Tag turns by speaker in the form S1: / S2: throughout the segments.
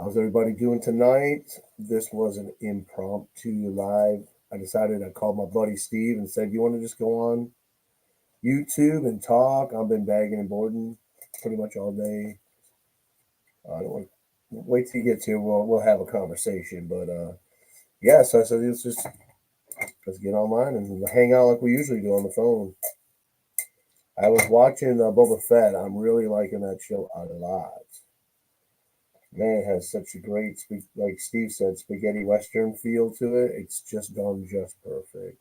S1: How's everybody doing tonight? This was an impromptu live. I decided I called my buddy Steve and said, "You want to just go on YouTube and talk?" I've been bagging and boarding pretty much all day. I don't want wait till you get to. We'll have a conversation. But yeah, so I said, let's get online and hang out like we usually do on the phone. I was watching Boba Fett. I'm really liking that show a lot. Man, it has such a great, like Steve said, spaghetti western feel to it. It's just done just perfect.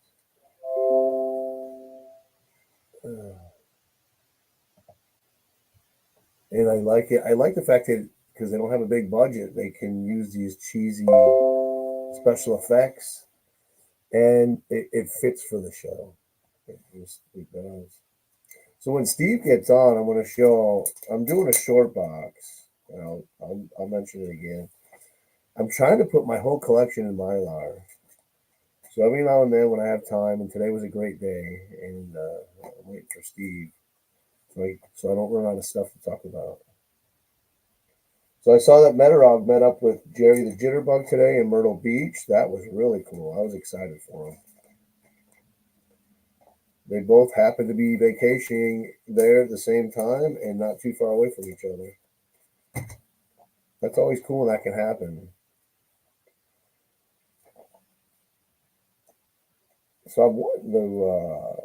S1: Uh, and I like it. I like the fact that because they don't have a big budget, they can use these cheesy special effects, and it fits for the show. It does. So when Steve gets on, I'm going to show. I'm doing a short box. I'll mention it again. I'm trying to put my whole collection in Mylar. So every now and then when I have time, and today was a great day, and I'm waiting for Steve, so I don't run out of stuff to talk about. So I saw that Metarog met up with Jerry the Jitterbug today in Myrtle Beach. That was really cool. I was excited for him. They both happened to be vacationing there at the same time and not too far away from each other. That's always cool when that can happen. So I'm wanting to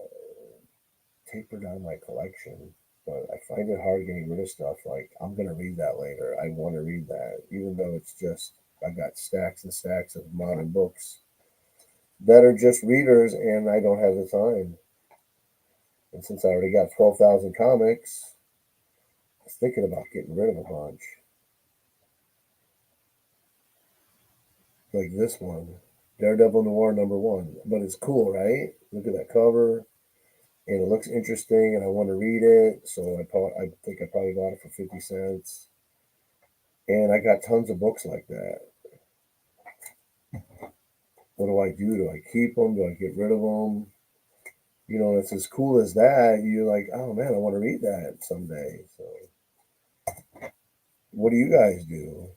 S1: taper down my collection, but I find it hard getting rid of stuff. Like, I'm going to read that later. I want to read that, even though it's just, I got stacks and stacks of modern books that are just readers, and I don't have the time. And since I already got 12,000 comics, I was thinking about getting rid of a bunch. Like this one, Daredevil Noir #1. But it's cool, right? Look at that cover. And it looks interesting, and I want to read it. So I think I probably bought it for 50 cents. And I got tons of books like that. What do I do? Do I keep them? Do I get rid of them? You know, it's as cool as that. You're like, oh man, I want to read that someday. So, what do you guys do?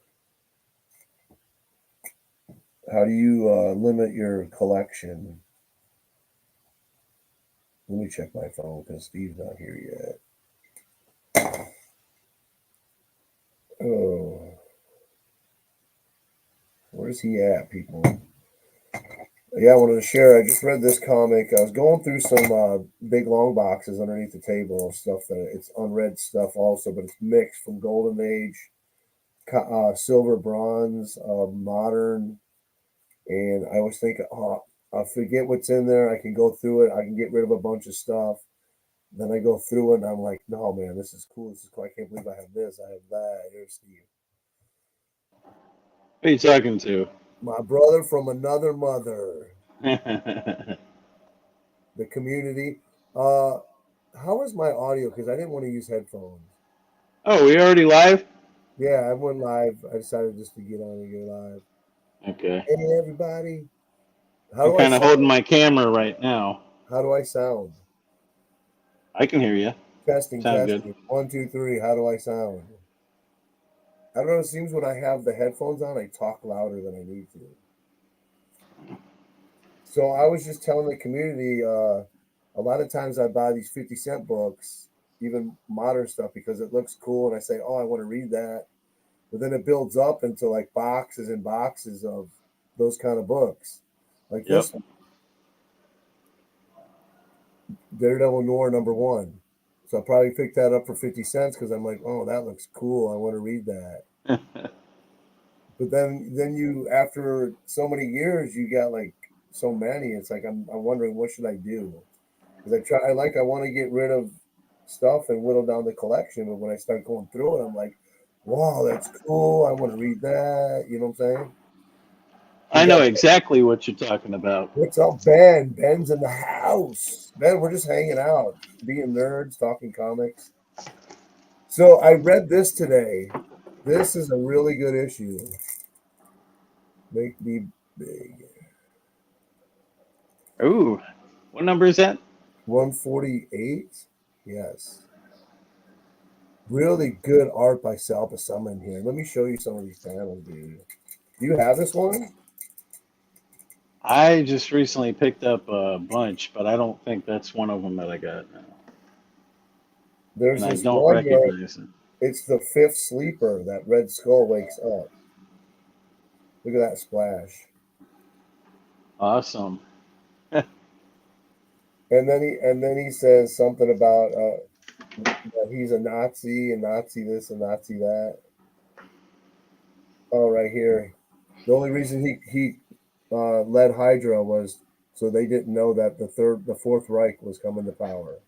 S1: How do you limit your collection? Let me check my phone because Steve's not here yet. Oh, where's he at, people? Yeah, I wanted to share. I just read this comic. I was going through some big long boxes underneath the table of stuff that it's unread stuff also, but it's mixed from Golden Age, silver, bronze, modern, and I always think, oh, I forget what's in there. I can go through it. I can get rid of a bunch of stuff. Then I go through it, and I'm like, no, man, this is cool. This is cool. I can't believe I have this. I have that. Here's Steve.
S2: Who are you talking to?
S1: My brother from another mother.
S2: Oh,
S1: The community. Uh, how is my audio? Because I didn't want to use headphones.
S2: we already live?
S1: Yeah, I went live. I decided just to get on and go live.
S2: Okay.
S1: Hey, everybody. How
S2: I'm
S1: do I
S2: kind of holding
S1: sound?
S2: my camera right now.
S1: How do I sound?
S2: I can hear you.
S1: Testing,
S2: Sounds good.
S1: testing. One, two, three. How do I sound? I don't know. It seems when I have the headphones on, I talk louder than I need to. So I was just telling the community, a lot of times I buy these 50 cent books, even modern stuff, because it looks cool. And I say, oh, I want to read that. But then it builds up into like boxes and boxes of those kind of books. Like
S2: Yep.
S1: this one, Daredevil Noir #1. So I probably picked that up for 50 cents because I'm like, oh, that looks cool. I want to read that. But then you, after so many years, you got like so many. It's like I'm wondering what should I do? Because I want to get rid of stuff and whittle down the collection. But when I start going through it, I'm like, wow, that's cool. I want to read that. You know what I'm saying? We
S2: I
S1: got
S2: know exactly what you're talking about.
S1: what's up, Ben? Ben's in the house. Ben, we're just hanging out, being nerds, talking comics. So I read this today. This is a really good issue. Make me big.
S2: Ooh, what number is that?
S1: 148. Yes. Really good art by Salpa Summon here. Let me show you some of these panels, dude. Do you have this one?
S2: I just recently picked up a bunch, but I don't think that's one of them that I got now.
S1: There's
S2: And I
S1: this
S2: don't
S1: one where
S2: recognize it.
S1: it's the fifth sleeper that Red Skull wakes up. Look at that splash.
S2: Awesome.
S1: And then he says something about that he's a Nazi and Nazi this and Nazi that. Oh, right here. The only reason he led Hydra was so they didn't know that the Fourth Reich was coming to power.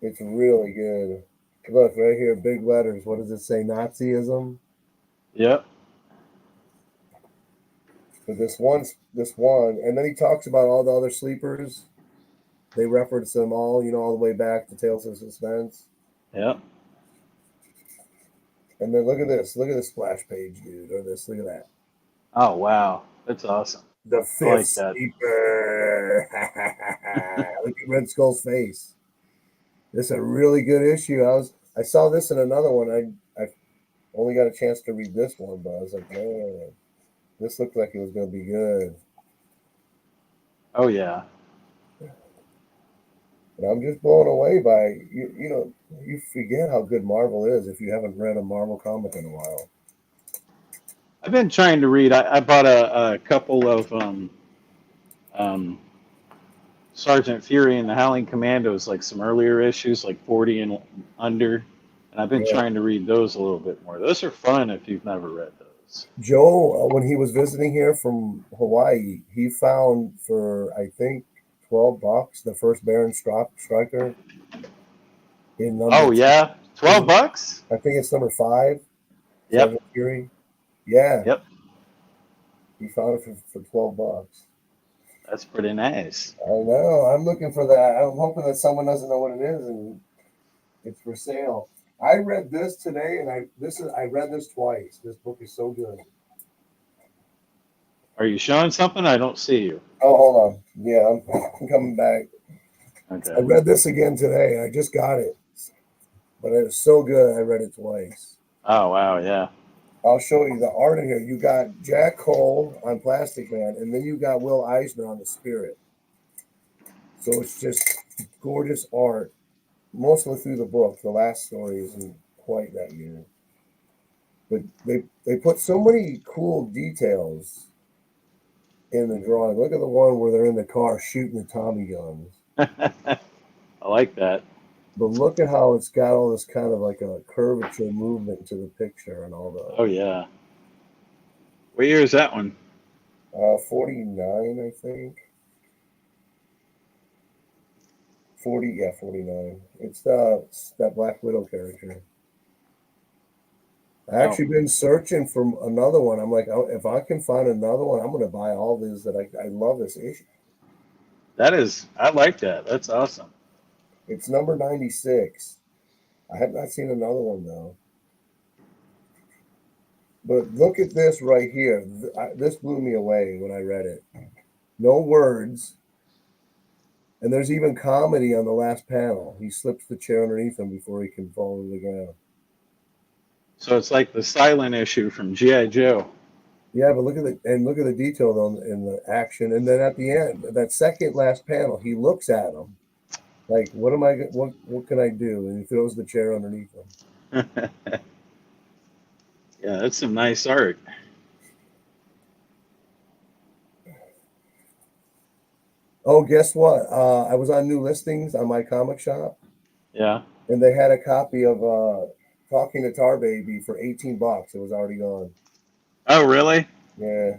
S1: It's really good. Look right here, big letters. What does it say? Nazism.
S2: Yep.
S1: But this one, and then he talks about all the other sleepers. They reference them all, all the way back to Tales of Suspense.
S2: Yep.
S1: And then look at this. Look at the splash page, dude. Or this. Look at that.
S2: Oh wow, that's awesome.
S1: The
S2: I
S1: fifth
S2: like that.
S1: sleeper. Look at Red Skull's face. This is a really good issue. I saw this in another one. I only got a chance to read this one, but I was like, man, this looked like it was going to be good.
S2: Oh yeah.
S1: And I'm just blown away by you forget how good Marvel is if you haven't read a Marvel comic in a while.
S2: I've been trying to read. I bought a couple of Sergeant Fury and the Howling Commandos, like some earlier issues, like 40 and under. And I've been
S1: Yeah.
S2: trying to read those a little bit more. Those are fun if you've never read those.
S1: Joe, when he was visiting here from Hawaii, he found for I think $12 the first Baron Stryker in number.
S2: Oh yeah, $12.
S1: I think it's number 5.
S2: Yep.
S1: Sergeant Fury. Yeah.
S2: Yep.
S1: He found it for $12.
S2: That's pretty nice.
S1: I know. I'm looking for that. I'm hoping that someone doesn't know what it is and it's for sale. I read this today, and I read this twice. This book is so good.
S2: Are you showing something? I don't see you.
S1: Oh, hold on. Yeah, I'm coming back.
S2: Okay.
S1: I read this again today. I just got it, but it was so good. I read it twice.
S2: Oh wow, yeah.
S1: I'll show you the art in here. You got Jack Cole on Plastic Man, and then you got Will Eisner on the Spirit. So it's just gorgeous art, mostly through the book. The last story isn't quite that year. But they put so many cool details in the drawing. Look at the one where they're in the car shooting the Tommy guns.
S2: I like that.
S1: But look at how it's got all this kind of like a curvature movement to the picture and all the.
S2: Oh yeah. What year is that one?
S1: 49, I think. 49. It's that Black Widow character. I actually been searching for another one. I'm like, oh, if I can find another one, I'm going to buy all these. I love this issue.
S2: I like that. That's awesome.
S1: It's number 96. I have not seen another one though. But look at this right here. This blew me away when I read it. No words. And there's even comedy on the last panel. He slips the chair underneath him before he can fall to the ground.
S2: So it's like the silent issue from G.I. Joe.
S1: Yeah, but look at the detail though in the action, and then at the end, that second last panel, he looks at him like, "What can I do?" And he throws the chair underneath him.
S2: Yeah, that's some nice art.
S1: Oh, guess what? I was on new listings on my comic shop.
S2: Yeah.
S1: And they had a copy of Talking to Tar Baby for $18. It was already gone.
S2: Oh, really?
S1: Yeah.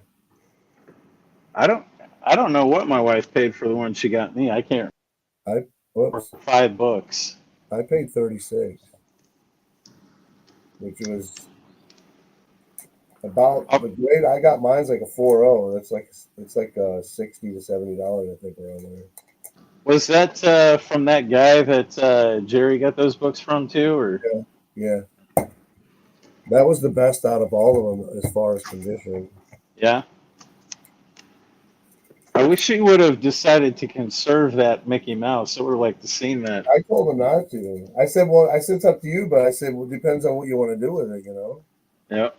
S2: I don't know what my wife paid for the one she got me. I can't.
S1: Whoops.
S2: 5 books.
S1: I paid 36, which was about the grade I got. Mine's like a 4.0. It's like $60 to $70, I think, around there.
S2: Was that from that guy that Jerry got those books from too, or?
S1: Yeah. That was the best out of all of them as far as condition.
S2: Yeah. I wish he would have decided to conserve that Mickey Mouse. I would have liked to seen that.
S1: I told him not to. I said, well, I said it's up to you, but I said, well, it depends on what you want to do with it, you know?
S2: Yep.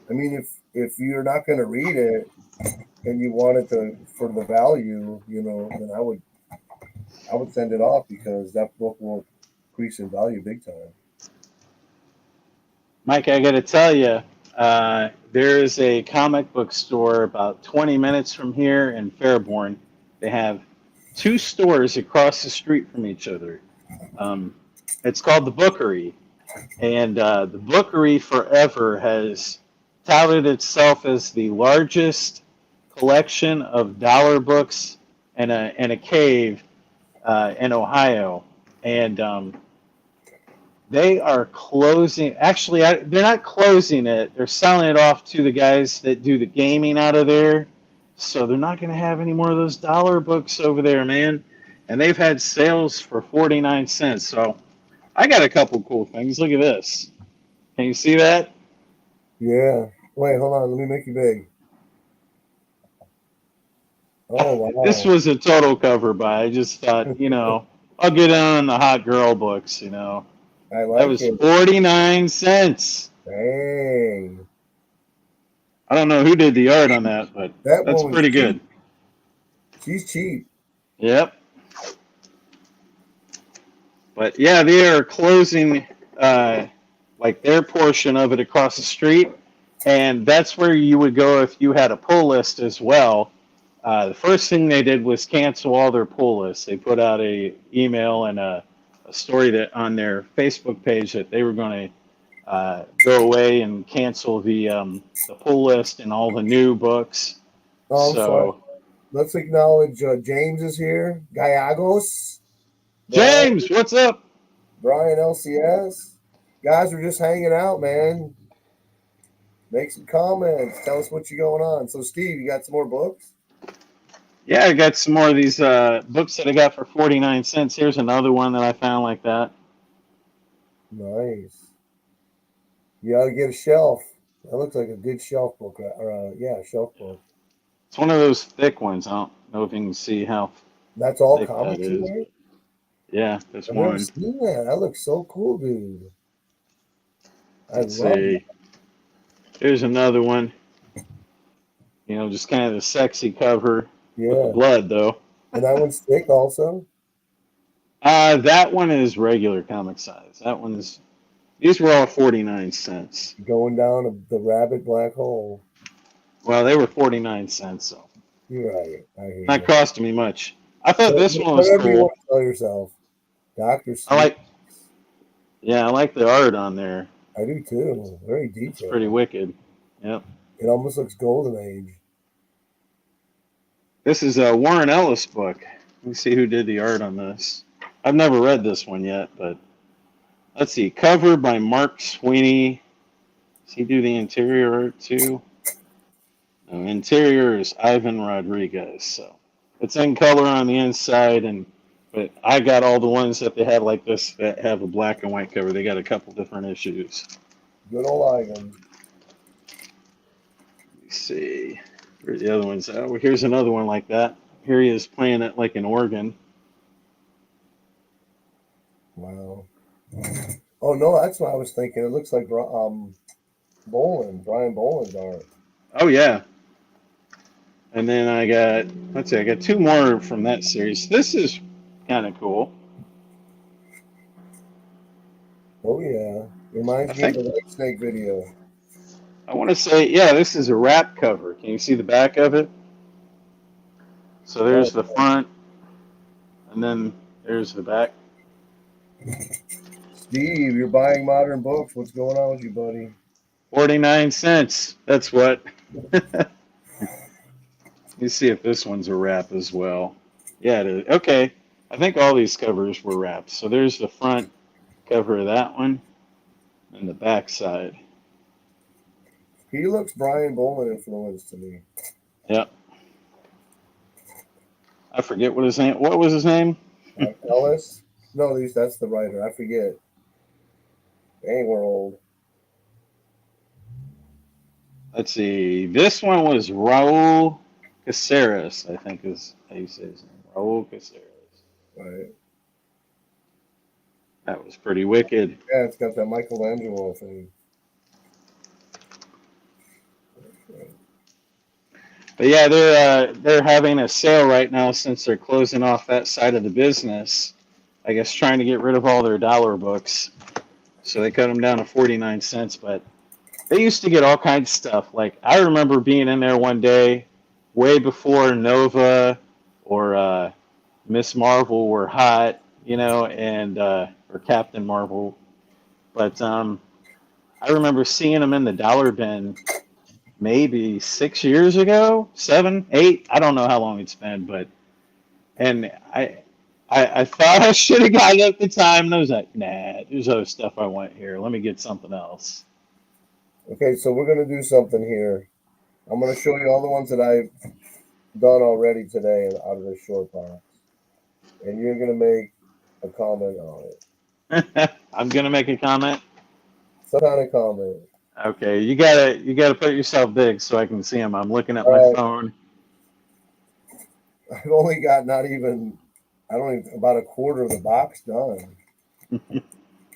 S1: I mean, if you're not going to read it and you want it to for the value, you know, then I would send it off because that book will increase in value big time.
S2: Mike, I got to tell you, there is a comic book store about 20 minutes from here in Fairborn. They have two stores across the street from each other. Um, it's called the Bookery, and the Bookery forever has touted itself as the largest collection of dollar books in a cave in Ohio, and they are closing. Actually, they're not closing it. They're selling it off to the guys that do the gaming out of there. So they're not going to have any more of those dollar books over there, man. And they've had sales for 49 cents. So I got a couple cool things. Look at this. Can you see that?
S1: Yeah. Wait, hold on. Let me make you big. Oh, wow.
S2: This was a total cover buy. I just thought, I'll get on the hot girl books,
S1: I
S2: That
S1: like
S2: was
S1: it.
S2: 49 cents.
S1: Dang.
S2: I don't know who did the art on that, but
S1: That
S2: that's
S1: one was
S2: pretty
S1: cheap.
S2: good.
S1: She's cheap.
S2: Yep. But yeah, they are closing like their portion of it across the street, and that's where you would go if you had a pull list as well. The first thing they did was cancel all their pull lists. They put out a email and a story that on their Facebook page that they were going to go away and cancel the pull list and all the new books.
S1: Oh, I'm sorry.
S2: So
S1: Let's acknowledge James is here. Gallegos.
S2: James, what's up?
S1: Brian LCS. Guys, we're just hanging out, man. Make some comments. Tell us what's going on. So, Steve, you got some more books?
S2: Yeah, I got some more of these books that I got for 49 cents. Here's another one that I found like that.
S1: Nice. You ought to get a shelf. That looks like a good shelf book. Shelf book.
S2: It's one of those thick ones. I don't know if you can see how
S1: That's all
S2: thick that
S1: comics in
S2: is.
S1: there?
S2: Yeah, there's
S1: I've never
S2: one.
S1: seen that. That looks so cool, dude. I
S2: Let's
S1: love
S2: see.
S1: it.
S2: Here's another one. Just kind of the sexy cover with the
S1: Yeah.
S2: blood, though.
S1: And that one's thick also?
S2: That one is regular comic size. These were all 49 cents.
S1: Going down the rabbit black hole.
S2: Well, they were 49 cents, so
S1: You're right. I hear
S2: not
S1: you.
S2: costing me much. I thought this one was
S1: Whatever you
S2: cool.
S1: want to tell yourself. Dr.
S2: I like the art on there.
S1: I do too. Very
S2: It's
S1: detailed.
S2: pretty wicked. Yep.
S1: It almost looks golden age.
S2: This is a Warren Ellis book. Let me see who did the art on this. I've never read this one yet, but let's see. Cover by Mark Sweeney. Does he do the interior art too? No, interior is Ivan Rodriguez. So it's in color on the inside, but I got all the ones that they have like this that have a black and white cover. They got a couple different issues.
S1: Good old Ivan.
S2: Let me see. Where's the other ones? Oh, here's another one like that. Here he is playing it like an organ.
S1: Wow. Oh no, that's what I was thinking. It looks like Brian Boland's art.
S2: Oh yeah. And then I got two more from that series. This is kind of cool.
S1: Oh yeah. Reminds me of the White Snake video.
S2: I want to say, yeah, this is a wrap cover. Can you see the back of it? So there's the front, and then there's the back.
S1: Steve, you're buying modern books. What's going on with you, buddy?
S2: 49 cents. That's what. You see if this one's a wrap as well. Yeah, it is. Okay. I think all these covers were wrapped. So there's the front cover of that one and the back side.
S1: He looks Brian Boland influenced to me.
S2: Yep. I forget what his name. What was his name?
S1: Ellis? No, at least that's the writer. I forget. Dang, we're old.
S2: Let's see. This one was Raul Caceres, I think is how you say his name. Raul Caceres.
S1: Right.
S2: That was pretty wicked.
S1: Yeah, it's got that Michelangelo thing.
S2: But yeah, they're having a sale right now since they're closing off that side of the business. I guess trying to get rid of all their dollar books, so they cut them down to 49 cents. But they used to get all kinds of stuff. Like I remember being in there one day, way before Nova or Miss Marvel were hot, and or Captain Marvel. But I remember seeing them in the dollar bin maybe 6 years ago, 7, 8. I don't know how long it's been, but and I thought I should have got it at the time, and I was like, nah, there's other stuff I want here. Let me get something else.
S1: Okay, so we're gonna do something here. I'm gonna show you all the ones that I've done already today out of this short box, and you're gonna make a comment on it.
S2: I'm gonna make a comment.
S1: Some kind of comment.
S2: Okay, you gotta put yourself big so I can see them. I'm looking at my
S1: All right.
S2: phone.
S1: I've only got not even I don't even about a quarter of the box done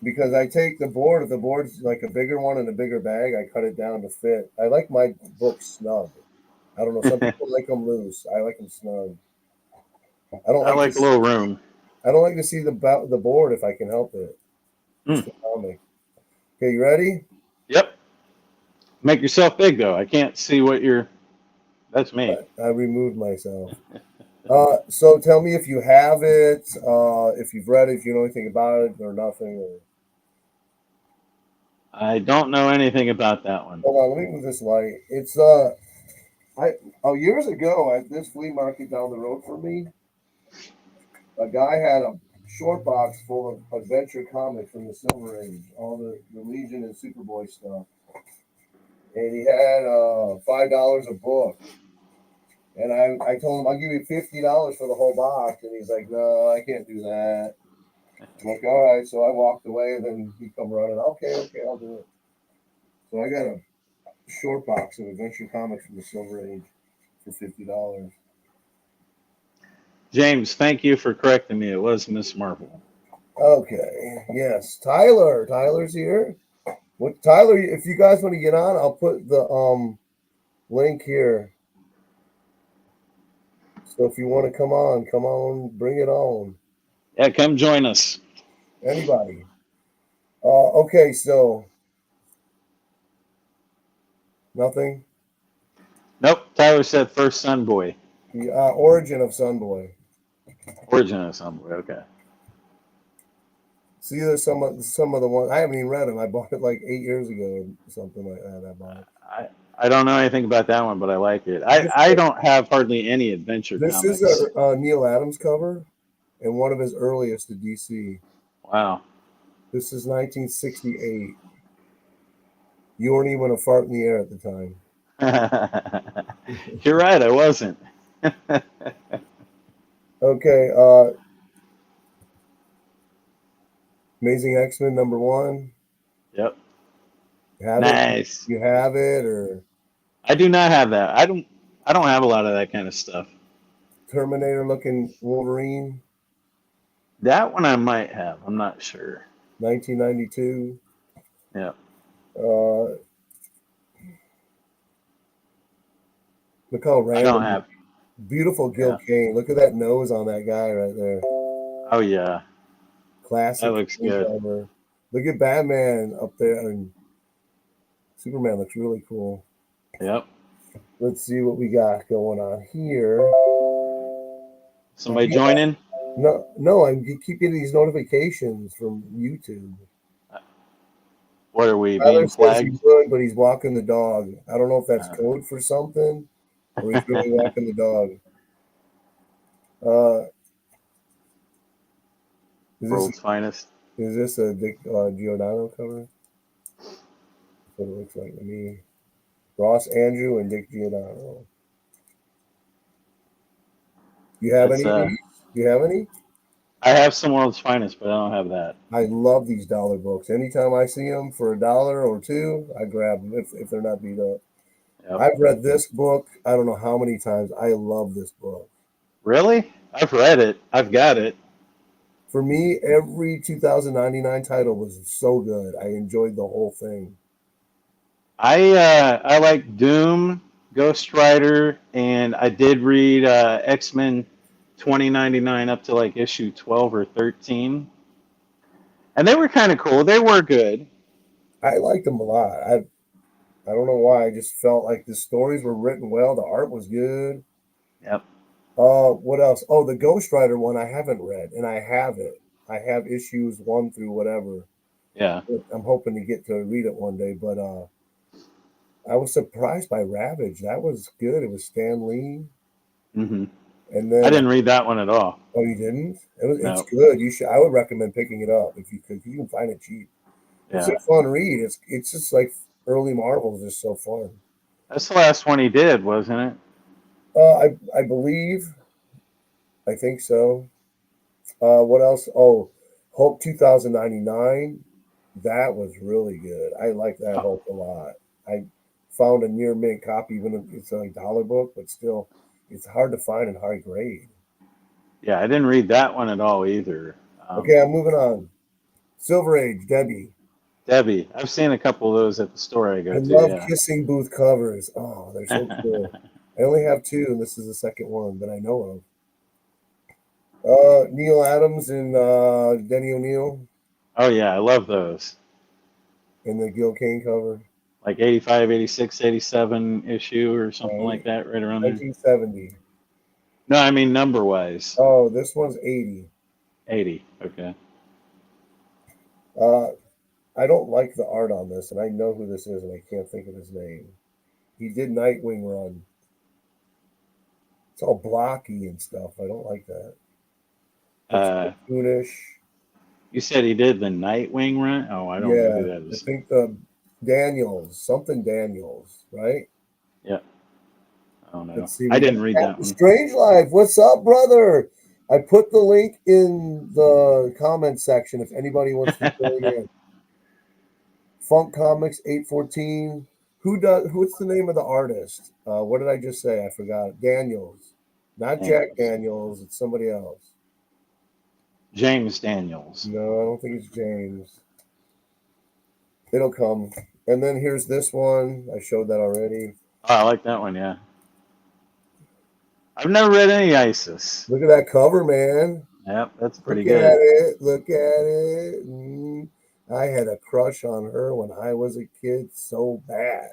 S1: because I take the board. If the board's like a bigger one in a bigger bag, I cut it down to fit. I like my books snug. I don't know. Some people like them loose. I like them snug. I don't
S2: I
S1: like to.
S2: like a little room.
S1: I don't like to see the board if I can help it. It's
S2: Mm.
S1: the comic. Okay, you ready?
S2: Yep. Make yourself big though. I can't see what you're. That's me.
S1: I removed myself. So tell me if you have it, if you've read it, if you know anything about it or nothing. Or...
S2: I don't know anything about that one.
S1: Hold on, let me move this light. It's years ago at this flea market down the road from me, a guy had a short box full of adventure comics from the Silver Age, all the Legion and Superboy stuff, and he had $5 a book. And I told him I'll give you $50 for the whole box, and he's like, "No, I can't do that." I'm like, "All right." So I walked away, and then he come running. Okay, I'll do it. So I got a short box of adventure comics from the Silver Age for $50.
S2: James, thank you for correcting me. It was Miss Marvel.
S1: Okay, yes, Tyler. Tyler's here. What Tyler? If you guys want to get on, I'll put the link here. So if you want to come on, bring it on.
S2: Yeah, come join us.
S1: Anybody? Okay, so nothing.
S2: Nope. Tyler said first Sun Boy.
S1: The origin of Sunboy.
S2: Origin of Sun Boy. Okay.
S1: See, there's some of the ones I haven't even read them. I bought it like 8 years ago or something like that. I bought it.
S2: I don't know anything about that one, but I like it. I don't have hardly any adventure
S1: This
S2: comics.
S1: is a Neil Adams cover, and one of his earliest to DC.
S2: Wow.
S1: This is 1968. You weren't even a fart in the air at the time.
S2: You're right. I wasn't.
S1: Okay. Amazing X-Men #1.
S2: Yep.
S1: You have
S2: Nice.
S1: it? You have it, or
S2: I do not have that. I don't have a lot of that kind of stuff.
S1: Terminator-looking Wolverine,
S2: That one I might have. I'm not sure.
S1: 1992.
S2: Yeah.
S1: Look how
S2: I don't
S1: random.
S2: have.
S1: Beautiful Gil
S2: Yeah.
S1: Kane. Look at that nose on that guy right there.
S2: Oh yeah.
S1: Classic.
S2: That looks good.
S1: Cover. Look at Batman up there, and Superman looks really cool.
S2: Yep.
S1: Let's see what we got going on here.
S2: Somebody joining?
S1: No, I keep getting these notifications from YouTube.
S2: What are we
S1: Tyler
S2: being
S1: says
S2: flagged?
S1: he's good, but he's walking the dog. I don't know if that's code for something, or he's really walking the dog.
S2: World's finest.
S1: Is this a Dick Giordano cover? That's what it looks like to me. Ross Andrew and Dick Giordano. You have any of these? Do you have any?
S2: I have some World's Finest, but I don't have that.
S1: I love these dollar books. Anytime I see them for $1 or $2, I grab them if they're not beat up.
S2: Yep.
S1: I've read this book, I don't know how many times. I love this book.
S2: Really? I've read it. I've got it.
S1: For me, every 2099 title was so good. I enjoyed the whole thing.
S2: I like Doom, Ghost Rider, and I did read X-Men 2099 up to like issue 12 or 13. And they were kind of cool. They were good.
S1: I liked them a lot. I don't know why. I just felt like the stories were written well. The art was good.
S2: Yep.
S1: What else? Oh, the Ghost Rider one I haven't read, and I have it. I have issues 1 through whatever.
S2: Yeah.
S1: I'm hoping to get to read it one day, but I was surprised by Ravage. That was good. It was Stan Lee,
S2: Hmm.
S1: and
S2: I
S1: then
S2: didn't read that one at all.
S1: oh, you didn't? It's
S2: No.
S1: good. You should. I would recommend picking it up if you could. You can find it cheap. It's a
S2: Yeah.
S1: fun read. It's just like early Marvel is just so fun.
S2: That's the last one he did, wasn't it?
S1: I believe. I think so. What else? Oh, Hulk 2099. That was really good. I like that
S2: Oh,
S1: Hulk a lot. I found a near mint copy, even if it's a dollar book, but still, it's hard to find in high grade.
S2: yeah. I didn't read that one at all either.
S1: Okay, I'm moving on. Silver Age, Debbie.
S2: Debbie, I've seen a couple of those at the store I
S1: I
S2: go to.
S1: love
S2: Yeah.
S1: kissing booth covers. Oh, they're so cool. I only have two, and this is the second one that I know of. Neil Adams and Denny O'Neil
S2: Oh yeah, I love those.
S1: in the Gil Kane cover.
S2: Like 85, 86, 87 issue or something like
S1: Right?
S2: that, right around there.
S1: 1970.
S2: No, I mean number wise.
S1: Oh, this one's 80.
S2: 80. Okay.
S1: Uh, I don't like the art on this, and I know who this is, and I can't think of his name. He did Nightwing Run. It's all blocky and stuff. I don't like that. It's
S2: Uh,
S1: cartoonish.
S2: you said he did the Nightwing run? Oh, I don't know who
S1: Yeah,
S2: that
S1: I
S2: is.
S1: think the Daniels, something Daniels, right?
S2: Yeah, I don't know.
S1: Let's see.
S2: I
S1: We got
S2: didn't read that
S1: Captain
S2: one.
S1: Strange Life. What's up, brother? I put the link in the comment section if anybody wants to join in. Funk Comics 814. Who does? What's the name of the artist? What did I just say? I forgot. Daniels, not Jack
S2: Daniels.
S1: Daniels. It's somebody else.
S2: James Daniels.
S1: No, I don't think it's James. It'll come. And then here's this one. I showed that already.
S2: Oh, I like that one, yeah. I've never read any ISIS.
S1: Look at that cover, man.
S2: Yep, that's pretty
S1: Look at
S2: good.
S1: it. Look at it. I had a crush on her when I was a kid so bad.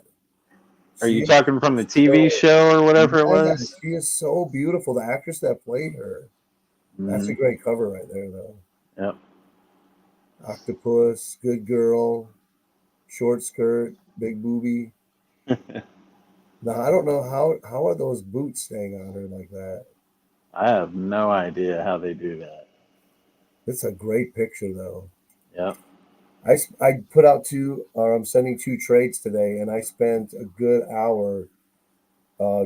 S2: Are
S1: She
S2: you
S1: is
S2: talking from the TV
S1: so,
S2: show or whatever it
S1: yeah,
S2: was?
S1: she is so beautiful. The actress that played her. That's a
S2: Hmm.
S1: great cover right there, though.
S2: Yep.
S1: Octopus, good girl, short skirt, big booby. Now I don't know how are those boots staying on her like that.
S2: I have no idea how they do that.
S1: It's a great picture though.
S2: Yep.
S1: I put out two, or I'm sending two trades today, and I spent a good hour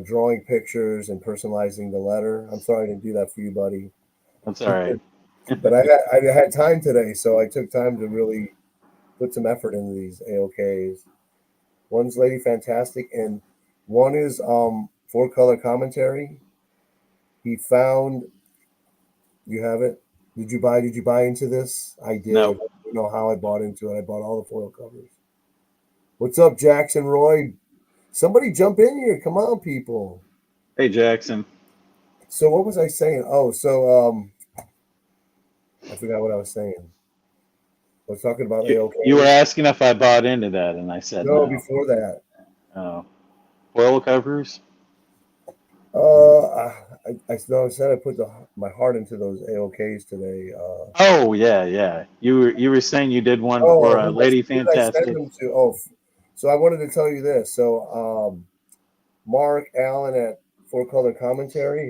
S1: drawing pictures and personalizing the letter. I'm sorry I didn't do that for you, buddy,
S2: That's all right.
S1: but I had time today, so I took time to really put some effort into these AOKs. One's Lady Fantastic, and one is four color commentary. He found you have it. Did you buy into this? I did.
S2: No.
S1: I don't know how I bought into it. I bought all the foil covers. What's up, Jackson Roy? Somebody jump in here. Come on, people.
S2: Hey, Jackson.
S1: So what was I saying? Oh, so I forgot what I was saying. I was talking about
S2: You were
S1: AOK.
S2: asking if I bought into that, and I said
S1: No,
S2: no.
S1: before that.
S2: Oh. Foil covers?
S1: No, I said I put my heart into those AOKs today.
S2: Oh, yeah, yeah. You were saying you did one for Lady
S1: Who did I send
S2: Fantastic.
S1: them to? Oh, so I wanted to tell you this. So Mark Allen at Four Color Commentary.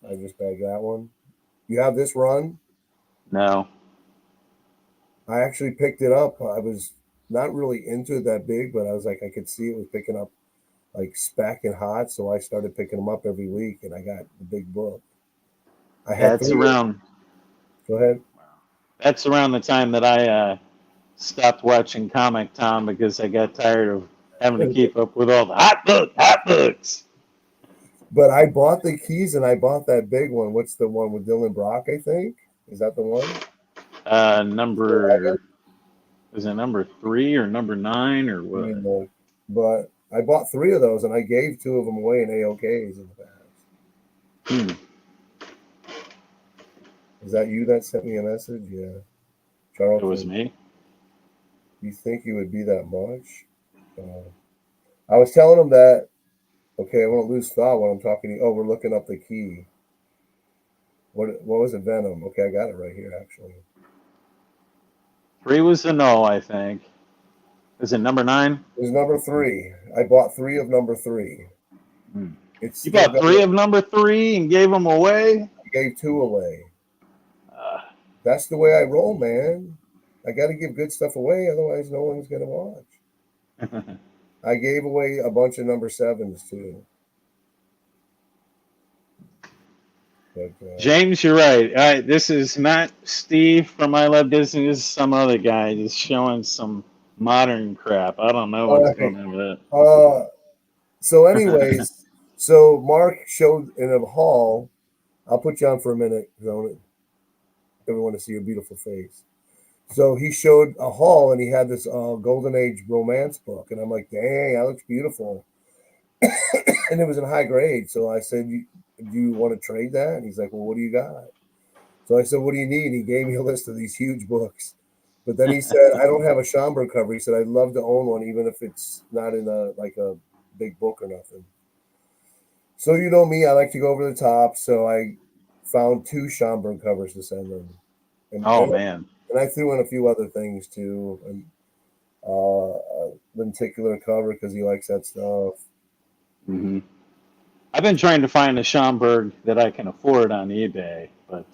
S1: I just bagged that one. You have this run.
S2: No.
S1: I actually picked it up. I was not really into it that big, but I was like, I could see it was picking up like spec and hot, so I started picking them up every week, and I got the big book. I had
S2: That's
S1: three.
S2: around
S1: Go ahead.
S2: that's around the time that I stopped watching Comic Tom because I got tired of Having to keep up with all the hot books.
S1: But I bought the keys and I bought that big one. What's the one with Dylan Brock, I think? Is that the one?
S2: Number is it number 3 or number 9 or
S1: Let me
S2: what?
S1: look. But I bought 3 of those and I gave 2 of them away in AOKs in the past.
S2: Hmm.
S1: Is that you that sent me a message? Yeah.
S2: It was
S1: Charlton,
S2: me.
S1: you think you would be that much? I was telling him that, okay, I won't lose thought when I'm talking to you. Oh, we're looking up the key. What was it, Venom? Okay, I got it right here, actually.
S2: 3 was the no, I think. Is it number 9?
S1: It was number 3. I bought 3 of number 3.
S2: Hmm.
S1: It's
S2: You
S1: still
S2: bought
S1: got
S2: 3 of number 3 and gave them away?
S1: I gave 2 away.
S2: Uh,
S1: That's the way I roll, man. I got to give good stuff away, otherwise no one's gonna watch. I gave away a bunch of number 7s too. But
S2: James, you're right. All right, this is not Steve from I Love Disney. This is some other guy just showing some modern crap. I don't know
S1: all
S2: what's
S1: right.
S2: going on with
S1: So,
S2: it.
S1: anyways, so Mark showed in a hall. I'll put you on for a minute because I want everyone to see your beautiful face. So he showed a haul and he had this Golden Age romance book, and I'm like, dang, that looks beautiful. And it was in high grade. So I said, do you want to trade that? And he's like, well, what do you got? So I said, what do you need? He gave me a list of these huge books. But then he said, I don't have a Schomburg cover. He said, I'd love to own one, even if it's not in a big book or nothing. So you know me, I like to go over the top. So I found 2 Schomburg covers to send him. And,
S2: Oh
S1: and,
S2: man.
S1: and I threw in a few other things too. And a lenticular cover because he likes that stuff.
S2: Hmm. I've been trying to find a Schomburg that I can afford on eBay, but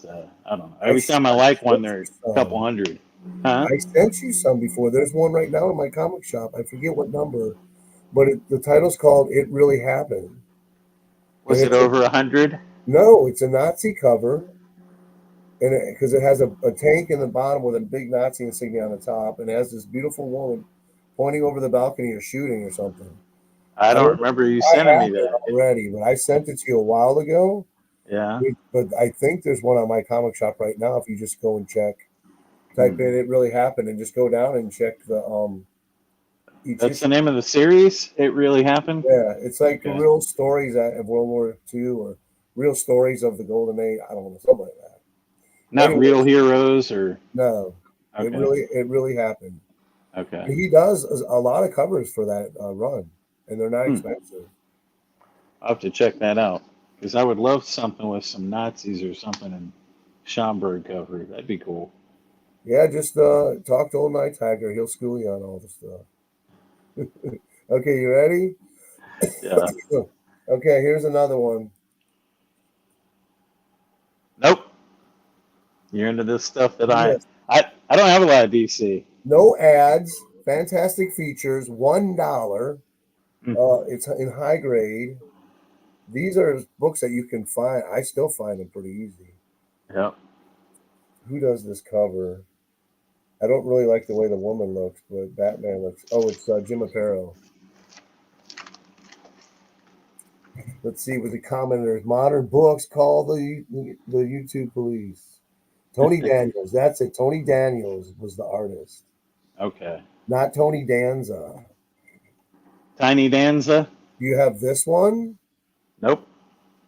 S2: I don't know.
S1: I
S2: Every time I
S1: sent
S2: like one,
S1: you
S2: they're a couple
S1: some.
S2: hundred. Huh?
S1: I sent you some before. There's one right now in my comic shop. I forget what number, but the title's called "It Really Happened," and
S2: Was it
S1: it's a
S2: over 100?
S1: no, it's a Nazi cover, and because it has a tank in the bottom with a big Nazi insignia on the top, and it has this beautiful woman pointing over the balcony or shooting or something.
S2: I
S1: I
S2: don't
S1: don't know
S2: remember you
S1: if I
S2: sending
S1: have
S2: me
S1: it
S2: that.
S1: already, but I sent it to you a while ago.
S2: Yeah.
S1: But I think there's one on my comic shop right now. If you just go and check, type
S2: Hmm.
S1: in "It Really Happened" and just go down and check the each
S2: That's the
S1: issue.
S2: name of the series? It really happened?
S1: Yeah, it's like
S2: Okay.
S1: real stories of World War II or real stories of the Golden Age. I don't know, something like that.
S2: Not real
S1: Anyways,
S2: heroes or
S1: no,
S2: okay.
S1: it really happened.
S2: Okay.
S1: And he does a lot of covers for that run, and they're not
S2: Hmm.
S1: expensive.
S2: I'll have to check that out. Because I would love something with some Nazis or something in Schomburg cover. That'd be cool.
S1: Yeah, just talk to old Night Tiger. He'll school you on all the stuff. Okay, you ready?
S2: Yeah.
S1: Okay, here's another one.
S2: Nope. You're into this stuff that
S1: Yes.
S2: I don't have a lot of DC.
S1: No ads, fantastic features, $1.
S2: Hmm.
S1: It's in high grade. These are books that you can find. I still find them pretty easy.
S2: Yep.
S1: Who does this cover? I don't really like the way the woman looks, but Batman looks. Oh, it's Jim Aparo. Let's see with the commenters. Modern books call the YouTube police. Tony Daniels. That's it. Tony Daniels was the artist,
S2: Okay.
S1: not Tony Danza.
S2: Tiny Danza?
S1: You have this one.
S2: Nope.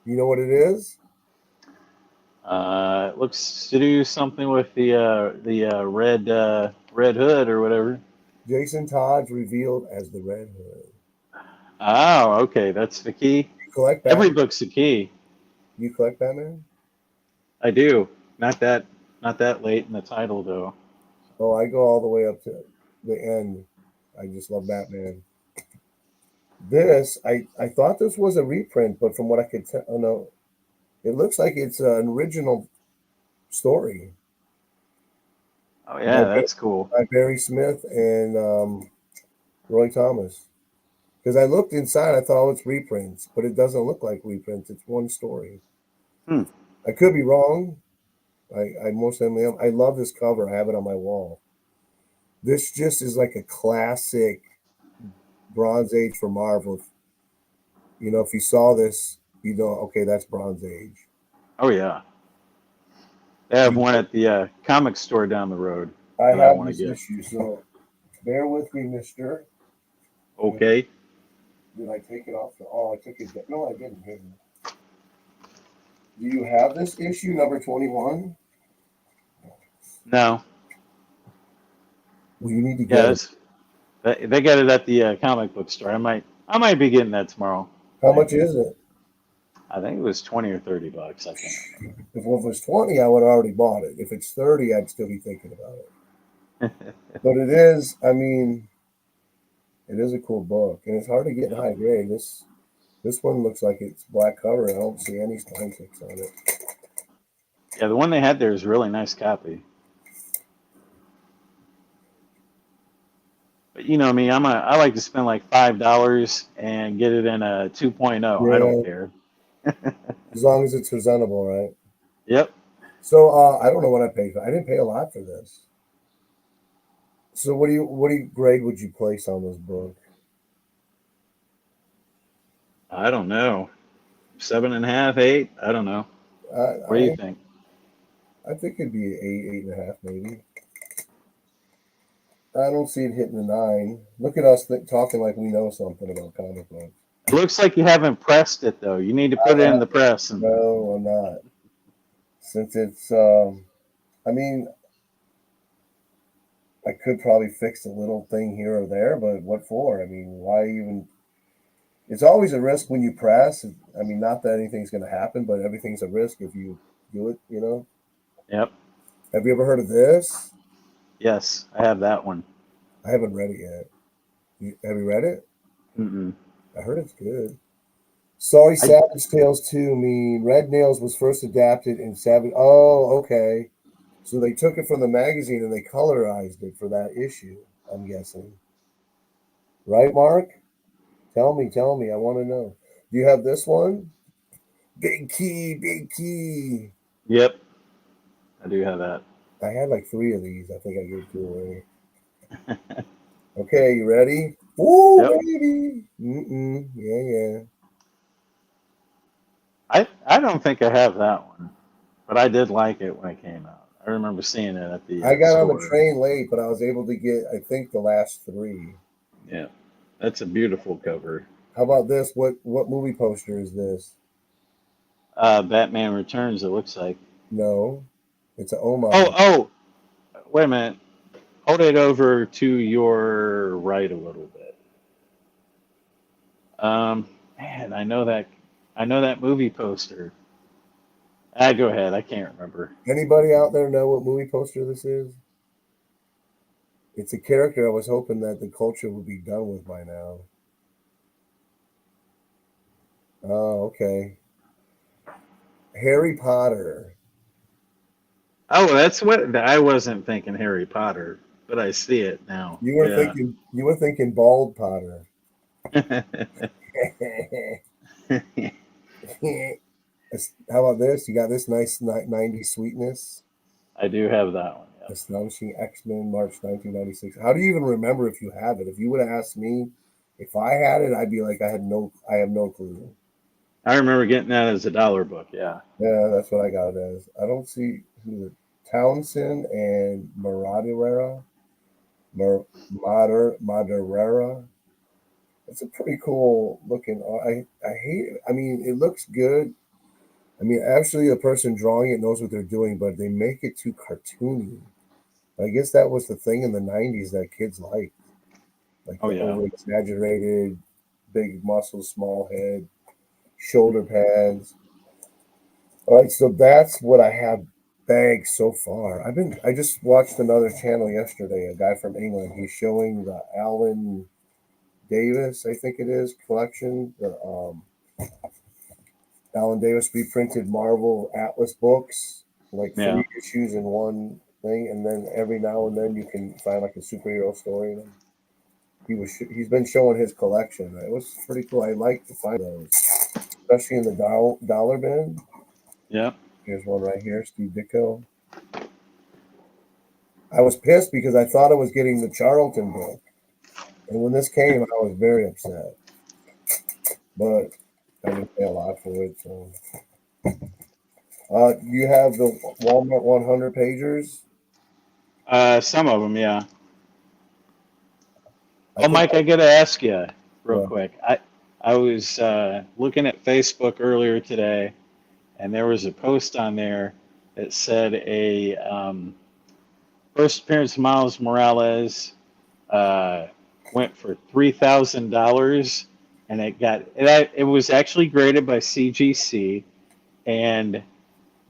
S1: You know what it is?
S2: It looks to do something with the red hood or whatever.
S1: Jason Todd's revealed as the Red Hood.
S2: Oh, okay. That's the key.
S1: You collect
S2: Every
S1: Batman?
S2: book's the key.
S1: You collect Batman?
S2: I do. Not that late in the title though.
S1: Oh, I go all the way up to the end. I just love Batman. This, I thought this was a reprint, but from what I could tell, oh no, it looks like it's an original story
S2: Oh
S1: by,
S2: yeah, that's cool.
S1: by Barry Smith and Roy Thomas. Because I looked inside, I thought, oh, it's reprints, but it doesn't look like reprints. It's one story.
S2: Hmm.
S1: I could be wrong. I most certainly am. I love this cover. I have it on my wall. This just is like a classic Bronze Age for Marvel. If you saw this, okay, that's Bronze Age.
S2: Oh yeah, they have
S1: You-
S2: one at the comic store down the road
S1: I
S2: that I
S1: have
S2: want to
S1: this
S2: get.
S1: issue, so bear with me, Mister.
S2: Okay.
S1: Did I take it off? Oh, I took it. No, I didn't. Do you have this issue number 21?
S2: No.
S1: Well, you need to
S2: Yeah,
S1: get it.
S2: they got it at the comic book store. I might be getting that tomorrow.
S1: How much
S2: Maybe.
S1: is it?
S2: I think it was 20 or 30 bucks. I can't
S1: If it was 20, I would have already bought it. If it's 30, I'd still be thinking about it.
S2: remember.
S1: But it is, I mean, it is a cool book, and it's hard to get in
S2: Yep.
S1: high grade. This one looks like it's black cover. I don't see any spine ticks on it.
S2: Yeah, the one they had there is a really nice copy. But you know me, I like to spend like $5 and get it in a 2.0. I don't
S1: Yeah,
S2: care.
S1: as long as it's presentable, right?
S2: Yep.
S1: So I don't know what I paid for. I didn't pay a lot for this. So what do you grade would you place on this book?
S2: I don't know. 7.5, 8. I don't know.
S1: I
S2: What do you
S1: I,
S2: think?
S1: I think it'd be 8, 8.5 maybe. I don't see it hitting the 9. Look at us talking like we know something about comic books.
S2: It looks like you haven't pressed it though. You need to put it in the press. And
S1: No, I'm not. Since it's, I mean, I could probably fix a little thing here or there, but what for? I mean, why even? It's always a risk when you press. I mean, not that anything's going to happen, but everything's a risk if you do it.
S2: yep.
S1: Have you ever heard of this?
S2: Yes, I have that one.
S1: I haven't read it yet. Have you read it?
S2: Mm-mm.
S1: I heard it's good. Sorry,
S2: I
S1: Savage Tales 2 mean Red Nails was first adapted in Savage. Oh, okay. So they took it from the magazine and they colorized it for that issue, I'm guessing. Right, Mark? Tell me. I want to know. Do you have this one? Big key, big key.
S2: yep. I do have that.
S1: I had like 3 of these. I think I gave 2 away. Okay, you ready? Ooh,
S2: Yep.
S1: baby. Yeah.
S2: I don't think I have that one, but I did like it when it came out. I remember seeing it at the
S1: I got on the
S2: store.
S1: train late, but I was able to get, I think, the last 3.
S2: Yeah, that's a beautiful cover.
S1: How about this? What movie poster is this?
S2: Batman Returns. It looks like.
S1: No, it's an
S2: Oh,
S1: homage.
S2: oh. Wait a minute. Hold it over to your right a little bit. Man, I know that. I know that movie poster. Go ahead. I can't remember.
S1: Anybody out there know what movie poster this is? It's a character I was hoping that the culture would be done with by now. Oh, okay. Harry Potter.
S2: Oh, that's what I wasn't thinking. Harry Potter, but I see it now. Yeah.
S1: You were thinking bald Potter. How about this? You got this nice 90s sweetness.
S2: I do have that one. Yeah.
S1: Astonishing X-Men, March 1996. How do you even remember if you have it? If you would have asked me if I had it, I'd be like, I have no clue.
S2: I remember getting that as a dollar book. Yeah.
S1: Yeah, that's what I got it as. I don't see who the Townsend and Madureira. Madureira. It's a pretty cool looking. I hate it. I mean, it looks good. I mean, actually, the person drawing it knows what they're doing, but they make it too cartoony. I guess that was the thing in the '90s that kids liked, like
S2: Oh
S1: the
S2: yeah.
S1: over exaggerated, big muscles, small head, shoulder pads. All right, so that's what I have bagged so far. I just watched another channel yesterday, a guy from England. He's showing the Alan Davis, I think it is, collection. The Alan Davis reprinted Marvel Atlas books, like
S2: Yeah.
S1: 3 issues in one thing, and then every now and then you can find like a superhero story in them. He's been showing his collection. It was pretty cool. I like to find those, especially in the dollar bin.
S2: Yeah.
S1: Here's one right here, Steve Ditko. I was pissed because I thought I was getting the Charlton book, And when this came, I was very upset, but I didn't pay a lot for it. So, you have the Walmart 100 pagers.
S2: Some of them, yeah.
S1: I
S2: Oh,
S1: think.
S2: Mike, I got to ask you real
S1: Well,
S2: quick. I was looking at Facebook earlier today, and there was a post on there that said a first appearance of Miles Morales uh, went for $3,000, and it was actually graded by CGC, and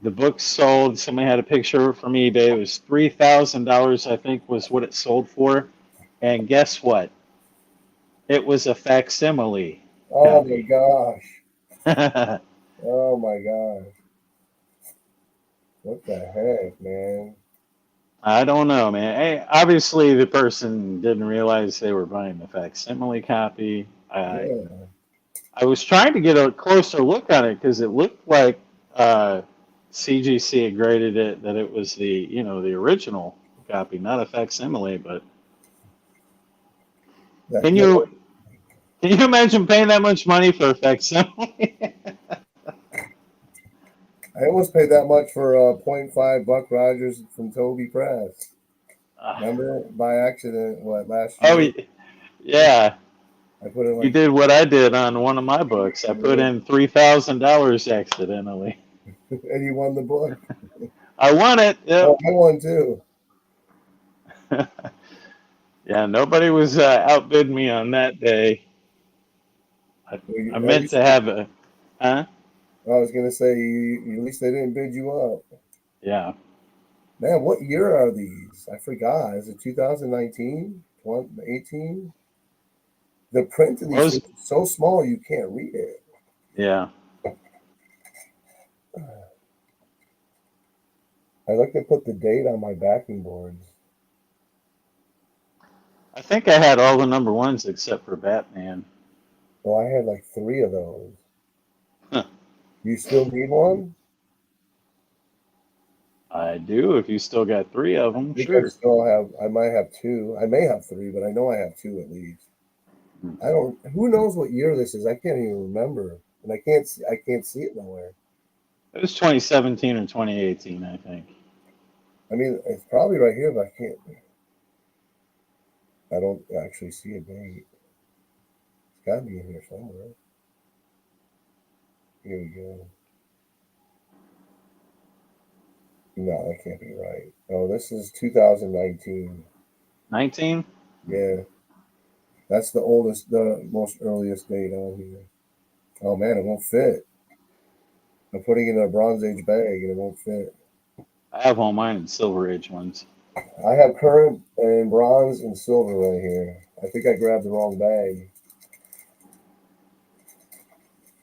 S2: the book sold. Somebody had a picture of it from eBay. It was $3,000, I think, was what it sold for. And guess what? It was a facsimile
S1: oh my
S2: copy.
S1: gosh!
S2: I
S1: Oh my gosh! What the heck, man?
S2: don't know, man. Hey, obviously, the person didn't realize they were buying the facsimile copy.
S1: Yeah,
S2: I was trying to get a closer look on it because it looked like uh, CGC had graded it that it was the original copy, not a facsimile. But
S1: that,
S2: can you can you imagine paying that much money for a facsimile?
S1: I almost paid that much for .5 Buck Rogers from Toby Press. Remember by accident? What last
S2: oh
S1: year?
S2: yeah,
S1: I put in
S2: you
S1: like
S2: did what I did on one of my books. I put in $3,000 accidentally.
S1: and you won the book.
S2: I won it.
S1: Oh,
S2: Yep.
S1: I won too.
S2: Yeah, nobody was outbid me on that day. I, I
S1: At
S2: meant
S1: least
S2: to have a, huh?
S1: I was gonna say at least they didn't bid you up.
S2: Yeah.
S1: Man, what year are these? I forgot. Is it 2019? 2018? The print of these
S2: Most,
S1: things is so small you can't read it.
S2: yeah.
S1: I like to put the date on my backing boards.
S2: I think I had all the number ones except for Batman.
S1: Oh, I had like three of those.
S2: Huh.
S1: You still need one?
S2: I do. If you still got three of
S1: I
S2: them,
S1: think I
S2: sure.
S1: still have. I might have two. I may have three, but I know I have two at least. I don't. Who knows what year this is? I can't even remember, and I can't. I can't see it nowhere.
S2: It was 2017 or 2018, I think.
S1: I mean, it's probably right here, but I can't. I don't actually see a date. It's got to be in here somewhere. Here we go. No, that can't be right. Oh, this is 2019.
S2: 19?
S1: Yeah, that's the oldest, the most earliest date on here. Oh man, it won't fit. I'm putting it in a Bronze Age bag and it won't fit.
S2: I have all mine in Silver Age ones.
S1: I have current and bronze and silver right here. I think I grabbed the wrong bag.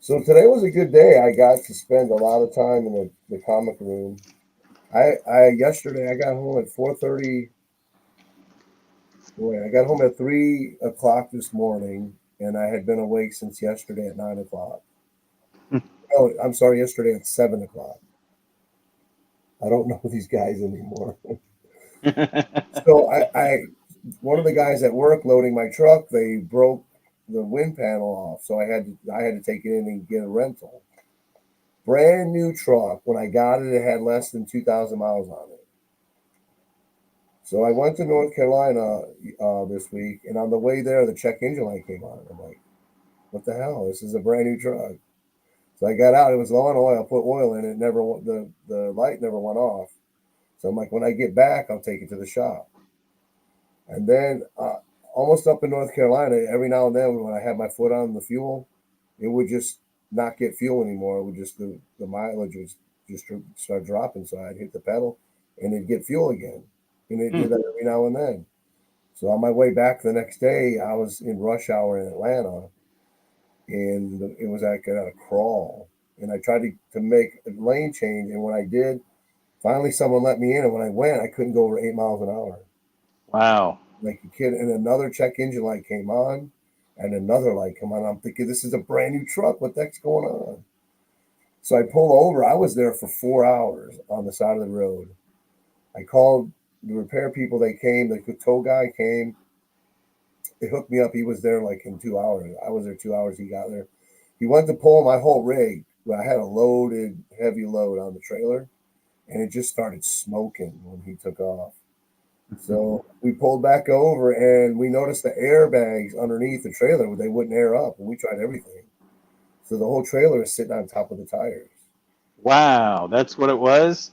S1: So today was a good day. I got to spend a lot of time in the comic room. I yesterday I got home at 4:30. Boy, I got home at 3 o'clock this morning, and I had been awake since yesterday at 9 o'clock. Oh, I'm sorry, yesterday at 7 o'clock. I don't know these guys anymore. So one of the guys at work loading my truck, they broke the wind panel off, so I had to take it in and get a rental. Brand new truck. When I got it, it had less than 2,000 miles on it. So I went to North Carolina this week, and on the way there, the check engine light came on. I'm like, "What the hell? This is a brand new truck." So I got out. It was low on oil. Put oil in it. Never the light never went off. So I'm like, when I get back, I'll take it to the shop. And then almost up in North Carolina, every now and then when I had my foot on the fuel, it would just not get fuel anymore. It would just the mileage would just start dropping. So I'd hit the pedal, and it'd get fuel again, and it did that every now and then. So on my way back the next day, I was in rush hour in Atlanta, and it was like at a crawl. And I tried to make a lane change, and when I did, finally someone let me in. And when I went, I couldn't go over 8 miles an hour.
S2: Wow.
S1: Like a kid, and another check engine light came on, and another light come on. I'm thinking, this is a brand new truck. What the heck's going on? So I pull over. I was there for 4 hours on the side of the road. I called the repair people. They came. The tow guy came. It hooked me up. He was there like in 2 hours. I was there 2 hours. He got there. He went to pull my whole rig. I had a loaded, heavy load on the trailer, and it just started smoking when he took off. So we pulled back over, and we noticed the airbags underneath the trailer. They wouldn't air up, and we tried everything. So the whole trailer is sitting on top of the tires.
S2: Wow, that's what it was?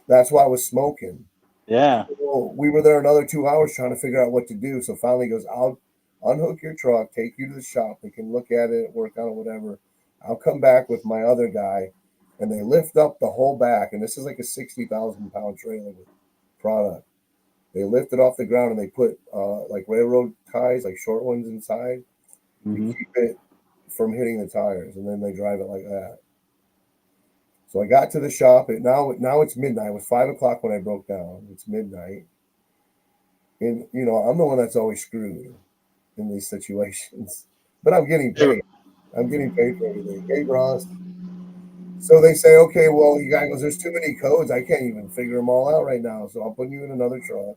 S1: That's why it was smoking.
S2: Yeah.
S1: So we were there another 2 hours trying to figure out what to do. So finally he goes, I'll unhook your truck, take you to the shop. They can look at it, work on it, whatever. I'll come back with my other guy. And they lift up the whole back. And this is like a 60,000 pound trailer with product. They lift it off the ground and they put like railroad ties, like short ones inside to
S2: Hmm.
S1: keep it from hitting the tires. And then they drive it like that. So I got to the shop. Now it's midnight. It was 5 o'clock when I broke down. It's midnight. And I'm the one that's always screwed in these situations. But I'm getting paid. I'm getting paid for everything. Hey, Ross. So they say, okay, well, the guy goes, there's too many codes. I can't even figure them all out right now. So I'll put you in another truck.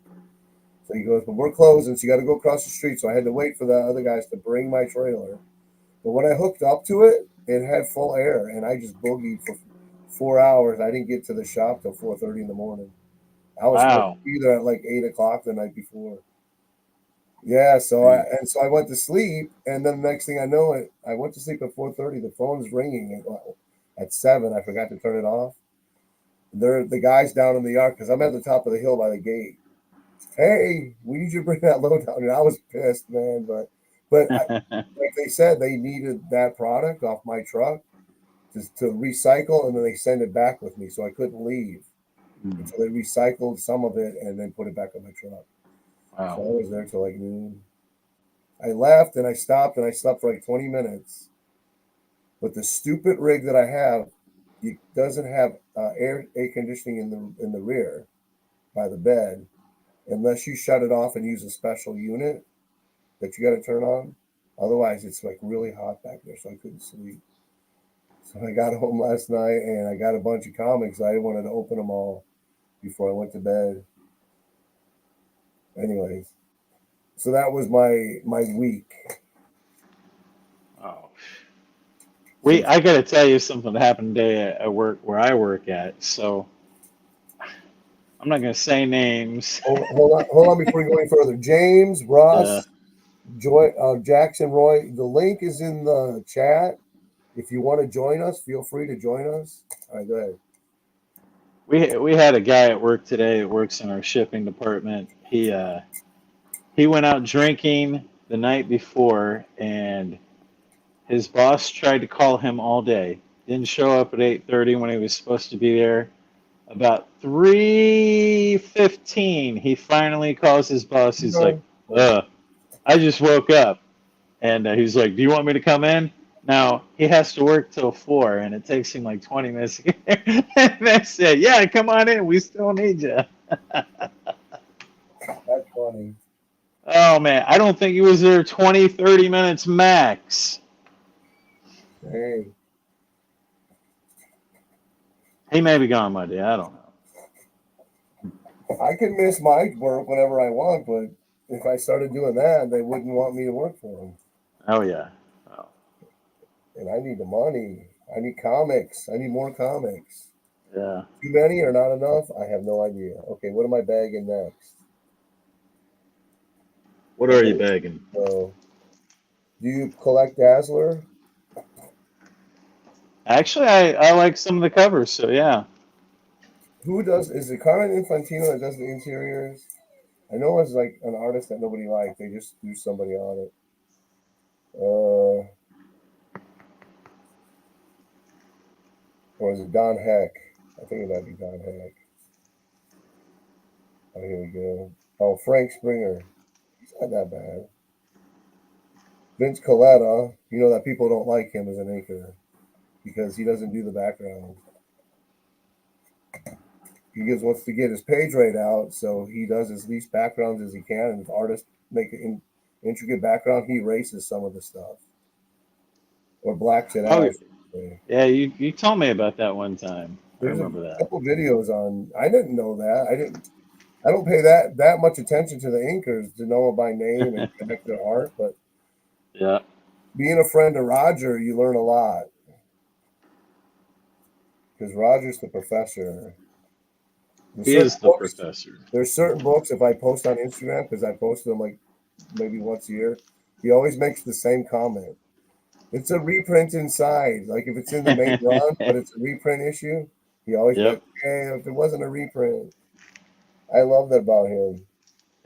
S1: So he goes, but we're closing, so you got to go across the street. So I had to wait for the other guys to bring my trailer. But when I hooked up to it, it had full air, and I just boogied for 4 hours. I didn't get to the shop till 4:30 in the morning. I was supposed
S2: Wow.
S1: to be there at like 8 o'clock the night before. Yeah,
S2: Man.
S1: so I went to sleep, and then the next thing I know, I went to sleep at 4:30. The phone's ringing at 7. I forgot to turn it off. They're the guys down in the yard because I'm at the top of the hill by the gate. Hey, we need you to bring that load down. And I was pissed, man, like they said, they needed that product off my truck to recycle, and then they send it back with me, so I couldn't leave until they recycled some of it and then put it back on my truck. So
S2: Wow.
S1: I was there till like noon. I left and I stopped and I slept for like 20 minutes. But the stupid rig that I have, it doesn't have air conditioning in the rear by the bed unless you shut it off and use a special unit that you got to turn on. Otherwise, it's like really hot back there, so I couldn't sleep. So I got home last night and I got a bunch of comics. I wanted to open them all before I went to bed. Anyways, so that was my week.
S2: Oh.
S1: So
S2: I got to tell you something that happened today at work where I work at. So I'm not going to say names.
S1: hold on before you go any further. James,
S2: uh,
S1: Ross, Joy, Jackson, Roy. The link is in the chat. If you want to join us, feel free to join us. All right, go ahead.
S2: we had a guy at work today that works in our shipping department. He went out drinking the night before, and his boss tried to call him all day. Didn't show up at 8:30 when he was supposed to be there. About 3:15, he finally calls his boss. He's like,
S1: No.
S2: I just woke up. And he's like, "Do you want me to come in?" Now he has to work till 4, and it takes him like 20 minutes to get there. And I said, "Yeah, come on in. We still need you."
S1: That's funny.
S2: Oh man, I don't think he was there 20, 30 minutes max.
S1: Hey,
S2: He may be gone Monday. I don't know.
S1: I can miss my work whenever I want, but if I started doing that, they wouldn't want me to work for them.
S2: Oh yeah. Oh,
S1: And I need the money. I need comics. I need more comics.
S2: yeah.
S1: Too many or not enough? I have no idea. Okay, what am I bagging next?
S2: What are you
S1: Okay,
S2: begging?
S1: so do you collect Dazzler?
S2: Actually, I like some of the covers. So yeah.
S1: Who does? Is it Carmen Infantino that does the interiors? I know it's like an artist that nobody liked. They just threw somebody on it. Uh, or is it Don Heck? I think it might be Don Heck. Oh, here we go. Oh, Frank Springer. He's not that bad. Vince Coletta. You know that people don't like him as an anchor because he doesn't do the background. He just wants to get his page rate out, so he does as least backgrounds as he can. And if artists make an intricate background, he erases some of the stuff or blacks it
S2: Oh
S1: out.
S2: yeah. You told me about that one time. I
S1: There's a
S2: remember that.
S1: couple videos on. I didn't know that. I didn't. I don't pay that much attention to the inkers to know them by name and connect their art, but
S2: Yeah,
S1: being a friend of Roger, you learn a lot because Roger's the professor. There's
S2: he
S1: certain
S2: is the
S1: books.
S2: professor.
S1: There's certain books if I post on Instagram because I post them like maybe once a year. He always makes the same comment. It's a reprint inside. Like if it's in the main run, but it's a reprint issue, he always be
S2: Yep,
S1: like, "Hey, if it wasn't a reprint." I love that about him.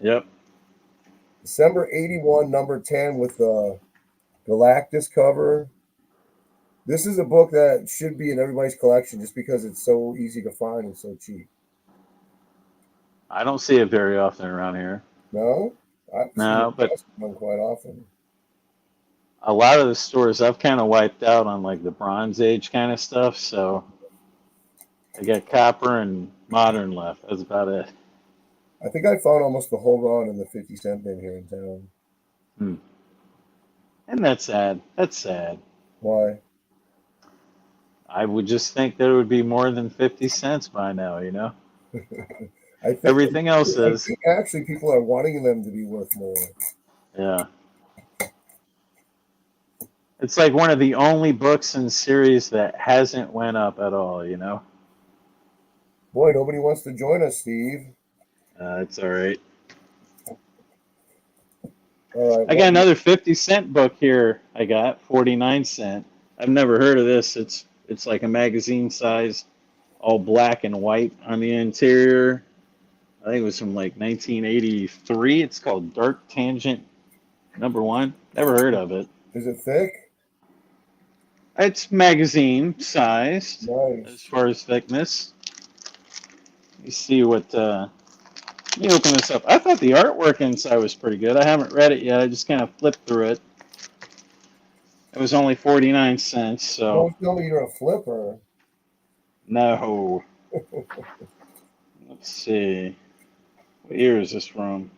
S2: yep.
S1: December 81, number 10 with the Galactus cover. This is a book that should be in everybody's collection just because it's so easy to find and so cheap.
S2: I don't see it very often around here.
S1: No? I've seen it
S2: No, but
S1: one quite often.
S2: a lot of the stores I've kind of wiped out on like the Bronze Age kind of stuff. So I got copper and modern left. That's about it.
S1: I think I found almost the whole run in the 50-cent bin here in town.
S2: Hmm. And that's sad. That's sad.
S1: Why?
S2: I would just think there would be more than 50 cents by now, you know?
S1: I think
S2: Everything else
S1: I
S2: is.
S1: think actually people are wanting them to be worth more.
S2: Yeah. It's like one of the only books in series that hasn't went up at all, you know?
S1: Boy, nobody wants to join us, Steve.
S2: It's all right.
S1: All right,
S2: I got another 50-cent book here. I got 49-cent. I've never heard of this. It's like a magazine size, all black and white on the interior. I think it was from like 1983. It's called Dark Tangent #1. Never heard of it.
S1: is it thick?
S2: It's magazine sized as
S1: Nice.
S2: far as thickness. You see what? Let me open this up. I thought the artwork inside was pretty good. I haven't read it yet. I just kind of flipped through it. It was only 49 cents, so
S1: Don't tell me you're a flipper.
S2: no. Let's see. What year is this from?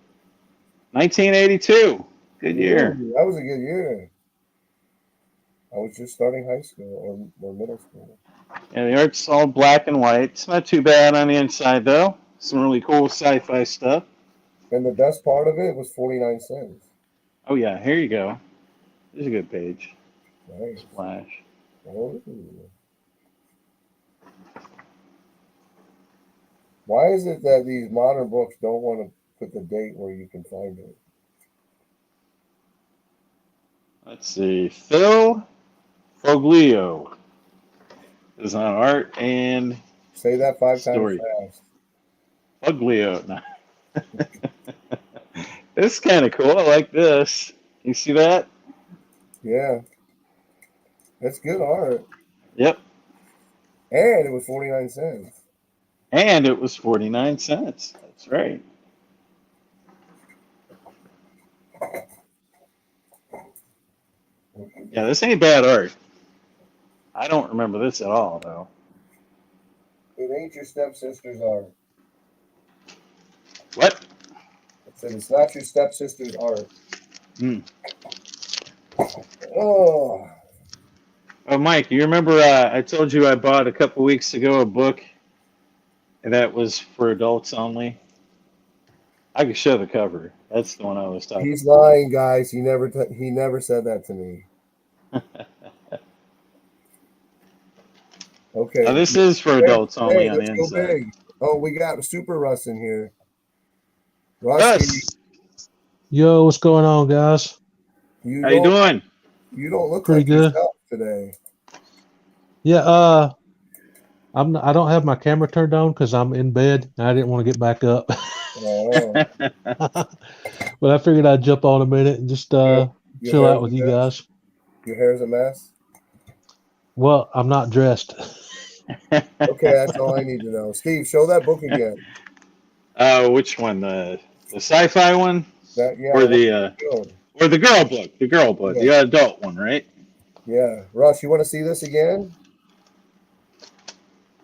S2: 1982. Good year.
S1: Ooh, that was a good year. I was just starting high school or middle school.
S2: Yeah, the art's all black and white. It's not too bad on the inside, though. Some really cool sci-fi stuff.
S1: And the best part of it was 49 cents.
S2: Oh, yeah, here you go. This is a good page.
S1: Nice.
S2: Splash.
S1: Oh. Why is it that these modern books don't want to put the date where you can find it?
S2: Let's see. Phil Foglio is on art and
S1: Say that 5 times
S2: story.
S1: fast.
S2: Foglio. No. This is kind of cool. I like this. You see that?
S1: Yeah. That's good art.
S2: Yep.
S1: And it was 49 cents.
S2: And it was 49 cents. That's right. Yeah, this ain't bad art. I don't remember this at all, though.
S1: It ain't your stepsister's art.
S2: What?
S1: I said it's not your stepsister's art.
S2: Hmm.
S1: Oh,
S2: Oh, Mike, you remember I told you I bought a couple weeks ago a book that was for adults only? I could show the cover. That's the one I was talking
S1: he's lying, guys. He never said that to me.
S2: about.
S1: Okay.
S2: Now, this is for adults only
S1: Hey,
S2: on the
S1: let's go
S2: inside.
S1: big. Oh, we got Super Russ in here. Rusty,
S2: Russ,
S3: Yo, what's going on, guys?
S1: you
S2: how you
S1: don't
S2: doing?
S1: you don't look
S3: Pretty
S1: like
S3: good.
S1: yourself today.
S3: Yeah, I don't have my camera turned on because I'm in bed and I didn't want to get back up.
S1: Oh,
S3: But I figured I'd jump on a minute and just
S1: your
S3: chill
S1: hair's
S3: out with
S1: a
S3: you
S1: mess?
S3: guys.
S1: Your hair's a mess.
S3: Well, I'm not dressed.
S1: Okay, that's all I need to know. Steve, show that book again.
S2: Which one? The sci-fi one,
S1: That yeah,
S2: or the girl book? The girl book, the adult one, right?
S1: yeah. Russ, you want to see this again?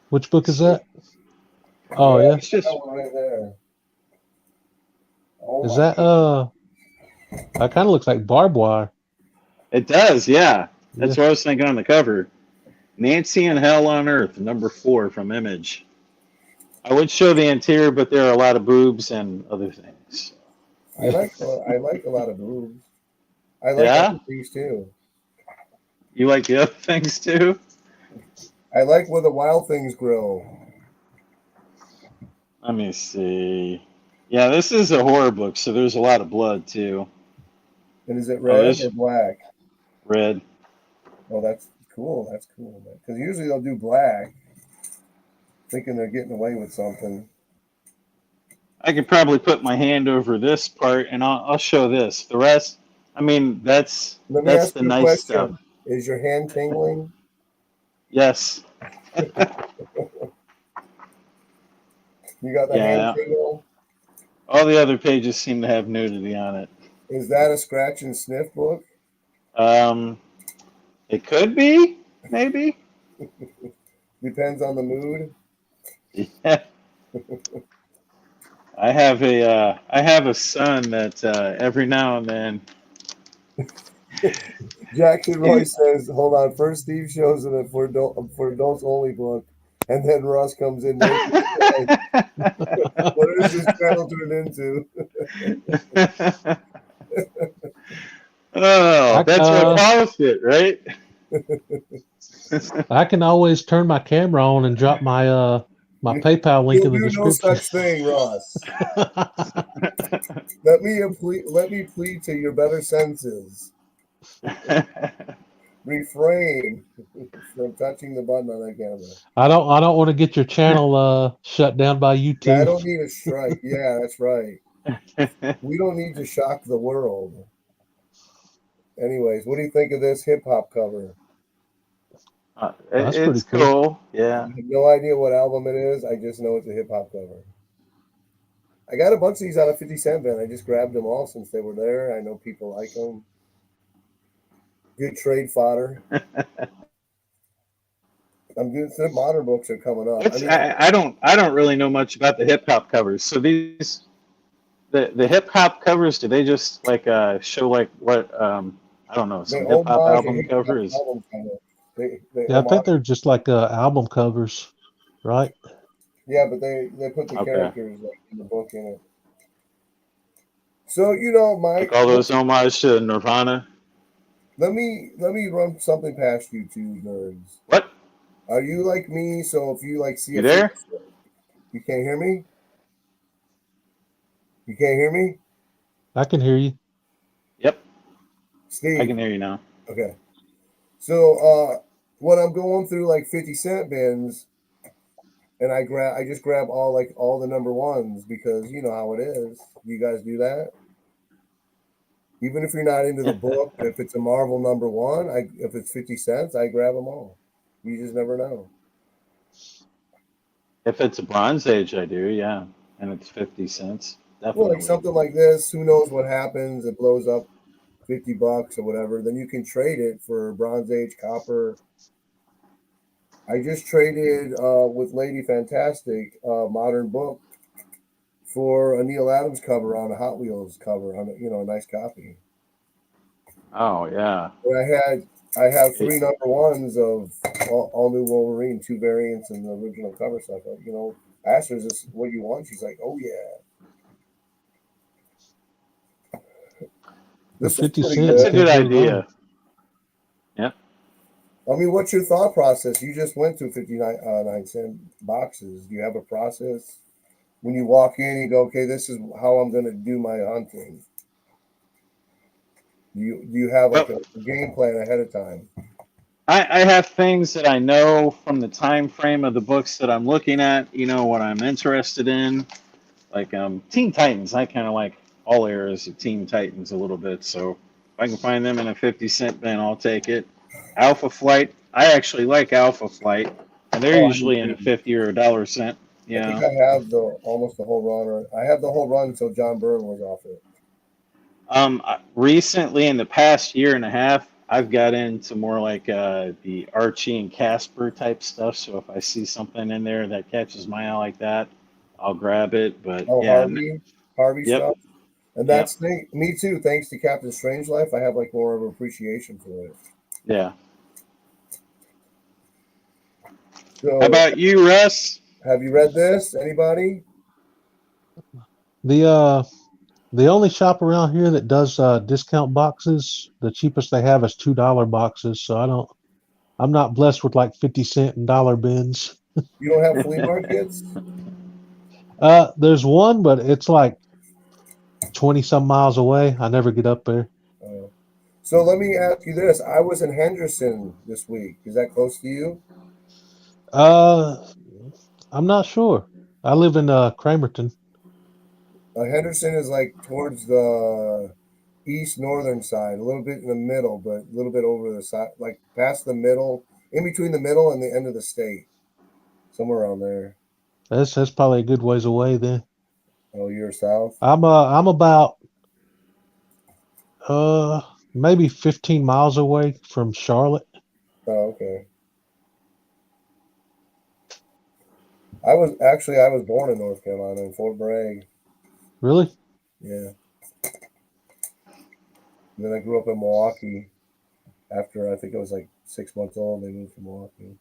S3: Which book is that? Oh yeah.
S2: It's just
S1: That one right there. Oh
S3: Is
S1: my
S3: that
S1: God.
S3: that kind of looks like barbed wire.
S2: it does, yeah. That's
S3: Yeah.
S2: what I was thinking on the cover. Nancy and Hell on Earth, #4 from Image. I would show the interior, but there are a lot of boobs and other things.
S1: I like a lot of boobs. I like
S2: Yeah,
S1: other things too.
S2: you like the other things too.
S1: I like where the wild things grow.
S2: Let me see. Yeah, this is a horror book, so there's a lot of blood too.
S1: And is it
S2: Oh,
S1: red or
S2: there's
S1: black?
S2: red.
S1: Oh, that's cool. That's cool. Because usually they'll do black, thinking they're getting away with something.
S2: I could probably put my hand over this part, and I'll show this. The rest, I mean,
S1: Let me
S2: that's
S1: ask
S2: the
S1: you a
S2: nice stuff.
S1: question. Is your hand tingling?
S2: Yes.
S1: You got the hand
S2: Yeah.
S1: tingle?
S2: All the other pages seem to have nudity on it.
S1: Is that a scratch and sniff book?
S2: Um, it could be, maybe.
S1: Depends on the mood.
S2: Yeah. I have a son that every now and then.
S1: Jackson Roy says, "Hold on. First, Steve shows it for adults only book, and then Russ comes in naked. What is this channel turned into?"
S2: Oh, that's what caused it, right?
S3: I can always turn my camera on and drop my my PayPal link
S1: You'll
S3: in the
S1: do no
S3: description.
S1: such thing, Ross. Let me plead to your better senses. Refrain from touching the button on that camera.
S3: I don't want to get your channel shut down by
S1: Yeah, I
S3: YouTube.
S1: don't need a strike. Yeah, that's right. We don't need to shock the world. Anyways, what do you think of this hip hop cover?
S3: That's
S2: It's
S3: pretty cool.
S2: cool. Yeah.
S1: I have no idea what album it is. I just know it's a hip hop cover. I got a bunch of these out of 50 Cent bin. I just grabbed them all since they were there. I know people like them. Good trade fodder. I'm good. Some modern books are coming up. I mean,
S2: I don't really know much about the hip hop covers. So these the hip hop covers, do they just like show like what I don't know,
S1: they
S2: some hip hop
S1: homage a
S2: album
S1: hip hop
S2: covers?
S1: album cover. They
S3: Yeah, I think
S1: homage.
S3: they're just like album covers, right?
S1: Yeah, but they put the
S2: Okay.
S1: characters like in the book in it. So you know,
S2: Like
S1: Mike,
S2: all those homage to Nirvana.
S1: let me run something past you two nerds.
S2: What?
S1: Are you like me? So if you like see
S2: You
S1: a 50
S2: there?
S1: Cent, you can't hear me. You can't hear me,
S3: I can hear you.
S2: Yep. I
S1: Steve.
S2: can hear you now.
S1: Okay. So when I'm going through like 50 Cent bins, and I just grab all the number ones because you know how it is. You guys do that. Even if you're not into the book, if it's a Marvel number one, if it's 50 cents, I grab them all. You just never know.
S2: If it's a Bronze Age, I do, yeah. And it's 50 cents.
S1: Well, like
S2: Definitely.
S1: something like this, who knows what happens? It blows up $50 or whatever. Then you can trade it for Bronze Age copper. I just traded with Lady Fantastic modern book for a Neil Adams cover on a Hot Wheels cover on a nice copy.
S2: Oh, yeah.
S1: And I have three number ones of all new Wolverine, two variants and the original cover stuff. I asked her, "Is this what you want?" She's like, "Oh yeah."
S3: For
S1: This is
S3: 50
S1: pretty
S3: cents,
S2: That's a
S1: good.
S2: good
S3: can't go wrong.
S2: idea. Yep.
S1: I mean, what's your thought process? You just went through 59 cent boxes. Do you have a process? When you walk in, you go, "Okay, this is how I'm going to do my hunting." Do you have like
S2: Well,
S1: a game plan ahead of time?
S2: I have things that I know from the time frame of the books that I'm looking at, what I'm interested in. Like Teen Titans, I kind of like all eras of Teen Titans a little bit. So if I can find them in a 50 cent bin, I'll take it. Alpha Flight, I actually like Alpha Flight, and they're
S1: Oh, I do
S2: usually in a
S1: too.
S2: 50 or a dollar cent.
S1: I think I have almost the whole run. Or I have the whole run until John Byrne was off it.
S2: Recently, in the past year and a half, I've got into more like the Archie and Casper type stuff. So if I see something in there that catches my eye like that, I'll grab it. But
S1: Oh,
S2: yeah,
S1: Harvey
S2: yep,
S1: stuff. And
S2: yep,
S1: me too. Thanks to Captain Strangelove, I have like more of an appreciation for it.
S2: yeah. How
S1: So
S2: about you, Russ?
S1: Have you read this? Anybody?
S3: The only shop around here that does discount boxes, the cheapest they have is $2 boxes. So I'm not blessed with like 50 cent and dollar bins.
S1: You don't have flea markets?
S3: There's one, but it's like 20 some miles away. I never get up there.
S1: So let me ask you this. I was in Henderson this week. Is that close to you?
S3: Uh, I'm not sure. I live in Cramerton.
S1: Henderson is like towards the east northern side, a little bit in the middle, but a little bit over the side, like past the middle, in between the middle and the end of the state, somewhere around there.
S3: That's probably a good ways away then.
S1: Oh, you're south?
S3: I'm about uh maybe 15 miles away from Charlotte.
S1: Oh, okay. I was born in North Carolina in Fort Bragg.
S3: Really?
S1: Yeah. And then I grew up in Milwaukee. After I think I was like 6 months old, they moved to Milwaukee.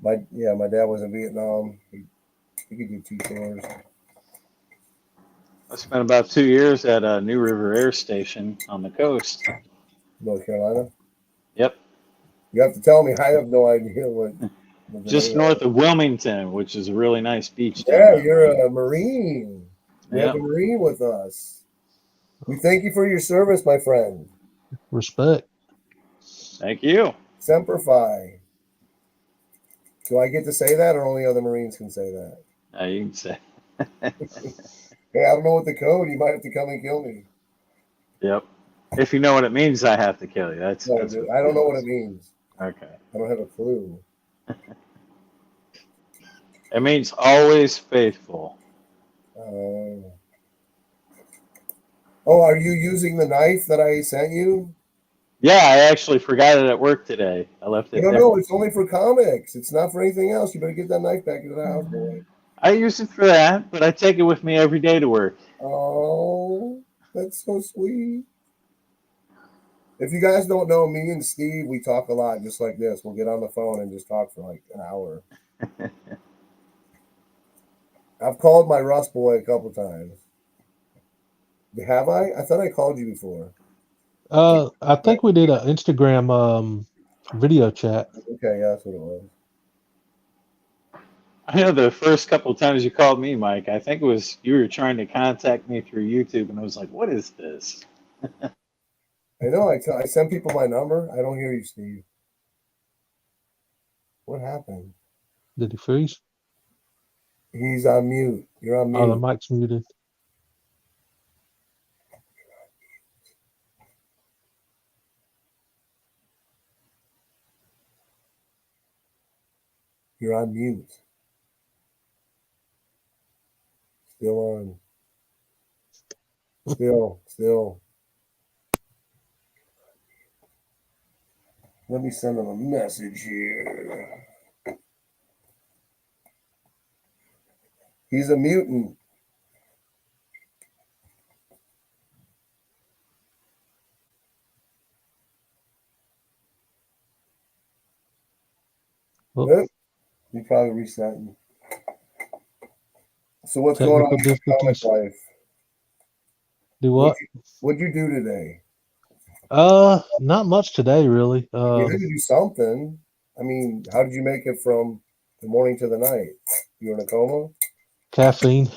S1: My dad was in Vietnam. He could do 2 tours.
S2: I spent about 2 years at New River Air Station on the coast.
S1: North Carolina.
S2: Yep,
S1: You have to tell me. I have no idea what the
S2: just
S1: name of
S2: north
S1: it.
S2: of Wilmington, which is a really nice beach down
S1: Yeah,
S2: that
S1: you're
S2: way.
S1: a Marine. We have
S2: Yep,
S1: a Marine with us. We thank you for your service, my friend.
S3: Respect.
S2: thank you.
S1: Semper Fi. Do I get to say that, or only other Marines can say that?
S2: You can say.
S1: Hey, I don't know what the code. You might have to come and kill me.
S2: Yep. If you know what it means, I have to kill you.
S1: No,
S2: That's
S1: dude,
S2: what
S1: I
S2: it
S1: don't know what it
S2: means.
S1: means.
S2: Okay.
S1: I don't have a clue.
S2: It means always faithful.
S1: Uh, oh, are you using the knife that I sent you?
S2: Yeah, I actually forgot it at work today. I left it
S1: No,
S2: there.
S1: no, it's only for comics. It's not for anything else. You better get that knife back into the house, boy.
S2: I use it for that, but I take it with me every day to work.
S1: Oh, that's so sweet. If you guys don't know, me and Steve, we talk a lot just like this. We'll get on the phone and just talk for like an hour. I've called my Rust boy a couple times. Have I? I thought I called you before.
S3: I think we did an Instagram video chat.
S1: Okay, yeah, that's what it was.
S2: I know the first couple of times you called me, Mike, I think it was you were trying to contact me through YouTube, and I was like, what is this?
S1: I know. I send people my number. I don't hear you, Steve. What happened?
S3: Did he freeze?
S1: He's on mute. You're on
S3: Oh, the
S1: mute.
S3: mic's muted.
S1: You're on mute. Still on. Still. Let me send him a message here. He's a mutant.
S3: Oh,
S1: Yep. He probably reset. So what's going on
S3: technical
S1: in your comic
S3: difficulties.
S1: life?
S3: Do what?
S1: What'd you do today?
S3: Not much today, really.
S1: You had to do something. I mean, how did you make it from the morning to the night? You in a coma?
S3: Caffeine.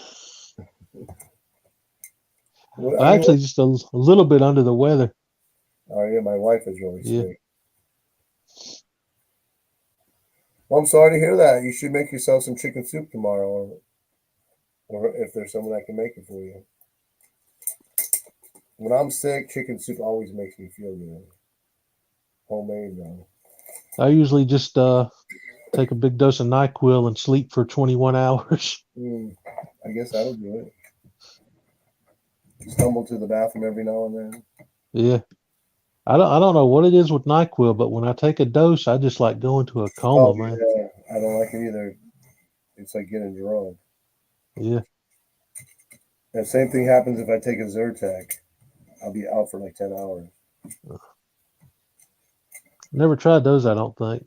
S1: What, I
S3: I
S1: mean,
S3: actually just a little bit under the weather.
S1: oh yeah, my wife is really
S3: Yeah.
S1: sick. Well, I'm sorry to hear that. You should make yourself some chicken soup tomorrow, or if there's someone that can make it for you. When I'm sick, chicken soup always makes me feel good. Homemade though.
S3: I usually just take a big dose of NyQuil and sleep for 21 hours.
S1: I guess that'll do it. Stumble to the bathroom every now and then.
S3: Yeah. I don't know what it is with NyQuil, but when I take a dose, I just like go into a
S1: Oh
S3: coma, man.
S1: yeah, I don't like it either. It's like getting drunk.
S3: Yeah.
S1: And same thing happens if I take a Zyrtec. I'll be out for like 10 hours.
S3: Never tried those, I don't think.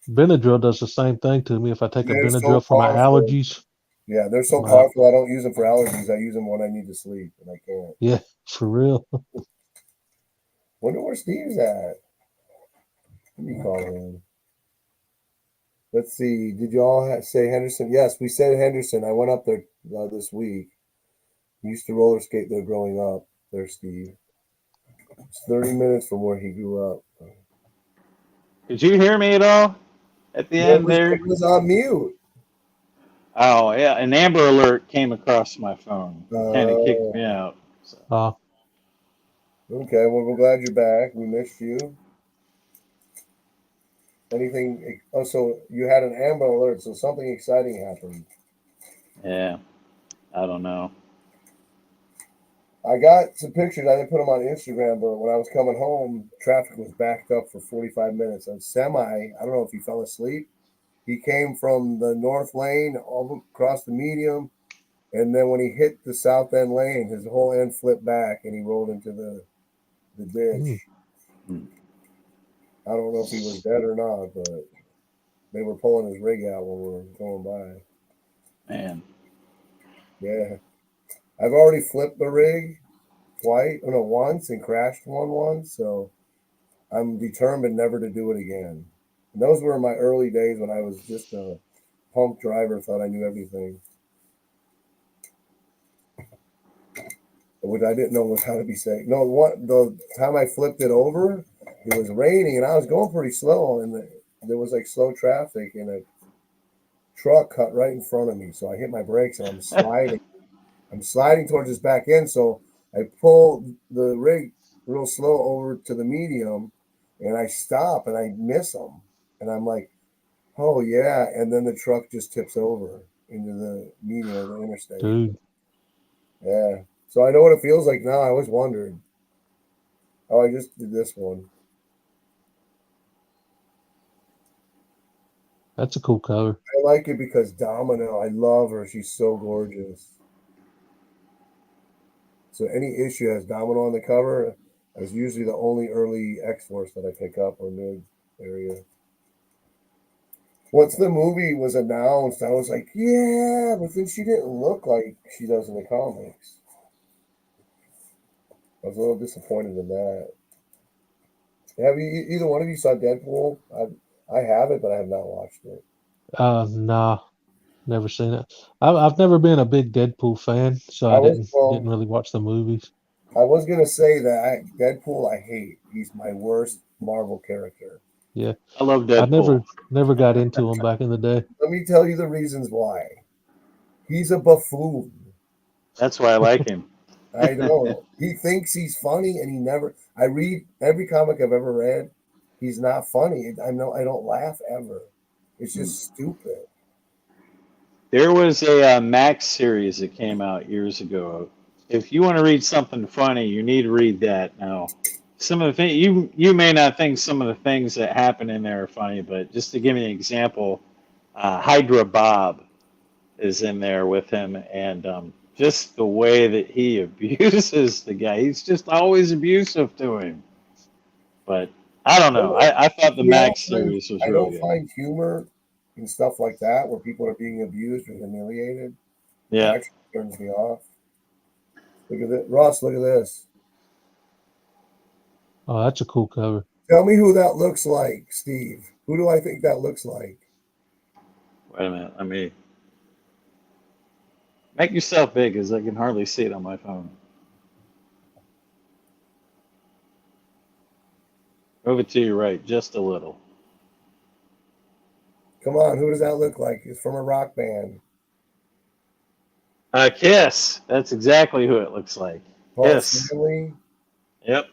S3: Benadryl does the same thing to me. If I take a
S1: They're so
S3: Benadryl for my
S1: powerful.
S3: allergies,
S1: Yeah, they're so
S3: my,
S1: powerful. I don't use them for allergies. I use them when I need to sleep, and I can't.
S3: yeah, for real.
S1: Wonder where Steve's at. Let me call him. Let's see. Did you all say Henderson? Yes, we said Henderson. I went up there this week. Used to roller skate there growing up. There, Steve. It's 30 minutes from where he grew up.
S2: Did you hear me at all at the
S1: It
S2: end
S1: was,
S2: there?
S1: it was on mute.
S2: Oh yeah, an Amber Alert came across my phone. Kind of kicked me out. So.
S3: Uh,
S1: Okay, well, we're glad you're back. We missed you. Anything? Oh, so you had an Amber Alert, so something exciting happened.
S2: Yeah, I don't know.
S1: I got some pictures. I didn't put them on Instagram, but when I was coming home, traffic was backed up for 45 minutes. On semi, I don't know if he fell asleep. He came from the north lane all across the medium, and then when he hit the south end lane, his whole end flipped back and he rolled into the
S3: hmm.
S1: ditch. I don't know if he was dead or not, but they were pulling his rig out when we were going by.
S2: Man,
S1: Yeah. I've already flipped the rig once and crashed one once, so I'm determined never to do it again. And those were my early days when I was just a punk driver, thought I knew everything. Which I didn't know was how to be safe. No, the time I flipped it over, it was raining and I was going pretty slow, and there was like slow traffic, and a truck cut right in front of me. So I hit my brakes and I'm sliding. I'm sliding towards his back end, so I pull the rig real slow over to the medium, and I stop and I miss him, and I'm like, "Oh yeah!" And then the truck just tips over into the median of the interstate.
S3: Dude,
S1: Yeah. So I know what it feels like now. I always wondered. Oh, I just did this one.
S3: that's a cool cover.
S1: I like it because Domino, I love her. She's so gorgeous. So any issue has Domino on the cover. That's usually the only early X Force that I pick up or mid area. Once the movie was announced, I was like, yeah, but then she didn't look like she does in the comics. I was a little disappointed in that. Have you either one of you saw Deadpool? I have it, but I have not watched it.
S3: Nah, never seen it. I've never been a big Deadpool fan, so
S1: I
S3: I
S1: was
S3: didn't really watch the movies.
S1: I was gonna say that Deadpool I hate. He's my worst Marvel character.
S3: Yeah,
S2: I love
S3: I
S2: Deadpool.
S3: never got into them back in the day.
S1: Let me tell you the reasons why. He's a buffoon.
S2: That's why I like him.
S1: I know. He thinks he's funny, and he never. I read every comic I've ever read. He's not funny. I know. I don't laugh ever. It's just stupid.
S2: There was a Max series that came out years ago. If you want to read something funny, you need to read that. Now, some of the things you may not think some of the things that happen in there are funny, but just to give you an example, Hydra Bob is in there with him, and just the way that he abuses the guy, he's just always abusive to him. But I don't know. I thought the
S1: Yeah,
S2: Max series was
S1: I
S2: really
S1: don't
S2: good.
S1: find humor in stuff like that where people are being abused or humiliated. It
S2: Yeah.
S1: actually turns me off. Look at this, Ross. Look at this.
S3: Oh, that's a cool cover.
S1: Tell me who that looks like, Steve. Who do I think that looks like?
S2: Wait a minute. Let me make yourself big, as I can hardly see it on my phone. Move it to your right just a little.
S1: Come on, who does that look like? It's from a rock band.
S2: Kiss. That's exactly who it looks like.
S1: Paul
S2: Kiss.
S1: Stanley.
S2: Yep.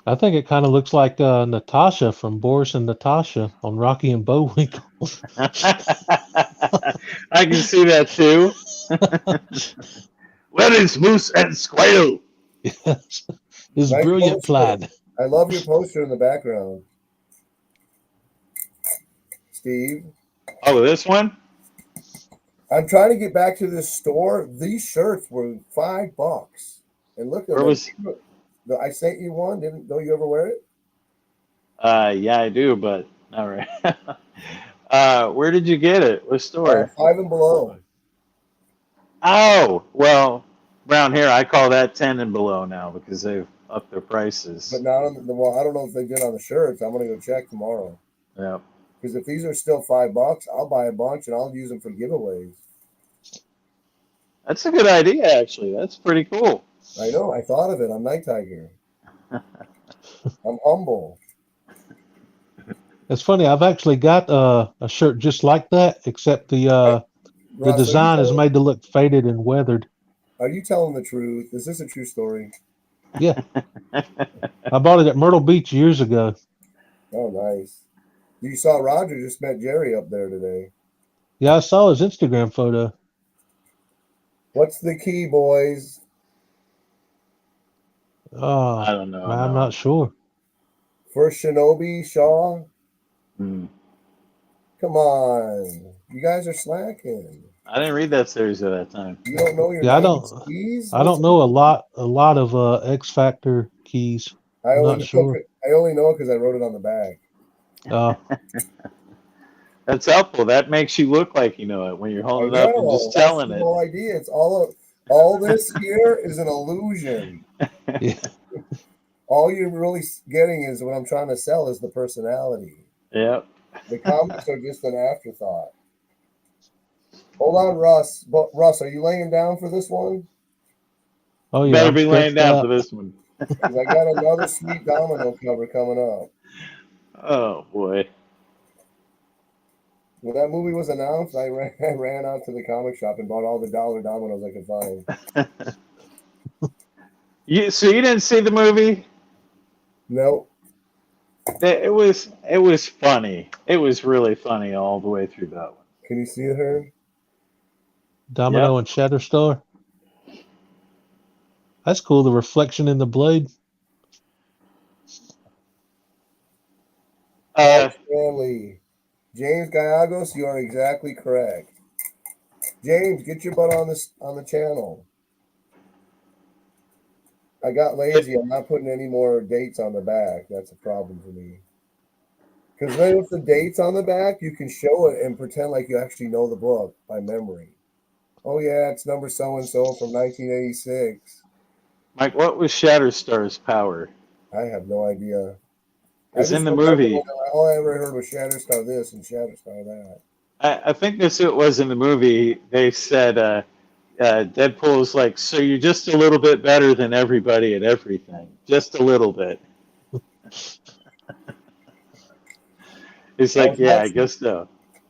S3: I think it kind of looks like Natasha from Boris and Natasha on Rocky and Bullwinkle.
S2: I can see that too. Where is Moose and Squirrel?
S3: Yes, his
S1: Nice
S3: brilliant
S1: poster.
S3: plan.
S1: I love your poster in the background, Steve.
S2: Oh, this one?
S1: I'm trying to get back to this store. These shirts were $5, and look at
S2: Where
S1: them.
S2: was?
S1: I sent you one. Don't you ever wear it?
S2: Yeah, I do, but all right. Where did you get it? What store?
S1: Five and Below.
S2: Oh, well, around here I call that 10 and below now because they've upped their prices.
S1: But not on the well, I don't know if they did on the shirts. I'm gonna go check tomorrow.
S2: Yeah.
S1: Because if these are still $5, I'll buy a bunch and I'll use them for giveaways.
S2: That's a good idea, actually. That's pretty cool.
S1: I know. I thought of it. I'm Night Tiger. I'm humble.
S3: It's funny. I've actually got a shirt just like that, except the
S1: Russ,
S3: design is made to look faded and weathered.
S1: Are you telling the truth? Is this a true story?
S3: Yeah. I bought it at Myrtle Beach years ago.
S1: Oh, nice. You saw Roger just met Jerry up there today.
S3: Yeah, I saw his Instagram photo.
S1: What's the key, boys?
S2: I don't know.
S3: I'm not sure.
S1: For Shinobi Shaw?
S2: Hmm.
S1: Come on. You guys are slacking.
S2: I didn't read that series at that time.
S1: You don't know your
S3: Yeah, I
S1: 90s keys?
S3: I don't know a lot of X Factor keys.
S1: I
S3: not sure.
S1: I only know because I wrote it on the back.
S2: That's helpful. That makes you look like you know it when you're holding it up and just telling it.
S1: No idea. It's all this here is an illusion.
S3: Yeah.
S1: All you're really getting is what I'm trying to sell is the personality.
S2: Yep.
S1: The comics are just an afterthought. Hold on, Russ. But Russ, are you laying down for this one?
S3: Oh yeah.
S2: Better be laying down for this one.
S1: 'Cause I got another sweet domino cover coming up.
S2: Oh boy.
S1: When that movie was announced, I ran out to the comic shop and bought all the dollar dominoes I could find.
S2: So you didn't see the movie?
S1: Nope.
S2: It was funny. It was really funny all the way through that one.
S1: Can you see her?
S3: Domino and Shatterstar. That's cool. The reflection in the blade.
S1: Stanley. James Gallegos, you are exactly correct. James, get your butt on the channel. I got lazy. I'm not putting any more dates on the back. That's a problem for me. Because then with the dates on the back, you can show it and pretend like you actually know the book by memory. Oh yeah, it's number so-and-so from 1986.
S2: Mike, what was Shatterstar's power?
S1: I have no idea.
S2: It's in the movie.
S1: All I ever heard was Shatterstar this and Shatterstar that.
S2: I think this it was in the movie. They said Deadpool's like, so you're just a little bit better than everybody at everything. Just a little bit. It's like, yeah, I guess so.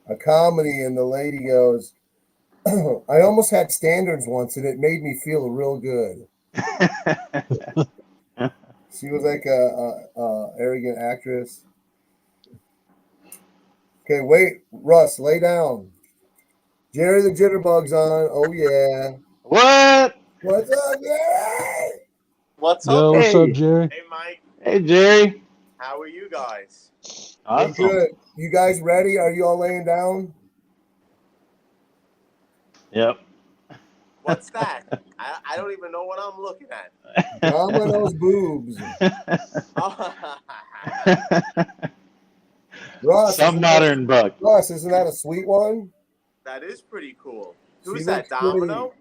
S1: A comedy, and the lady goes, I almost had standards once, and it made me feel real good. She was like a arrogant actress. Okay, wait, Russ, lay down. Jerry the Jitterbug's on. Oh yeah.
S2: What?
S1: What's up, Jerry?
S4: What's
S3: Yo,
S4: up?
S3: what's up, Jerry?
S4: Hey, Mike.
S2: Hey, Jerry.
S4: How are you guys?
S2: Awesome.
S1: Hey, good. You guys ready? Are you all laying down?
S2: Yep.
S4: What's that? I don't even know what I'm looking at.
S1: Domino's boobs. Russ,
S2: Some modern buck.
S1: Russ, isn't that a sweet one?
S4: That is pretty cool.
S1: She
S4: Who's that,
S1: looks pretty-
S4: Domino?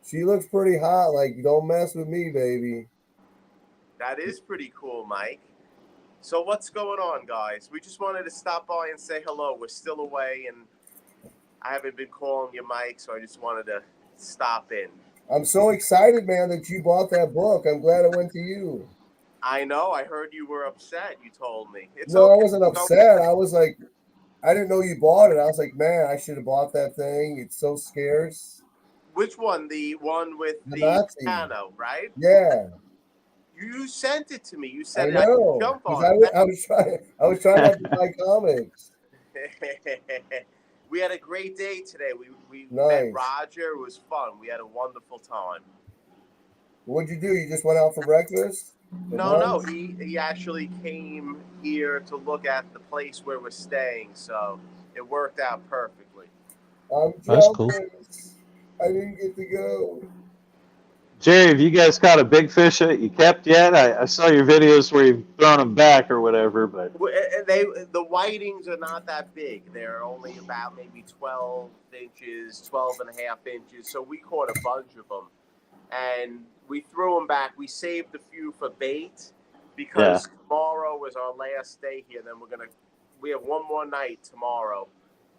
S1: She looks pretty hot. Like, don't mess with me, baby.
S4: That is pretty cool, Mike. So what's going on, guys? We just wanted to stop by and say hello. We're still away, and I haven't been calling you, Mike, so I just wanted to stop in.
S1: I'm so excited, man, that you bought that book. I'm glad it went to you.
S4: I know. I heard you were upset. You told me. It's
S1: No, I
S4: okay.
S1: wasn't
S4: It's
S1: upset.
S4: okay.
S1: I was like, I didn't know you bought it. I was like, man, I should have bought that thing. It's so scarce.
S4: Which one? The one with
S1: The
S4: the
S1: Nazi.
S4: piano, right?
S1: Yeah,
S4: You sent it to me. You
S1: I
S4: said I
S1: know.
S4: could jump
S1: 'Cause
S4: on it.
S1: I was trying not to buy comics.
S4: We had a great day today. We
S1: Nice.
S4: met Roger. It was fun. We had a wonderful time.
S1: What'd you do? You just went out for breakfast? For
S4: No,
S1: lunch?
S4: he actually came here to look at the place where we're staying, so it worked out perfectly.
S1: I'm
S3: That's cool.
S1: jealous. I didn't get to go.
S2: Jerry, have you guys caught a big fish that you kept yet? I saw your videos where you've thrown them back or whatever. whatever, but
S4: The whitings are not that big. They're only about maybe 12 inches, 12 and a half inches. So we caught a bunch of them, and we threw them back. We saved a few for bait because tomorrow is our last day here. Then we have one more night tomorrow,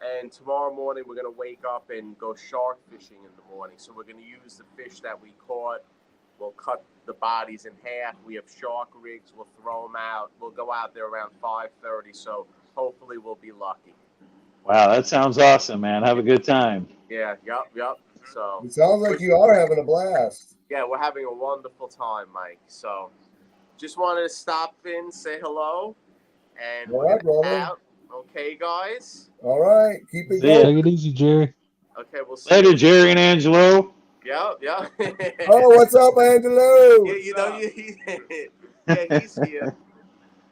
S4: and tomorrow morning we're gonna wake up and go shark fishing in the morning. So we're gonna use the fish that we caught. We'll cut the bodies in half. We have shark rigs. We'll throw them out. We'll go out there around 5:30. So hopefully we'll be lucky.
S2: wow, that sounds awesome, man. Have a good time.
S4: Yeah, yep. So
S1: It sounds like you are having a blast.
S4: yeah, we're having a wonderful time, Mike. So just wanted to stop in, say hello, and
S1: All
S4: we're
S1: right,
S4: gonna
S1: brother.
S4: out. Okay, guys.
S1: All right, keep it
S2: See ya.
S1: going.
S3: Take it easy, Jerry.
S4: Okay, we'll see.
S2: Later, Jerry and Angelo.
S4: Yeah.
S1: Oh, what's up, Angelo?
S4: Yeah, yeah, he's here.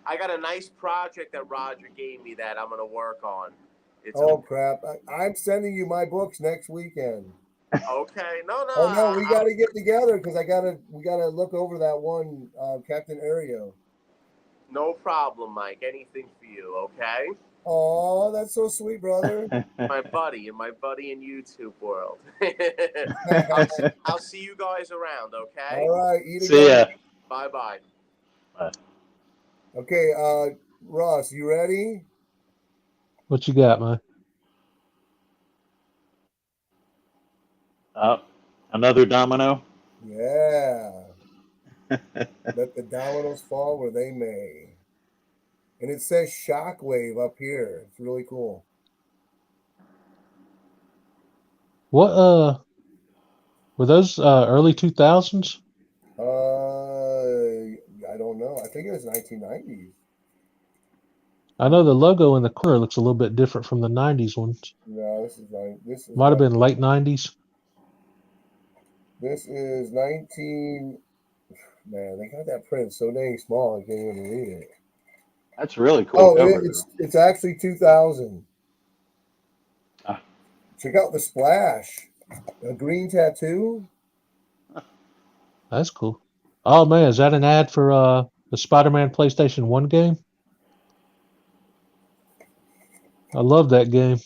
S4: I got a nice project that Roger gave me that I'm gonna work on.
S1: Oh crap! I'm sending you my books next weekend.
S4: Okay. No.
S1: Oh no, we got to get together because we gotta look over that one, Captain Aereo.
S4: No problem, Mike. Anything for you, okay?
S1: Oh, that's so sweet, brother.
S4: My buddy in YouTube world. I'll see you guys around, okay?
S1: All right, eat
S2: See ya.
S1: again.
S4: Bye.
S1: Okay, Ross, you ready?
S3: What you got, man?
S2: Another domino.
S1: Yeah. Let the dominoes fall where they may. And it says Shockwave up here. It's really cool.
S3: What were those early 2000s?
S1: I don't know. I think it was 1990s.
S3: I know the logo in the corner looks a little bit different from the 90s ones.
S1: No, this is
S3: Might have been late 90s.
S1: This is 19. Man, they got that print so dang small I can't even read it.
S2: That's really cool.
S1: Oh,
S2: cover,
S1: it's actually 2000.
S2: Ah.
S1: Check out the splash. A green tattoo.
S3: That's cool. Oh man, is that an ad for the Spider-Man PlayStation 1 game? I love that game.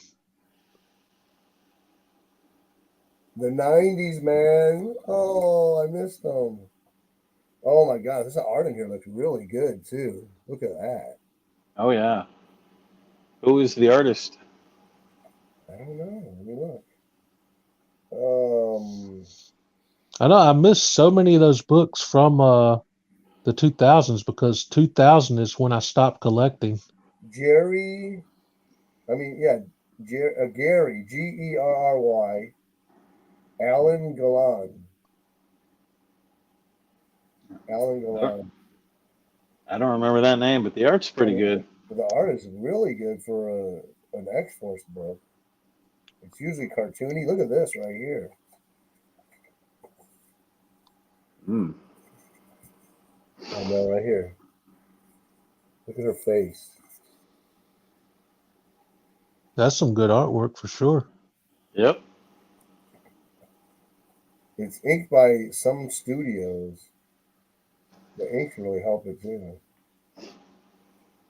S1: The 90s, man. Oh, I missed them. Oh my God, this art in here looks really good too. Look at that.
S2: Oh yeah. Who is the artist?
S1: I don't know. Let me look.
S3: I know I missed so many of those books from the 2000s because 2000 is when I stopped collecting.
S1: Gary, Gerry, Alan Galan.
S2: I don't remember that name, but the art's pretty good.
S1: The art is really good for an X-Force book. It's usually cartoony. Look at this right here.
S2: Mm.
S1: Oh no, right here. Look at her face.
S3: That's some good artwork for sure.
S2: Yep.
S1: It's inked by some studios. The inks really help it too.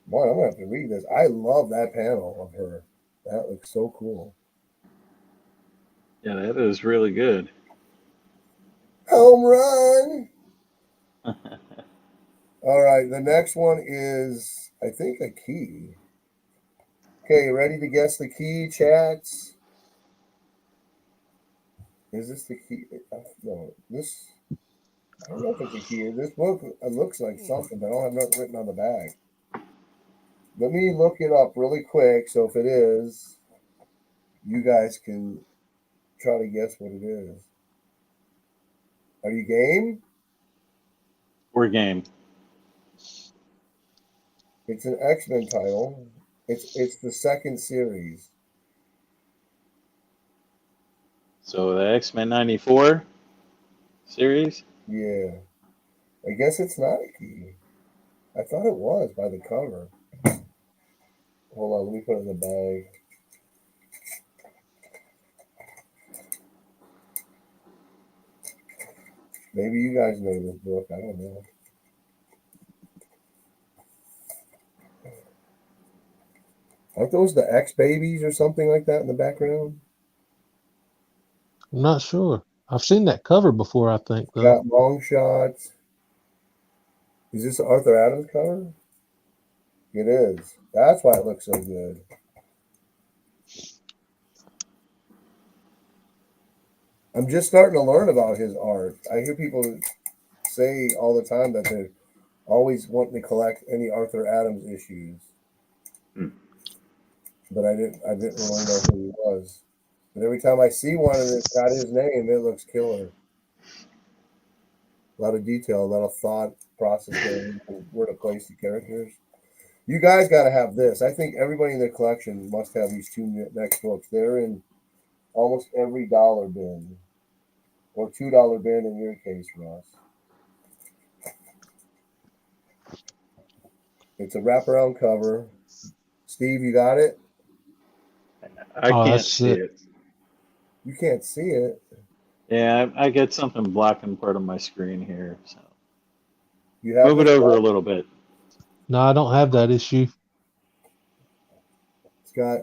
S1: Boy, I'm gonna have to read this. I love that panel of her. That looks so cool.
S2: Yeah, that is really good.
S1: Home run! All right, the next one is, I think, a key. Okay, ready to guess the key, chats? Is this the key? No, this. I don't know if it's a key. This book looks like something, but I don't have nothing written on the back. Let me look it up really quick. So if it is, you guys can try to guess what it is. Are you game?
S2: We're game.
S1: It's an X-Men title. It's the second series.
S2: So the X-Men 94 series?
S1: Yeah. I guess it's not a key. I thought it was by the cover. Hold on, let me put it in the bag. Maybe you guys know this book. I don't know. Aren't those the X babies or something like that in the background?
S3: I'm not sure. I've seen that cover before, I think, though.
S1: Got long shots. Is this an Arthur Adams cover? It is. That's why it looks so good. I'm just starting to learn about his art. I hear people say all the time that they're always wanting to collect any Arthur Adams issues. But I didn't really know who he was. But every time I see one and it's got his name, it looks killer. A lot of detail, a lot of thought process going into where to place the characters. You guys got to have this. I think everybody in the collection must have these two next books. They're in almost every dollar bin, or $2 bin in your case, Ross. It's a wraparound cover. Steve, you got it?
S2: I
S3: Oh,
S2: can't
S3: that's
S2: see
S3: sick.
S2: it.
S1: You can't see it.
S2: Yeah, I get something blocking part of my screen here. So
S1: You have
S2: move it
S1: this
S2: over
S1: one?
S2: a little bit.
S3: No, I don't have that issue.
S1: It's got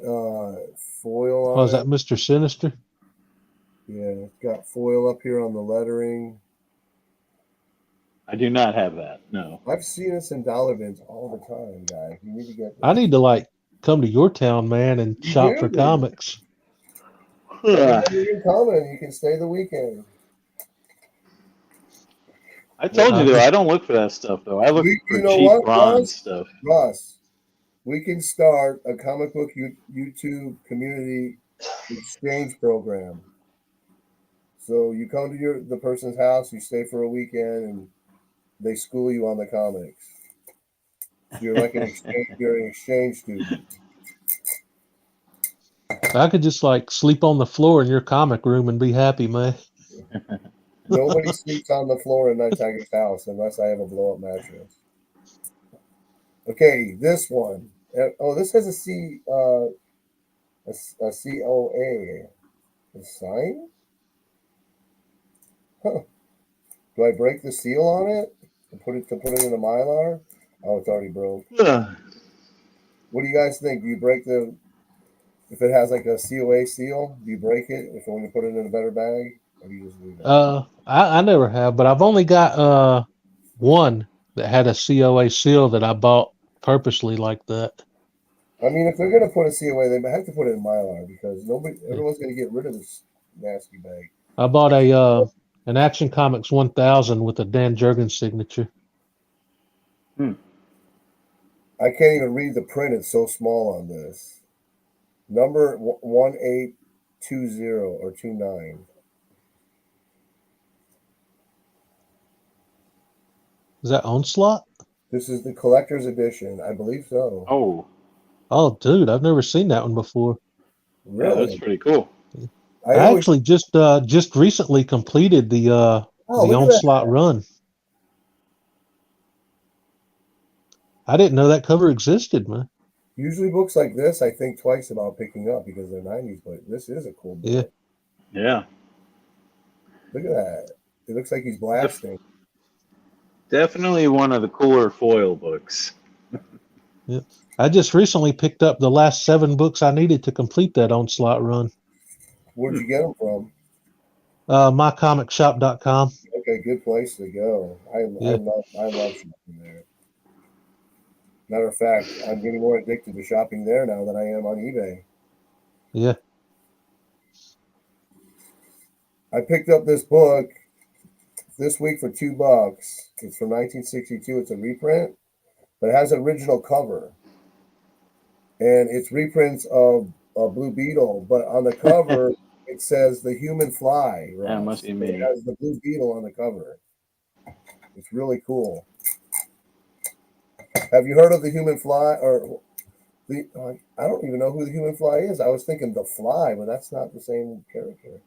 S1: foil
S3: Oh,
S1: on
S3: is that
S1: it.
S3: Mr. Sinister?
S1: Yeah, it's got foil up here on the lettering.
S2: I do not have that. No.
S1: I've seen this in dollar bins all the time, guys. You need to get
S3: I
S1: this.
S3: need to like come to your town, man, and
S1: You
S3: shop for
S1: do.
S3: comics.
S1: Everybody can come and you can stay the weekend.
S2: I told you
S3: I
S2: though,
S3: just
S2: I don't look for that stuff though. I look for
S1: You know
S2: cheap
S1: what,
S2: bronze stuff.
S1: Russ? We can start a comic book YouTube community exchange program. So you come to the person's house, you stay for a weekend, and they school you on the comics. You're like an exchange. You're an exchange student.
S3: I could just like sleep on the floor in your comic room and be happy, man.
S1: Nobody sleeps on the floor in Night Tiger's house unless I have a blow up mattress. Okay, this one. Oh, this has a COA. A sign? Huh. Do I break the seal on it and put it in a Mylar? Oh, it's already broke. What do you guys think? Do you break if it has like a COA seal? Do you break it if you want to put it in a better bag, or do you just leave it?
S3: I never have, but I've only got one that had a COA seal that I bought purposely like that.
S1: I mean, if they're gonna put a COA, they have to put it in Mylar because everyone's gonna get rid of this nasty bag.
S3: I bought an Action Comics 1000 with a Dan Jurgens signature.
S1: I can't even read the print; it's so small on this. Number 1820 or 29.
S3: Is that Onslaught?
S1: This is the collector's edition, I believe so.
S3: Oh, dude, I've never seen that one before.
S1: Really?
S2: Yeah, that's pretty cool.
S3: I actually just recently completed the
S1: look at
S3: Onslaught
S1: that.
S3: run. I didn't know that cover existed, man.
S1: Usually books like this, I think twice about picking up because they're 90s, but this is a cool book.
S2: Yeah.
S1: Look at that. It looks like he's blasting.
S2: Definitely one of the cooler foil books.
S3: Yeah. I just recently picked up the last 7 books I needed to complete that Onslaught run.
S1: Where'd you get them from?
S3: MyComicShop.com.
S1: Okay, good place to go. I love shopping there. Matter of fact, I'm getting more addicted to shopping there now than I am on eBay.
S3: Yeah.
S1: I picked up this book this week for $2. It's from 1962. It's a reprint, but it has an original cover. And it's reprints of Blue Beetle, but on the cover it says the Human Fly. Right?
S2: That must be me.
S1: It has the Blue Beetle on the cover. It's really cool. Have you heard of the Human Fly? I don't even know who the Human Fly is. I was thinking the Fly, but that's not the same character.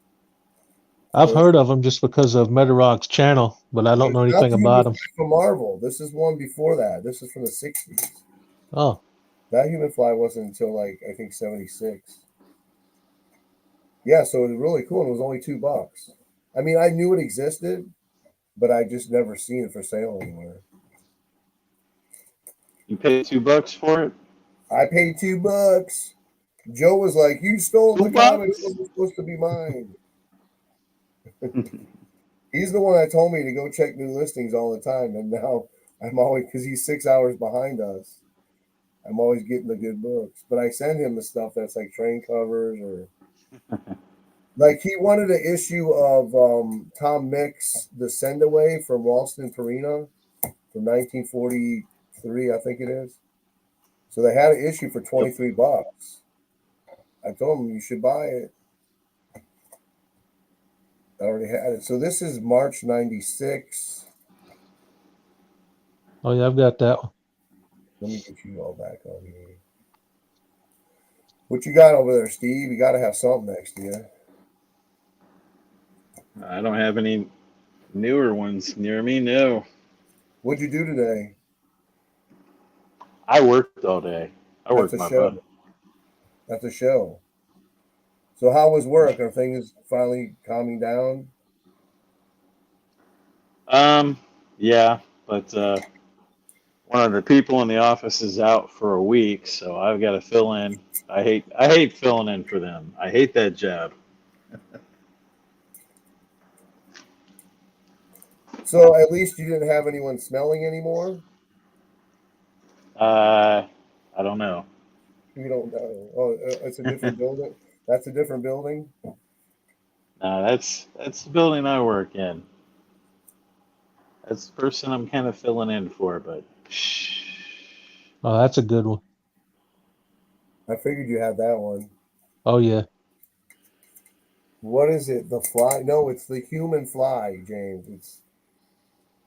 S3: I've heard of them just because of Metarog's channel, but I don't know anything about them.
S1: From Marvel. This is one before that. This is from the 60s.
S3: Oh.
S1: That Human Fly wasn't until like I think 76. Yeah, so it was really cool. And it was only $2. I mean, I knew it existed, but I just never seen it for sale anywhere.
S2: You paid $2 for it?
S1: I paid $2. Joe was like, "You stole the comics. It was supposed to be mine." He's the one that told me to go check new listings all the time, and now I'm always, because he's 6 hours behind us. I'm always getting the good books, but I send him the stuff that's like train covers or like he wanted an issue of Tom Mix, The Send Away from Ralston Purina from 1943, I think it is. So they had an issue for $23. I told him you should buy it. I already had it. So this is March 96.
S3: Oh yeah, I've got that one.
S1: Let me get you all back on here. What you got over there, Steve? You got to have something next to you.
S2: I don't have any newer ones near me. No.
S1: What'd you do today?
S2: I worked all day. I
S1: That's
S2: worked
S1: a
S2: my
S1: show.
S2: butt.
S1: That's a show. So how was work? Are things finally calming down?
S2: Yeah, but one of the people in the office is out for a week, so I've got to fill in. I hate filling in for them. I hate that job.
S1: So at least you didn't have anyone smelling anymore?
S2: I don't know.
S1: You don't know. Oh, it's a different building. That's a different building.
S2: No, that's the building I work in. That's the person I'm kind of filling in for, but
S3: Oh, that's a good one.
S1: I figured you had that one.
S3: Oh yeah.
S1: What is it? The Fly? No, it's the Human Fly, James.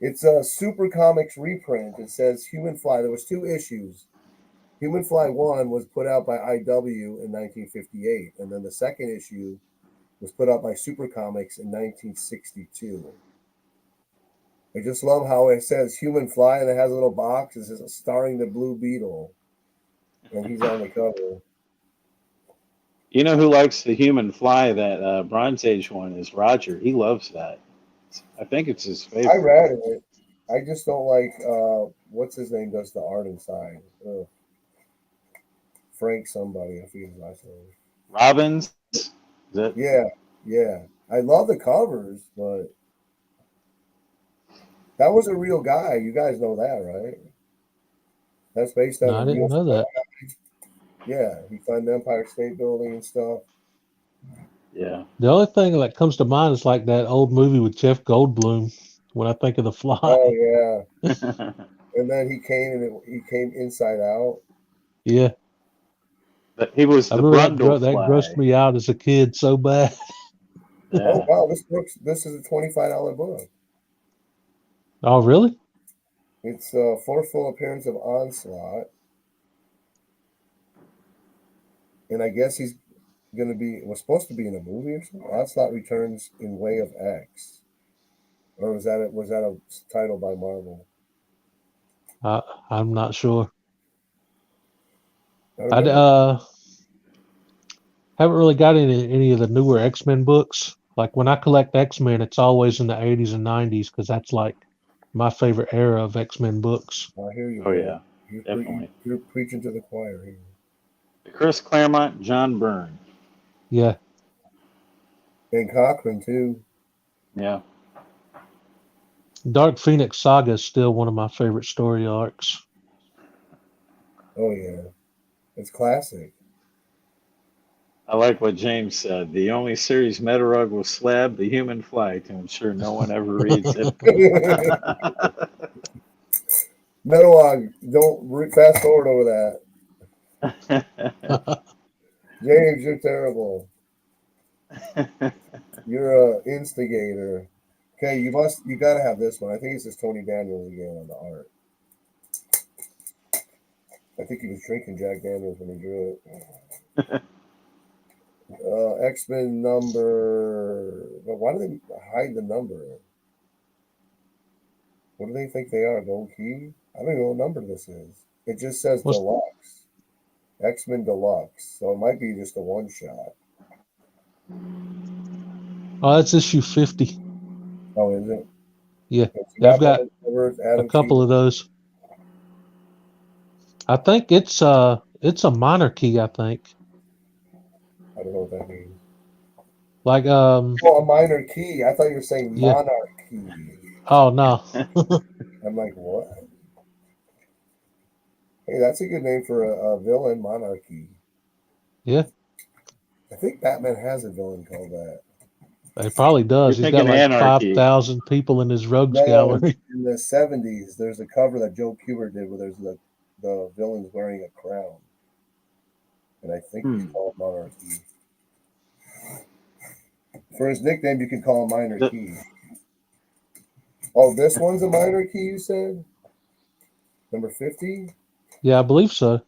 S1: It's a Super Comics reprint. It says Human Fly. There was 2 issues. Human Fly 1 was put out by IW in 1958, and then the second issue was put out by Super Comics in 1962. I just love how it says Human Fly and it has a little box. It says starring the Blue Beetle, and he's on the cover.
S2: you know who likes the human fly? That Bronze Age one is Roger. He loves that. I think it's his
S1: I
S2: favorite.
S1: read it. I just don't like what's his name does the art inside. Frank somebody, I forget his last name.
S2: Robbins? Is that?
S1: Yeah. I love the covers, but that was a real guy. You guys know that, right? That's based on
S3: No,
S1: a
S3: I
S1: real
S3: didn't know that.
S1: Yeah, he climbed the Empire State Building and stuff.
S2: Yeah.
S3: The only thing that comes to mind is like that old movie with Jeff Goldblum when I think of The Fly.
S1: Oh yeah. And then he came Inside Out.
S3: Yeah.
S2: But he was
S3: I
S2: the
S3: remember
S2: Brundle
S3: that grossed
S2: fly.
S3: me out as a kid so bad.
S1: Oh
S2: Yeah.
S1: wow, this is a $25 book.
S3: Oh really?
S1: It's a forceful appearance of Onslaught. And I guess he's was supposed to be in a movie or something. Onslaught returns in Way of X. Or was that a title by Marvel?
S3: I'm not sure.
S1: I
S3: I
S1: remember.
S3: haven't really got any of the newer X-Men books. Like when I collect X-Men, it's always in the 80s and 90s because that's like my favorite era of X-Men books.
S1: I hear you,
S2: Oh
S1: bro.
S2: yeah. Definitely.
S1: You're preaching to the choir here.
S2: Chris Claremont, John Byrne.
S3: Yeah.
S1: And Cochran too.
S2: Yeah.
S3: Dark Phoenix Saga is still one of my favorite story arcs.
S1: Oh yeah, it's classic.
S2: I like what James said. The only series Metarug will slab the human fly to ensure no one ever reads it.
S1: Metalog, don't fast forward over that. James, you're terrible. You're a instigator. Okay, you gotta have this one. I think it's just Tony Daniels again on the art. I think he was drinking Jack Daniels when he drew it. X-Men number. But why do they hide the number? What do they think they are? Gold key? I don't even know what number this is. It just says
S3: What's-
S1: Deluxe. X-Men Deluxe. So it might be just a one shot.
S3: Oh, that's issue 50.
S1: Oh, is it?
S3: Yeah.
S1: So
S3: I've got
S1: covers,
S3: a couple of those. I think it's It's a minor key, I think.
S1: I don't know what that means.
S3: Like
S1: Oh, a minor key. I thought you were saying
S3: yeah.
S1: monarchy.
S3: Oh no.
S1: I'm like, what? Hey, that's a good name for a villain, monarchy.
S3: Yeah,
S1: I think Batman has a villain called that.
S3: it probably
S2: You're
S3: does. He's got
S2: thinking
S3: like
S2: Anarchy.
S3: 5,000 people in his rogues
S1: No,
S3: gallery.
S1: in the 70s, there's a cover that Joe Kubert did where there's the villain's wearing a crown. And I think he's called Monarchy. For his nickname, you can call him Minor
S2: The-
S1: Key. Oh, this one's a minor key, you said? Number 50?
S3: Yeah, I believe so.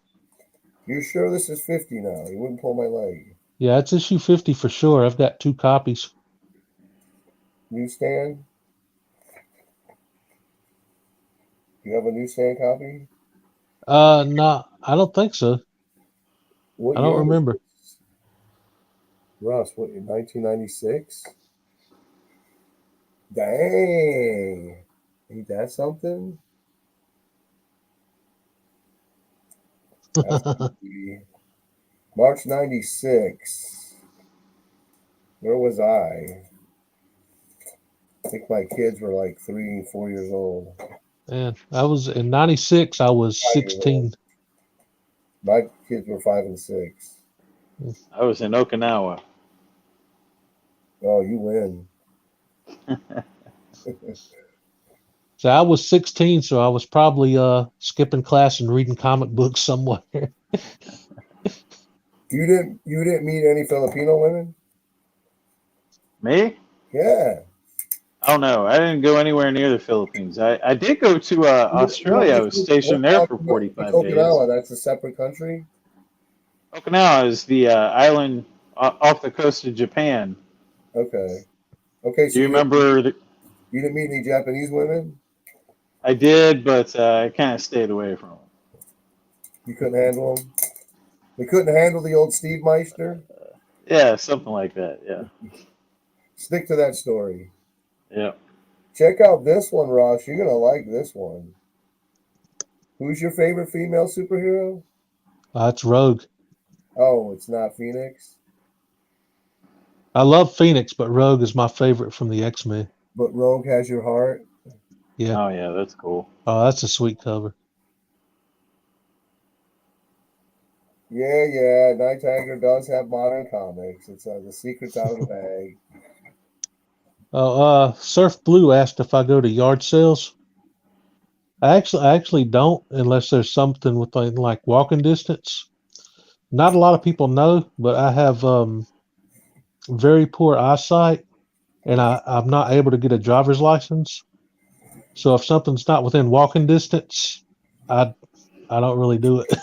S1: You're sure this is 50 now? You wouldn't pull my leg.
S3: Yeah, it's issue 50 for sure. I've got 2 copies.
S1: Newsstand? You have a newsstand copy?
S3: No, I don't think so.
S1: What
S3: I don't
S1: year was
S3: remember.
S1: this? Russ, what, in 1996? Dang. Ain't that something? That's gotta be March 96. Where was I? I think my kids were like 3, 4 years old.
S3: And I was in 96, I was
S1: 5 years old.
S3: 16.
S1: My kids were 5 and 6.
S2: I was in Okinawa.
S1: Oh, you win.
S3: So I was 16, so I was probably skipping class and reading comic books somewhere.
S1: You didn't meet any Filipino women?
S2: Me?
S1: Yeah.
S2: Oh no, I didn't go anywhere near the Philippines. I did go to Australia. I was stationed there for
S1: What's
S2: 45 days.
S1: Okinawa? That's a separate country?
S2: Okinawa is the island off the coast of Japan.
S1: Okay. Okay,
S2: Do
S1: so
S2: you remember?
S1: you didn't meet any Japanese women?
S2: I did, but I kind of stayed away from them.
S1: You couldn't handle them? They couldn't handle the old Steve Meister?
S2: Yeah, something like that. Yeah,
S1: Stick to that story.
S2: yeah.
S1: Check out this one, Ross. You're going to like this one. Who's your favorite female superhero?
S3: It's Rogue.
S1: Oh, it's not Phoenix,
S3: I love Phoenix, but Rogue is my favorite from the X-Men.
S1: but Rogue has your heart.
S3: Yeah.
S2: Oh yeah, that's cool.
S3: Oh, that's a sweet cover.
S1: Yeah. Night Tiger does have modern comics. It's the secret's out of the bag.
S3: Surf Blue asked if I go to yard sales. I actually don't unless there's something within like walking distance. Not a lot of people know, but I have very poor eyesight, and I'm not able to get a driver's license. So if something's not within walking distance, I don't really do it.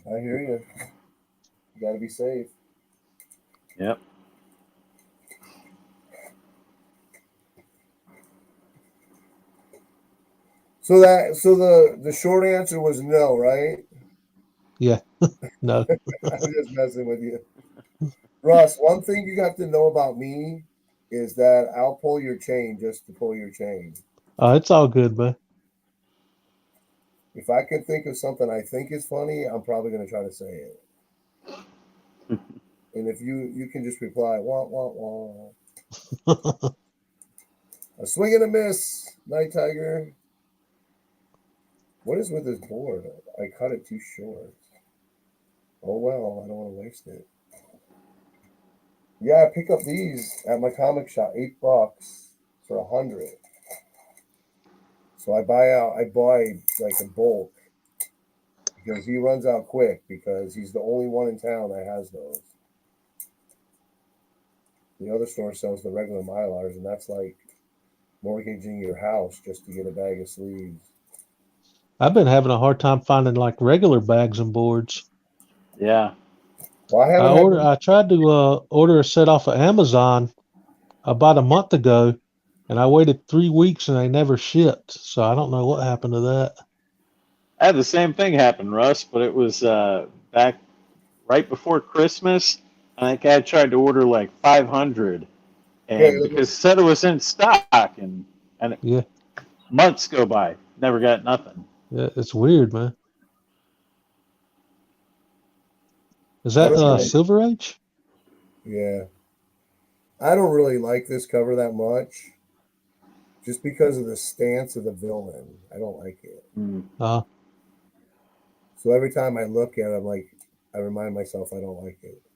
S1: I hear you. You got to be safe.
S2: Yep.
S1: So the short answer was no, right?
S3: Yeah, no.
S1: I'm just messing with you. Russ, one thing you have to know about me is that I'll pull your chain just to pull your chain.
S3: It's all good, man.
S1: If I can think of something I think is funny, I'm probably going to try to say it. And if you can just reply, wah, wah, wah. A swing and a miss, Night Tiger. What is with this board? I cut it too short. Oh well, I don't want to waste it. Yeah, I pick up these at my comic shop, $8 for 100. So I buy like a bulk because he runs out quick because he's the only one in town that has those. The other store sells the regular Mylars, and that's like mortgaging your house just to get a bag of sleeves.
S3: I've been having a hard time finding like regular bags and boards.
S2: Yeah.
S1: Well, I haven't
S3: I tried to order a set off of Amazon about a month ago, and I waited 3 weeks and they never shipped. So I don't know what happened to that.
S2: I had the same thing happen, Russ, but it was back right before Christmas. I think I tried to order like 500, and because it said it was in stock, and
S3: Yeah,
S2: months go by, never got nothing.
S3: yeah, it's weird, man. Is
S1: I
S3: that
S1: don't know.
S3: Silver Age?
S1: Yeah. I don't really like this cover that much just because of the stance of the villain. I don't like it.
S3: Uh,
S1: So every time I look at it, I'm like, I remind myself I don't like it.
S3: I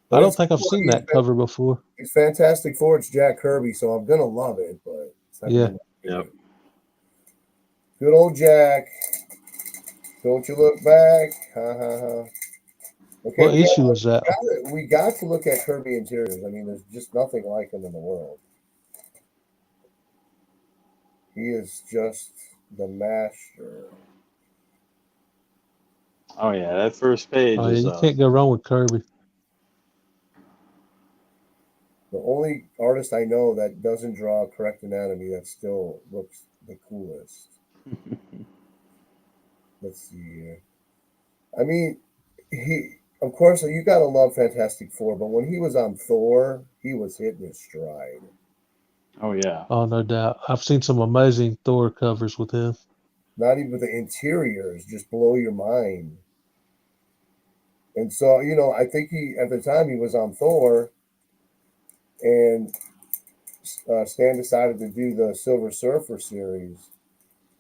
S1: But
S3: don't
S1: it's
S3: think I've
S1: cool.
S3: seen that cover before.
S1: He's Fantastic Four. It's Jack Kirby, so I'm going to love it, but it's not
S3: Yeah.
S1: going to be
S2: Yep.
S1: it. Good old Jack. Don't you look back. Ha ha ha. Okay,
S3: What issue was that?
S1: we got to look at Kirby interiors. I mean, there's just nothing like him in the world. He is just the master.
S2: Oh yeah, that first page
S3: Oh yeah,
S2: is
S3: you can't go wrong with Kirby.
S1: The only artist I know that doesn't draw correct anatomy that still looks the coolest. Let's see here. I mean, he, of course, you got to love Fantastic Four, but when he was on Thor, he was hitting his stride.
S2: Oh yeah.
S3: Oh, no doubt. I've seen some amazing Thor covers with him.
S1: Not even the interiors just blow your mind. And so, I think at the time he was on Thor, and Stan decided to do the Silver Surfer series,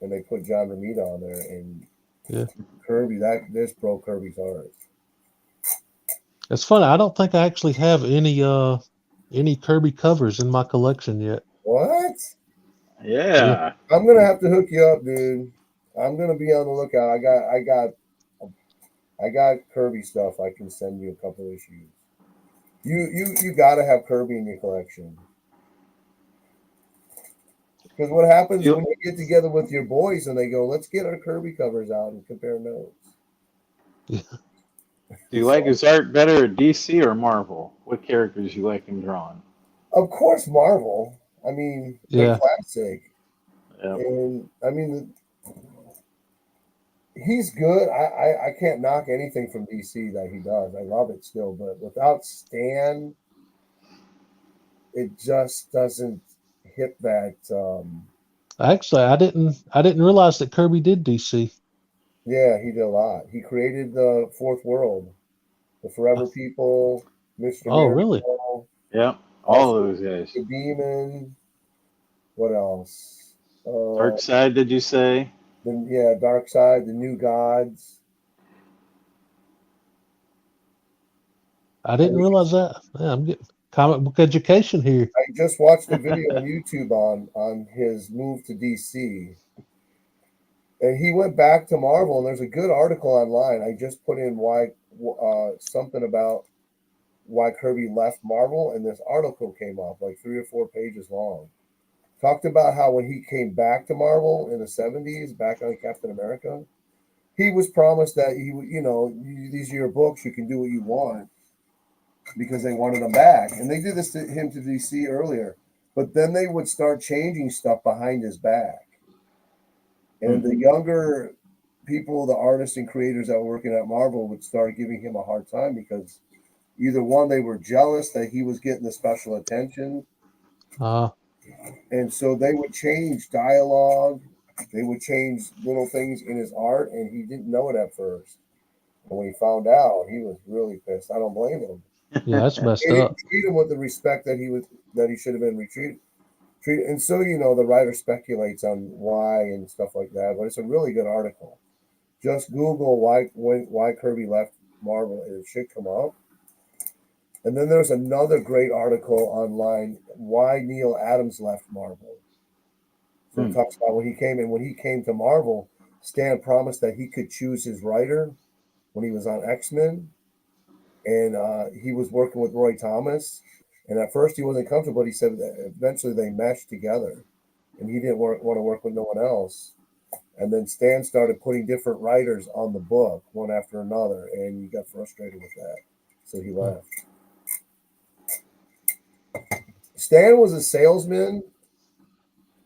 S1: and they put John Romita on there, and
S3: Yeah.
S1: Kirby, this broke Kirby's heart.
S3: It's funny. I don't think I actually have any Kirby covers in my collection yet.
S1: What?
S2: Yeah.
S1: I'm gonna have to hook you up, dude. I'm gonna be on the lookout. I got Kirby stuff. I can send you a couple issues. You gotta have Kirby in your collection. Because what happens
S2: You,
S1: when you get together with your boys and they go, let's get our Kirby covers out and compare notes.
S3: Yeah.
S2: do you like his art better at DC or Marvel? What characters you like him drawn?
S1: Of course, Marvel. I mean, they're
S3: Yeah.
S1: classic.
S2: Yep.
S1: And I mean, he's good. I can't knock anything from DC that he does. I love it still, but without Stan, it just doesn't hit that.
S3: Actually, I didn't realize that Kirby did DC.
S1: Yeah, he did a lot. He created the Fourth World, the Forever People, Mr.
S3: Oh, really?
S1: Miracle,
S2: Yep. All
S1: also
S2: those guys.
S1: the Demon. What else?
S2: Dark Side, did you say?
S1: Dark Side, the New Gods.
S3: I didn't realize that. Yeah, I'm getting comic book education here.
S1: I just watched a video on YouTube on his move to DC, and he went back to Marvel. And there's a good article online. I just put in something about why Kirby left Marvel, and this article came up like 3 or 4 pages long. Talked about how when he came back to Marvel in the 70s, back on Captain America, he was promised that these are your books, you can do what you want, because they wanted him back. And they did this to him to DC earlier. But then they would start changing stuff behind his back. And the younger people, the artists and creators that were working at Marvel would start giving him a hard time because either one, they were jealous that he was getting the special attention. And so they would change dialogue. They would change little things in his art, and he didn't know it at first. And when he found out, he was really pissed. I don't blame him.
S3: Yeah, that's messed
S1: They
S3: up.
S1: didn't treat him with the respect that he should have been treated. And so the writer speculates on why and stuff like that. But it's a really good article. Just Google why Kirby left Marvel, and it should come up. And then there's another great article online why Neil Adams left Marvel. So it talks about when he came to Marvel, Stan promised that he could choose his writer when he was on X-Men, and he was working with Roy Thomas. And at first he wasn't comfortable, but he said that eventually they meshed together, and he didn't want to work with no one else. And then Stan started putting different writers on the book, one after another, and he got frustrated with that, so he left. Stan was a salesman,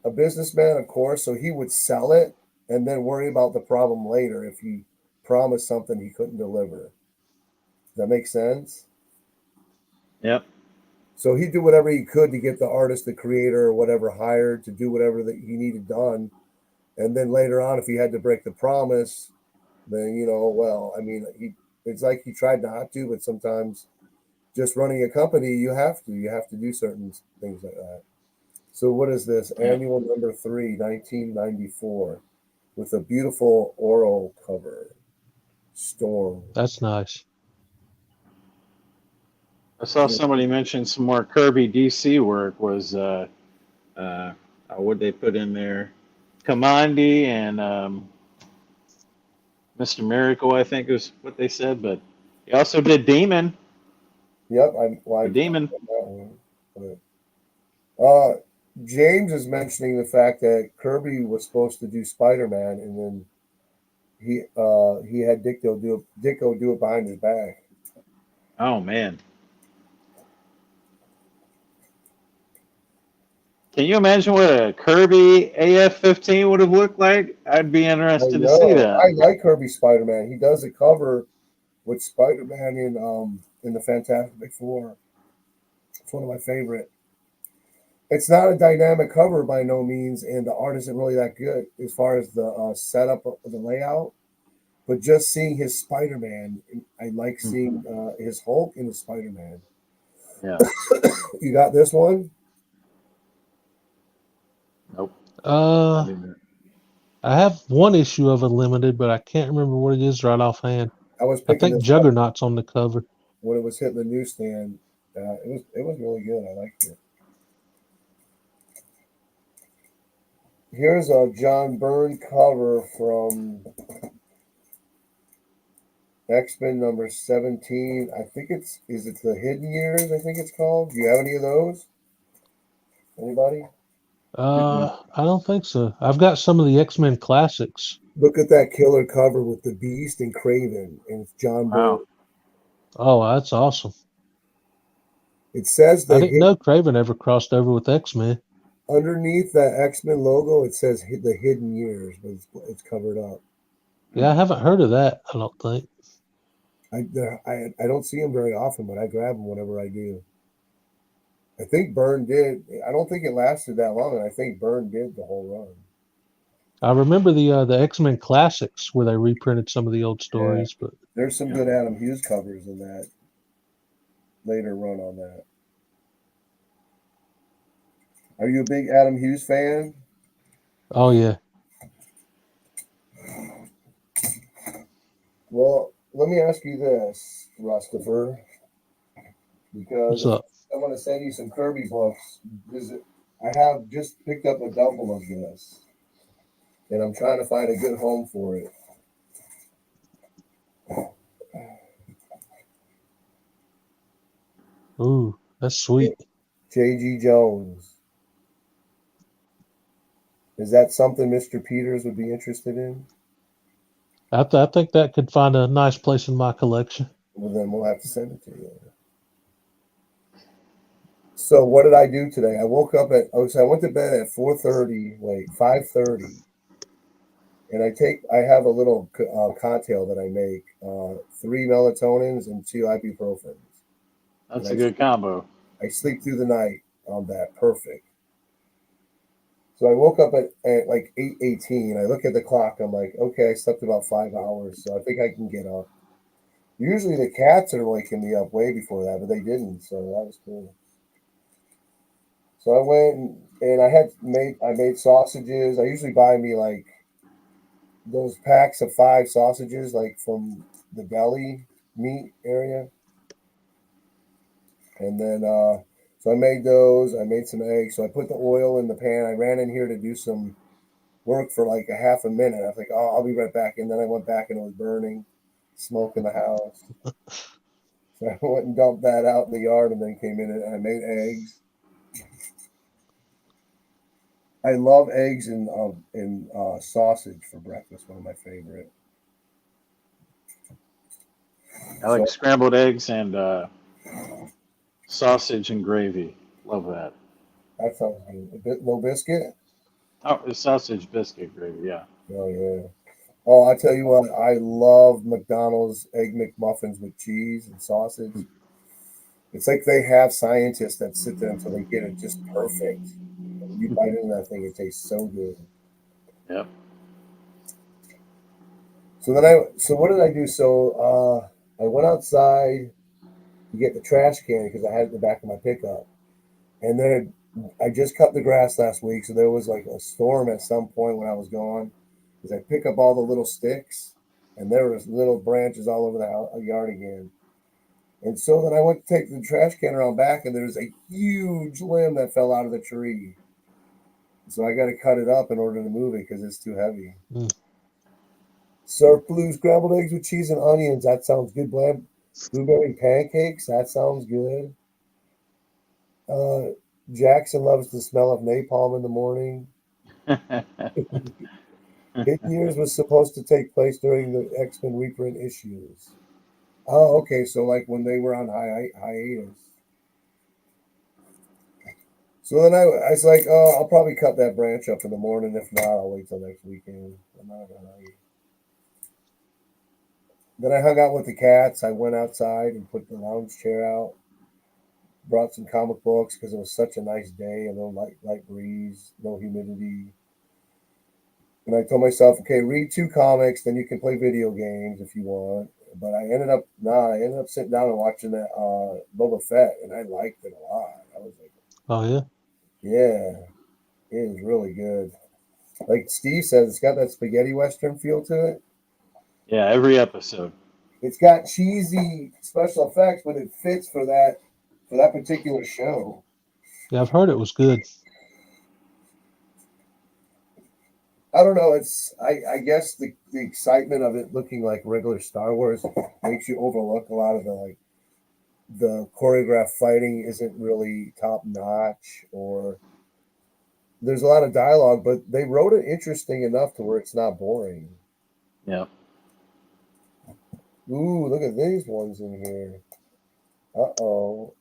S1: a businessman, of course, so he would sell it and then worry about the problem later if he promised something he couldn't deliver. Does that make sense?
S2: Yep.
S1: So he'd do whatever he could to get the artist, the creator, or whatever hired to do whatever that he needed done. And then later on, if he had to break the promise, then it's like he tried not to, but sometimes just running a company, you have to do certain things like that. So what is this?
S2: Yeah.
S1: Annual number 3, 1994, with a beautiful oral cover. Storm.
S3: That's nice.
S2: I saw somebody mention some more Kirby DC work was what they put in there, Kamandi and Mr. Miracle, I think is what they said. But he also did Demon.
S1: Yep,
S2: The Demon.
S1: that one. But, James is mentioning the fact that Kirby was supposed to do Spider-Man, and then he had Ditko do it behind his back.
S2: Oh man. Can you imagine what a Kirby AF-15 would have looked like? I'd be
S1: I
S2: interested to see
S1: know.
S2: that.
S1: I like Kirby Spider-Man. He does a cover with Spider-Man in the Fantastic Four. It's one of my favorite. It's not a dynamic cover by no means, and the art isn't really that good as far as the setup of the layout. But just seeing his Spider-Man, I like seeing his Hulk and his Spider-Man.
S2: Yeah.
S1: You got this one?
S2: Nope.
S3: I have one issue of Unlimited, but I can't remember what it is right offhand.
S1: I was
S3: I
S1: picking
S3: think
S1: this up
S3: Juggernaut's on the cover.
S1: when it was hitting the newsstand. It was really good. I liked it. Here's a John Byrne cover from X-Men number 17. I think is it the Hidden Years, I think it's called. Do you have any of those? Anybody?
S3: I don't think so. I've got some of the X-Men classics.
S1: Look at that killer cover with the Beast and Craven, and it's John Byrne.
S2: Wow.
S3: Oh, that's awesome.
S1: It says
S3: I didn't know Craven ever crossed over with X-Men.
S1: underneath that X-Men logo, it says the Hidden Years, but it's covered up.
S3: Yeah, I haven't heard of that, I don't think.
S1: I don't see them very often, but I grab them whenever I do. I think Byrne did. I don't think it lasted that long, and I think Byrne did the whole run.
S3: I remember the X-Men classics where they reprinted some of the old stories, but
S1: There's some good Adam Hughes covers in that later run on that. Are you a big Adam Hughes fan?
S3: oh yeah.
S1: Well, let me ask you this, Rustopher, because
S3: What's up?
S1: I want to send you some Kirby books. I have just picked up a double of this, and I'm trying to find a good home for it.
S3: Ooh, that's sweet.
S1: J.G. Jones. Is that something Mr. Peters would be interested in?
S3: I think that could find a nice place in my collection.
S1: Well, then we'll have to send it to you. So what did I do today? I woke up so I went to bed at 5:30, and I have a little cocktail that I make, 3 melatonins and 2 ibuprofens.
S2: That's a good combo.
S1: I sleep through the night on that. Perfect. So I woke up at like 8:18. I look at the clock. I'm like, okay, I slept about 5 hours, so I think I can get up. Usually the cats are waking me up way before that, but they didn't, so that was cool. So I went and I made sausages. I usually buy me like those packs of 5 sausages, like from the deli meat area. And then so I made those. I made some eggs. So I put the oil in the pan. I ran in here to do some work for like a half a minute. I was like, oh, I'll be right back. And then I went back and it was burning, smoke in the house. So I went and dumped that out in the yard and then came in and I made eggs. I love eggs and sausage for breakfast. One of my favorite.
S2: I like scrambled eggs and sausage and gravy. Love that.
S1: That sounds good. No biscuit?
S2: Oh, it's sausage biscuit gravy. Yeah.
S1: Oh yeah. Oh, I tell you what, I love McDonald's Egg McMuffins with cheese and sausage. It's like they have scientists that sit there until they get it just perfect. You bite into that thing, it tastes so good.
S2: Yep.
S1: So what did I do? So I went outside to get the trash can because I had it in the back of my pickup. And then I just cut the grass last week, so there was like a storm at some point when I was gone. Because I pick up all the little sticks, and there was little branches all over the yard again. And so then I went to take the trash can around back, and there's a huge limb that fell out of the tree. So I got to cut it up in order to move it because it's too heavy.
S3: Mm.
S1: Surf blue scrambled eggs with cheese and onions. That sounds good. Blueberry pancakes. That sounds good. Jackson loves the smell of napalm in the morning. Hidden Years was supposed to take place during the X-Men reprint issues. Oh, okay. So like when they were on hiatus. So then I was like, oh, I'll probably cut that branch up in the morning. If not, I'll wait till next weekend. I'm not gonna. Then I hung out with the cats. I went outside and put the lounge chair out. Brought some comic books because it was such a nice day. A little light breeze, no humidity. And I told myself, okay, read 2 comics, then you can play video games if you want. But I ended up sitting down and watching that Boba Fett, and I liked it a lot. I was like,
S3: Oh yeah.
S1: yeah, it is really good. Like Steve says, it's got that spaghetti western feel to it.
S2: Yeah, every episode.
S1: It's got cheesy special effects, but it fits for that particular show.
S3: Yeah, I've heard it was good.
S1: I don't know. I guess the excitement of it looking like regular Star Wars makes you overlook a lot of the choreographed fighting isn't really top notch, or there's a lot of dialogue, but they wrote it interesting enough to where it's not boring.
S2: Yeah.
S1: Ooh, look at these ones in here. Uh-oh.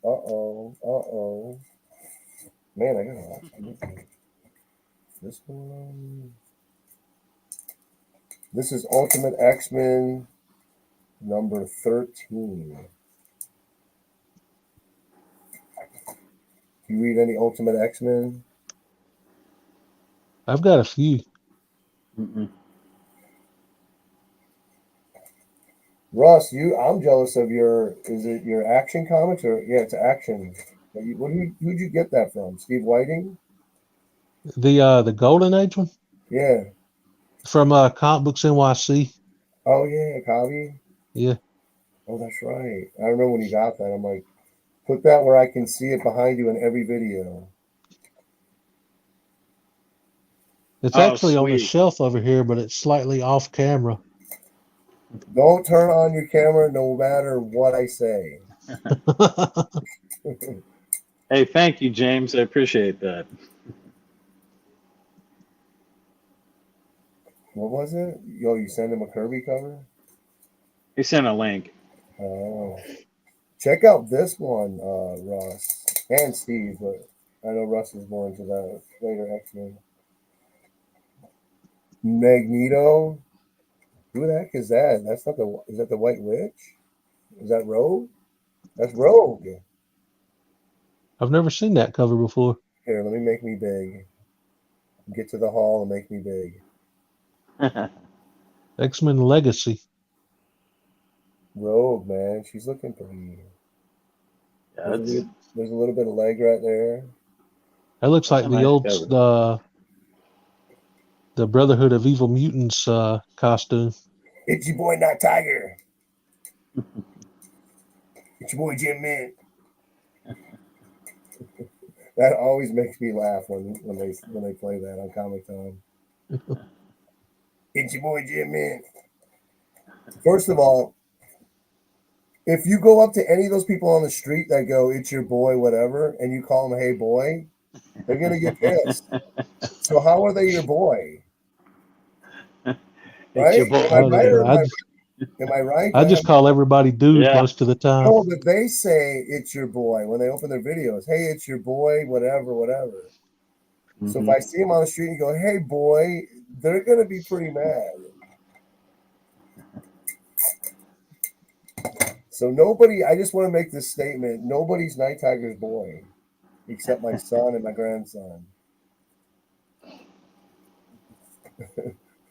S1: Man, I gotta watch this one. This is Ultimate X-Men number 13. You read any Ultimate X-Men?
S3: I've got a few.
S2: Mm-mm.
S1: Russ, I'm jealous of is it your Action Comics or yeah, it's Action. Who'd you get that from? Steve Whiting?
S3: The Golden Age one
S1: Yeah.
S3: from Comic Books NYC.
S1: Oh yeah, Cobby.
S3: Yeah,
S1: Oh, that's right. I remember when you got that. I'm like, put that where I can see it behind you in every video.
S3: it's
S2: Oh,
S3: actually on the
S2: sweet.
S3: shelf over here, but it's slightly off camera.
S1: Don't turn on your camera no matter what I say.
S2: Hey, thank you, James. I appreciate that.
S1: What was it? Yo, you send him a Kirby cover?
S2: He sent a link.
S1: Oh. Check out this one, Russ. And Steve, but I know Russ is more into that later X-Men. Magneto. Who the heck is that? That's not the. Is that the White Witch? Is that Rogue? That's Rogue.
S3: I've never seen that cover before.
S1: Here, let me make me big. Get to the hall and make me big.
S3: X-Men Legacy.
S1: Rogue, man, she's looking pretty.
S2: Yeah,
S1: There's a little bit of leg right there.
S3: That looks
S2: that's
S3: like
S2: a
S3: the
S2: nice
S3: old
S2: cover.
S3: the Brotherhood of Evil Mutants costume.
S1: It's your boy, not Tiger. It's your boy, Jim Mint. That always makes me laugh when they play that on Comic Time. It's your boy, Jim Mint. First of all, if you go up to any of those people on the street that go, "It's your boy," whatever, and you call them, "Hey boy," they're gonna get pissed. So how are they your boy?
S2: It's your
S1: Right? Am
S2: boy.
S1: I
S3: I don't
S1: right
S3: know.
S1: or am I right?
S3: I just call everybody dude
S2: Yeah.
S3: most of the time.
S1: No, but they say it's your boy when they open their videos. Hey, it's your boy, whatever. So if
S2: Mhm.
S1: I see them on the street and go, "Hey boy," they're gonna be pretty mad. So I just want to make this statement. Nobody's Night Tiger's boy except my son and my grandson.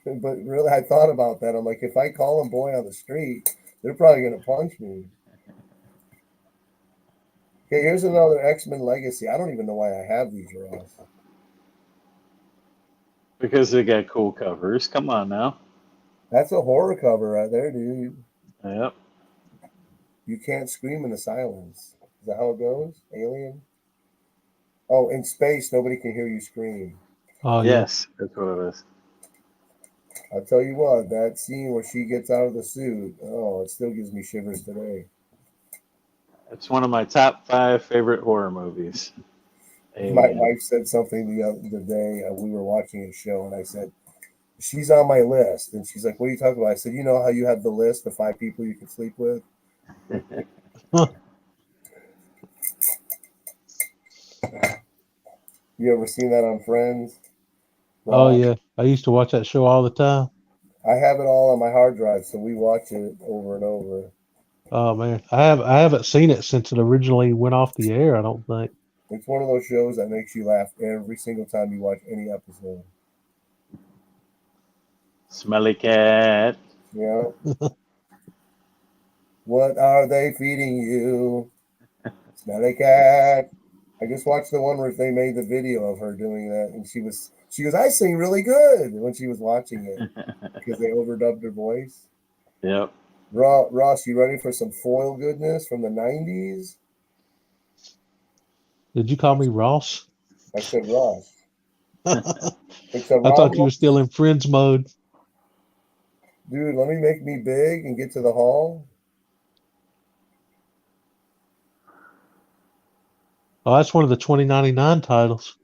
S1: But really, I thought about that. I'm like, if I call him boy on the street, They're probably gonna punch me. Okay, here's another X-Men Legacy. I don't even know why I have these, Ross.
S2: Because they got cool covers. Come on now.
S1: That's a horror cover right there, dude.
S2: Yep.
S1: You can't scream in the silence. Is that how it goes? Alien? Oh, in space, nobody can hear you scream.
S3: Oh yeah.
S2: Yes, that's what it is.
S1: I'll tell you what, that scene where she gets out of the suit, oh, it still gives me shivers today.
S2: It's one of my top 5 favorite horror movies.
S1: My
S2: Alien.
S1: wife said something the other day. We were watching a show, and I said, she's on my list. And she's like, what are you talking about? I said, you know how you have the list of 5 people you can sleep with? You ever seen that on Friends?
S3: Oh
S1: Ross?
S3: yeah. I used to watch that show all the time.
S1: I have it all on my hard drive, so we watch it over and over.
S3: Oh man, I haven't seen it since it originally went off the air. I don't think.
S1: It's one of those shows that makes you laugh every single time you watch any episode.
S2: Smelly cat.
S1: Yeah. What are they feeding you? Smelly cat. I just watched the one where they made the video of her doing that, and she goes, I sing really good when she was watching it because they overdubbed her voice.
S2: Yep.
S1: Ross, you ready for some foil goodness from the 90s?
S3: Did you call me Ross?
S1: I said Ross.
S3: I
S1: It's a
S3: thought you
S1: Ron.
S3: were still in Friends mode.
S1: Dude, let me make me big and get to the hall.
S3: Oh, that's one of the 2099 titles.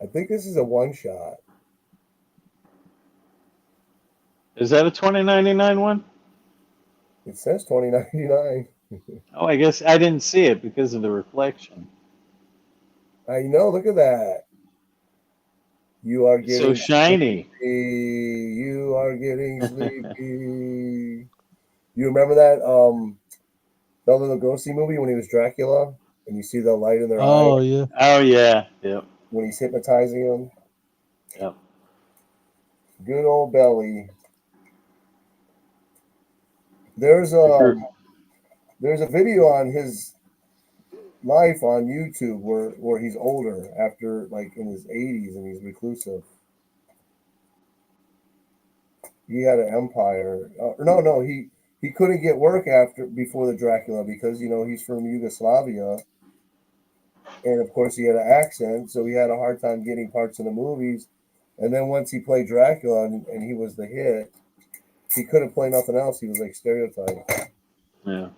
S1: I think this is a one shot.
S2: Is that a 2099 one?
S1: It says 2099.
S2: Oh, I guess I didn't see it because of the reflection.
S1: I know, look at that. You are
S2: It's so
S1: getting
S2: shiny.
S1: sleepy. You are getting sleepy. You remember that Bela Lugosi movie when he was Dracula and you see the light in their eye
S3: Oh yeah.
S2: Oh yeah. Yep.
S1: when he's hypnotizing them?
S2: Yep.
S1: Good old Belly. There's
S2: The
S1: a
S2: group.
S1: there's a video on his life on YouTube where he's older after like in his 80s and he's reclusive. He had an empire. No, he couldn't get work before the Dracula because he's from Yugoslavia, and of course he had an accent, so he had a hard time getting parts in the movies. And then once he played Dracula and he was the hit, he couldn't play nothing else. He was like stereotyped.
S2: Yeah.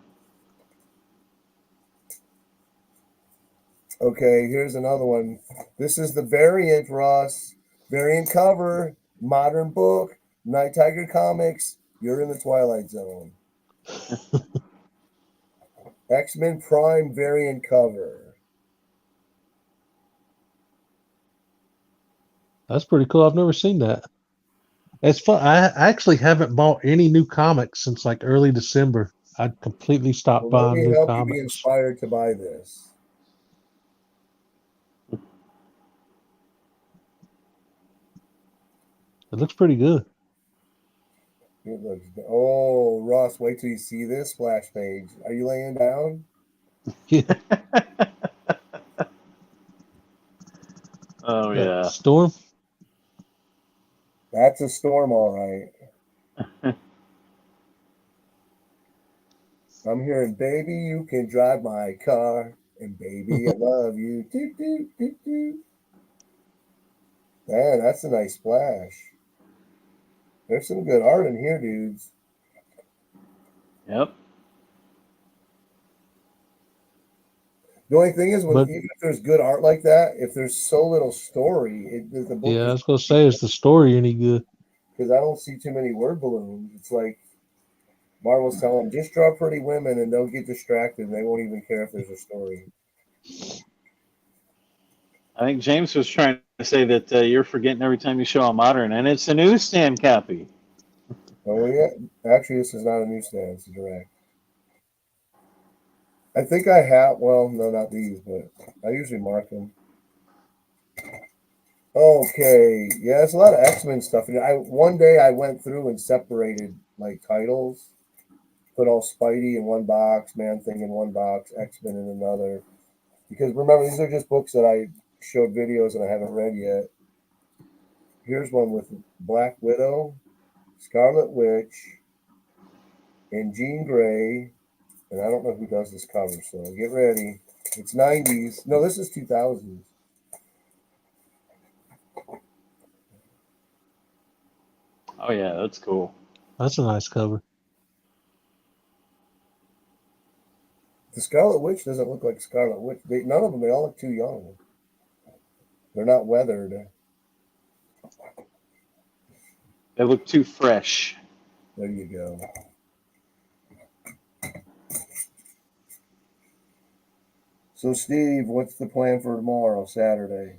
S1: Okay, here's another one. This is the variant, Ross. Variant cover, modern book, Night Tiger Comics. You're in the Twilight Zone. X-Men Prime variant cover.
S3: That's pretty cool. I've never seen that. It's fun. I actually haven't bought any new comics since like early December. I completely stopped
S1: Well, let
S3: buying
S1: me
S3: new
S1: help you be
S3: comics.
S1: inspired to buy this.
S3: It looks pretty good.
S1: It looks. Oh, Ross, wait till you see this splash page. Are you laying down?
S3: Yeah.
S2: Oh yeah.
S3: Storm.
S1: That's a storm, all right. I'm hearing, baby, you can drive my car, and baby, I love you. Doot, doot, doot, doot. Man, that's a nice splash. There's some good art in here, dudes.
S2: Yep.
S1: The only thing is,
S3: But
S1: even if there's good art like that, if there's so little story, the book
S3: yeah, I
S1: is
S3: was gonna say, is the story any good?
S1: because I don't see too many word balloons. It's like Marvel's telling them, just draw pretty women and they'll get distracted and they won't even care if there's a story.
S2: I think James was trying to say that you're forgetting every time you show a modern, and it's a newsstand copy.
S1: Oh, yeah. Actually, this is not a newsstand, it's a direct. I think I have, well, no, not these, but I usually mark them. Okay, yeah, there's a lot of X-Men stuff. And one day I went through and separated like titles. put all Spidey in one box, Man Thing in one box, X-Men in another. Because remember, these are just books that I showed videos and I haven't read yet. Here's one with Black Widow, Scarlet Witch, and Jean Grey. And I don't know who does this cover, so get ready. It's 90s. No, this is 2000s.
S2: Oh yeah, that's cool.
S3: That's a nice cover.
S1: The Scarlet Witch doesn't look like Scarlet Witch. None of them, they all look too young. They're not weathered.
S2: They look too fresh.
S1: There you go. So, Steve, what's the plan for tomorrow, Saturday?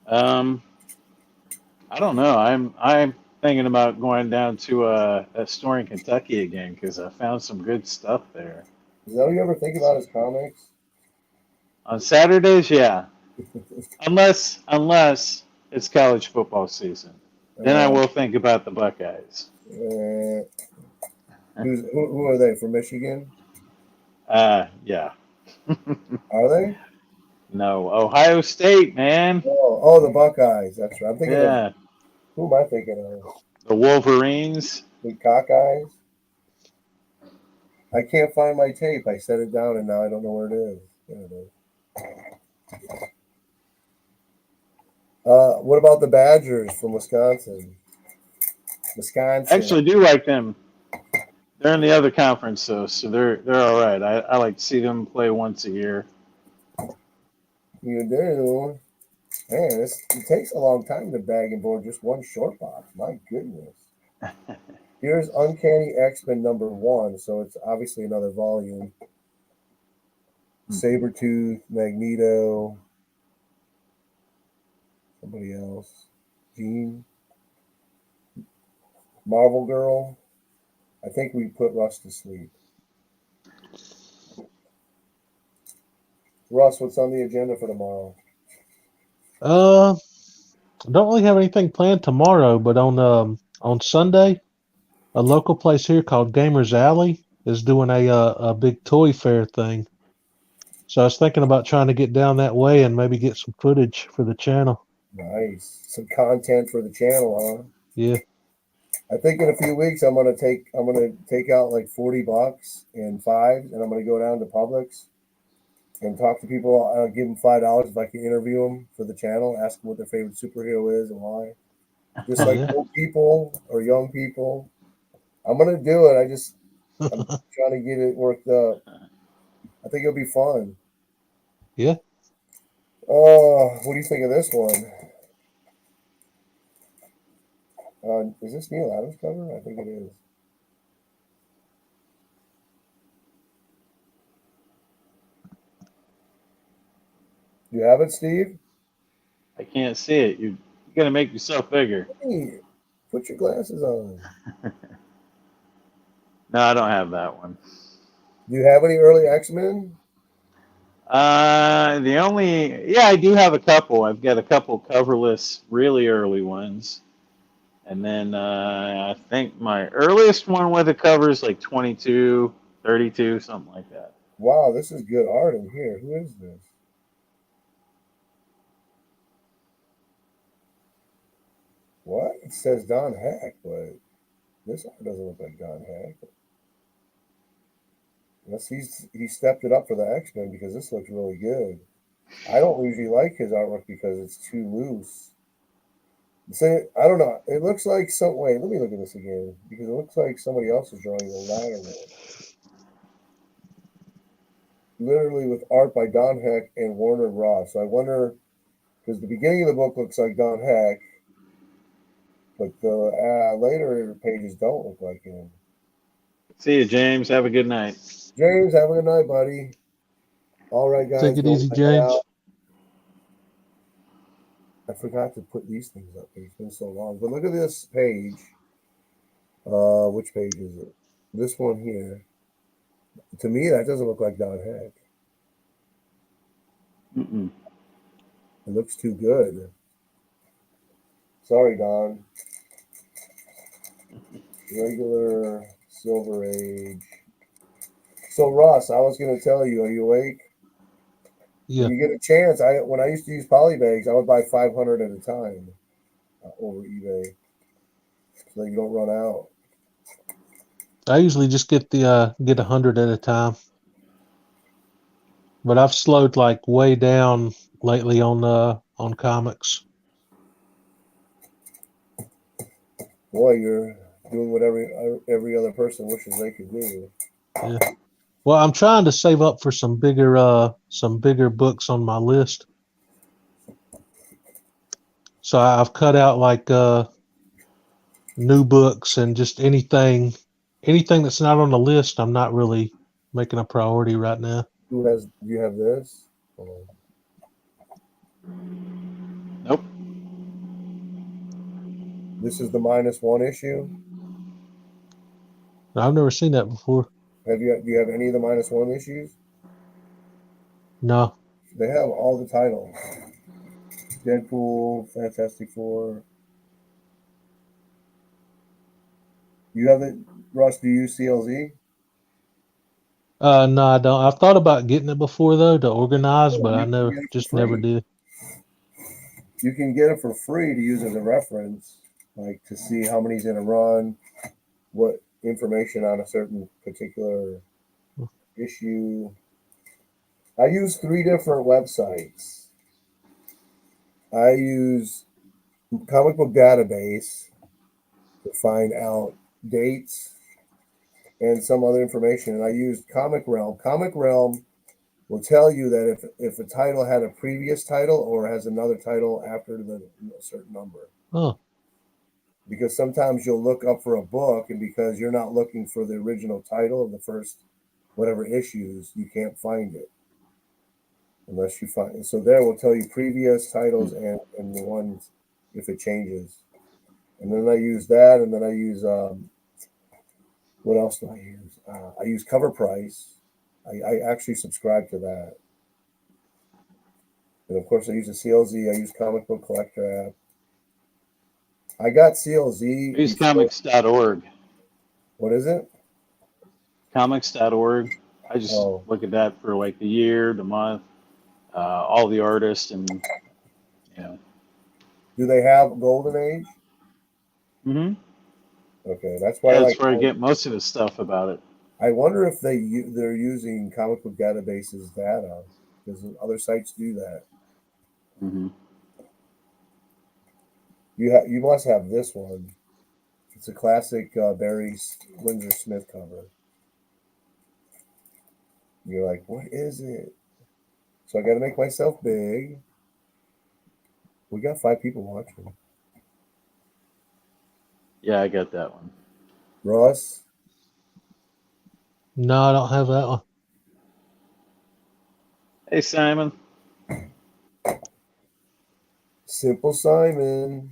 S2: I don't know. I'm thinking about going down to a store in Kentucky again because I found some good stuff there.
S1: Is that what you ever think about as comics?
S2: On Saturdays, yeah. Unless it's college football season, then I will think about the Buckeyes.
S1: Who are they, from Michigan?
S2: Yeah.
S1: Are they?
S2: No, Ohio State, man.
S1: Oh, the Buckeyes. That's right. I'm thinking
S2: Yeah,
S1: of, who am I thinking of?
S2: the Wolverines.
S1: The Cockeyes? I can't find my tape. I set it down and now I don't know where it is. There it is. What about the Badgers from Wisconsin?
S2: I actually do like them. They're in the other conference though, so they're all right. I like to see them play once a year.
S1: You do? Man, it takes a long time to bag and board just one short box. My goodness. Here's Uncanny X-Men #1, so it's obviously another volume. Sabretooth, Magneto, somebody else, Jean, Marvel Girl. I think we put Russ to sleep. Russ, what's on the agenda for tomorrow?
S3: Don't really have anything planned tomorrow, but on Sunday, a local place here called Gamers Alley is doing a big toy fair thing. So I was thinking about trying to get down that way and maybe get some footage for the channel.
S1: Nice. Some content for the channel, huh?
S3: Yeah.
S1: I think in a few weeks I'm gonna take out like $40 in fives, and I'm gonna go down to Publix and talk to people. I'll give them $5 if I can interview them for the channel, ask them what their favorite superhero is and why. Just like
S3: Yeah.
S1: old people or young people. I'm gonna do it. I'm trying to get it worked up. I think it'll be fun.
S3: Yeah.
S1: What do you think of this one? Is this Neil Adams cover? I think it is. You have it, Steve?
S2: I can't see it. You gotta make yourself bigger.
S1: Hey, put your glasses on.
S2: No, I don't have that one.
S1: Do you have any early X-Men?
S2: I do have a couple. I've got a couple coverless, really early ones. And then I think my earliest one with a cover is like 22, 32, something like that.
S1: Wow, this is good art in here. Who is this? What? It says Don Heck, but this art doesn't look like Don Heck. Unless he stepped it up for the X-Men because this looks really good. I don't usually like his artwork because it's too loose. I don't know. It looks like wait, let me look at this again because it looks like somebody else is drawing the latter one. Literally with art by Don Heck and Warner Ross. So I wonder, because the beginning of the book looks like Don Heck, but the later pages don't look like him.
S2: See you, James. Have a good night.
S1: James, have a good night, buddy. All right, guys.
S3: Take it easy, James.
S1: I forgot to put these things up. It's been so long. But look at this page. Which page is it? This one here. To me, that doesn't look like Don Heck.
S2: Mm-mm.
S1: It looks too good. Sorry, Don. Regular Silver Age. So Ross, I was going to tell you, are you awake?
S3: Yeah.
S1: When you get a chance, when I used to use polybags, I would buy 500 at a time over eBay, so you don't run out.
S3: I usually just get 100 at a time. But I've slowed like way down lately on comics.
S1: Boy, you're doing what every other person wishes they could do.
S3: Yeah. Well, I'm trying to save up for some bigger books on my list. So I've cut out like new books and just anything that's not on the list. I'm not really making a priority right now.
S1: Do you have this? Hold on.
S2: Nope.
S1: This is the -1 issue.
S3: I've never seen that before.
S1: Do you have any of the -1 issues?
S3: No.
S1: They have all the titles. Deadpool, Fantastic Four. You have it, Russ? Do you use CLZ?
S3: No, I don't. I've thought about getting it before though to organize, but
S1: You
S3: I
S1: can
S3: never
S1: get it
S3: just
S1: for
S3: never
S1: free.
S3: did.
S1: You can get it for free to use as a reference, like to see how many's in a run, what information on a certain particular issue. I use 3 different websites. I use Comic Book Database to find out dates and some other information. And I used Comic Realm. Comic Realm will tell you that if a title had a previous title or has another title after the certain number.
S3: Oh,
S1: Because sometimes you'll look up for a book, and because you're not looking for the original title of the first whatever issues, you can't find it unless you find it. So there will tell you previous titles and the ones if it changes. And then I use that, and then I use what else do I use? I use Cover Price. I actually subscribe to that. And of course, I use the CLZ. I use Comic Book Collector app. I got CLZ.
S2: I use comics.org.
S1: What is it?
S2: Comics.org. I just
S1: Oh.
S2: look at that for like the year, the month, all the artists, and you know.
S1: Do they have Golden Age?
S2: Mm-hmm.
S1: Okay, that's why
S2: Yeah,
S1: I
S2: that's
S1: like.
S2: where I get most of the stuff about it.
S1: I wonder if they're using Comic Book Database's data, because other sites do that.
S2: Mm-hmm.
S1: You must have this one. It's a classic Barry Windsor Smith cover. You're like, what is it? So I got to make myself big. We got 5 people watching.
S2: Yeah, I got that one.
S1: Ross,
S3: no, I don't have that one.
S2: Hey, Simon.
S1: Simple Simon.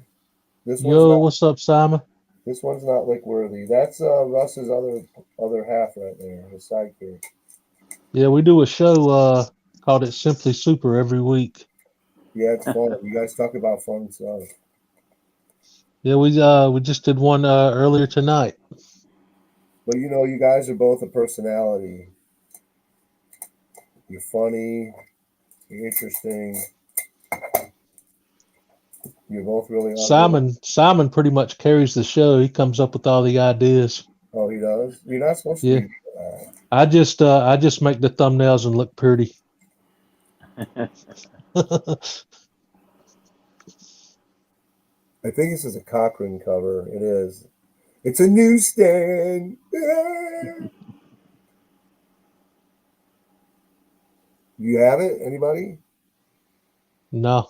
S1: This
S3: Yo, what's up, Simon?
S1: This one's not lick worthy. That's Russ's other half right there, his sidekick.
S3: Yeah, we do a show called It Simply Super every week.
S1: Yeah, it's fun. You guys talk about fun stuff.
S3: Yeah, we just did one earlier tonight.
S1: But you guys are both a personality. You're funny. You're interesting. You're both really
S3: Simon pretty much carries the show. He comes up with all the ideas.
S1: Oh, he does? You're not supposed to
S3: Yeah.
S1: do that.
S3: I just make the thumbnails and look pretty.
S1: I think this is a Cochrane cover. It is. It's a newsstand. You have it? Anybody?
S3: No.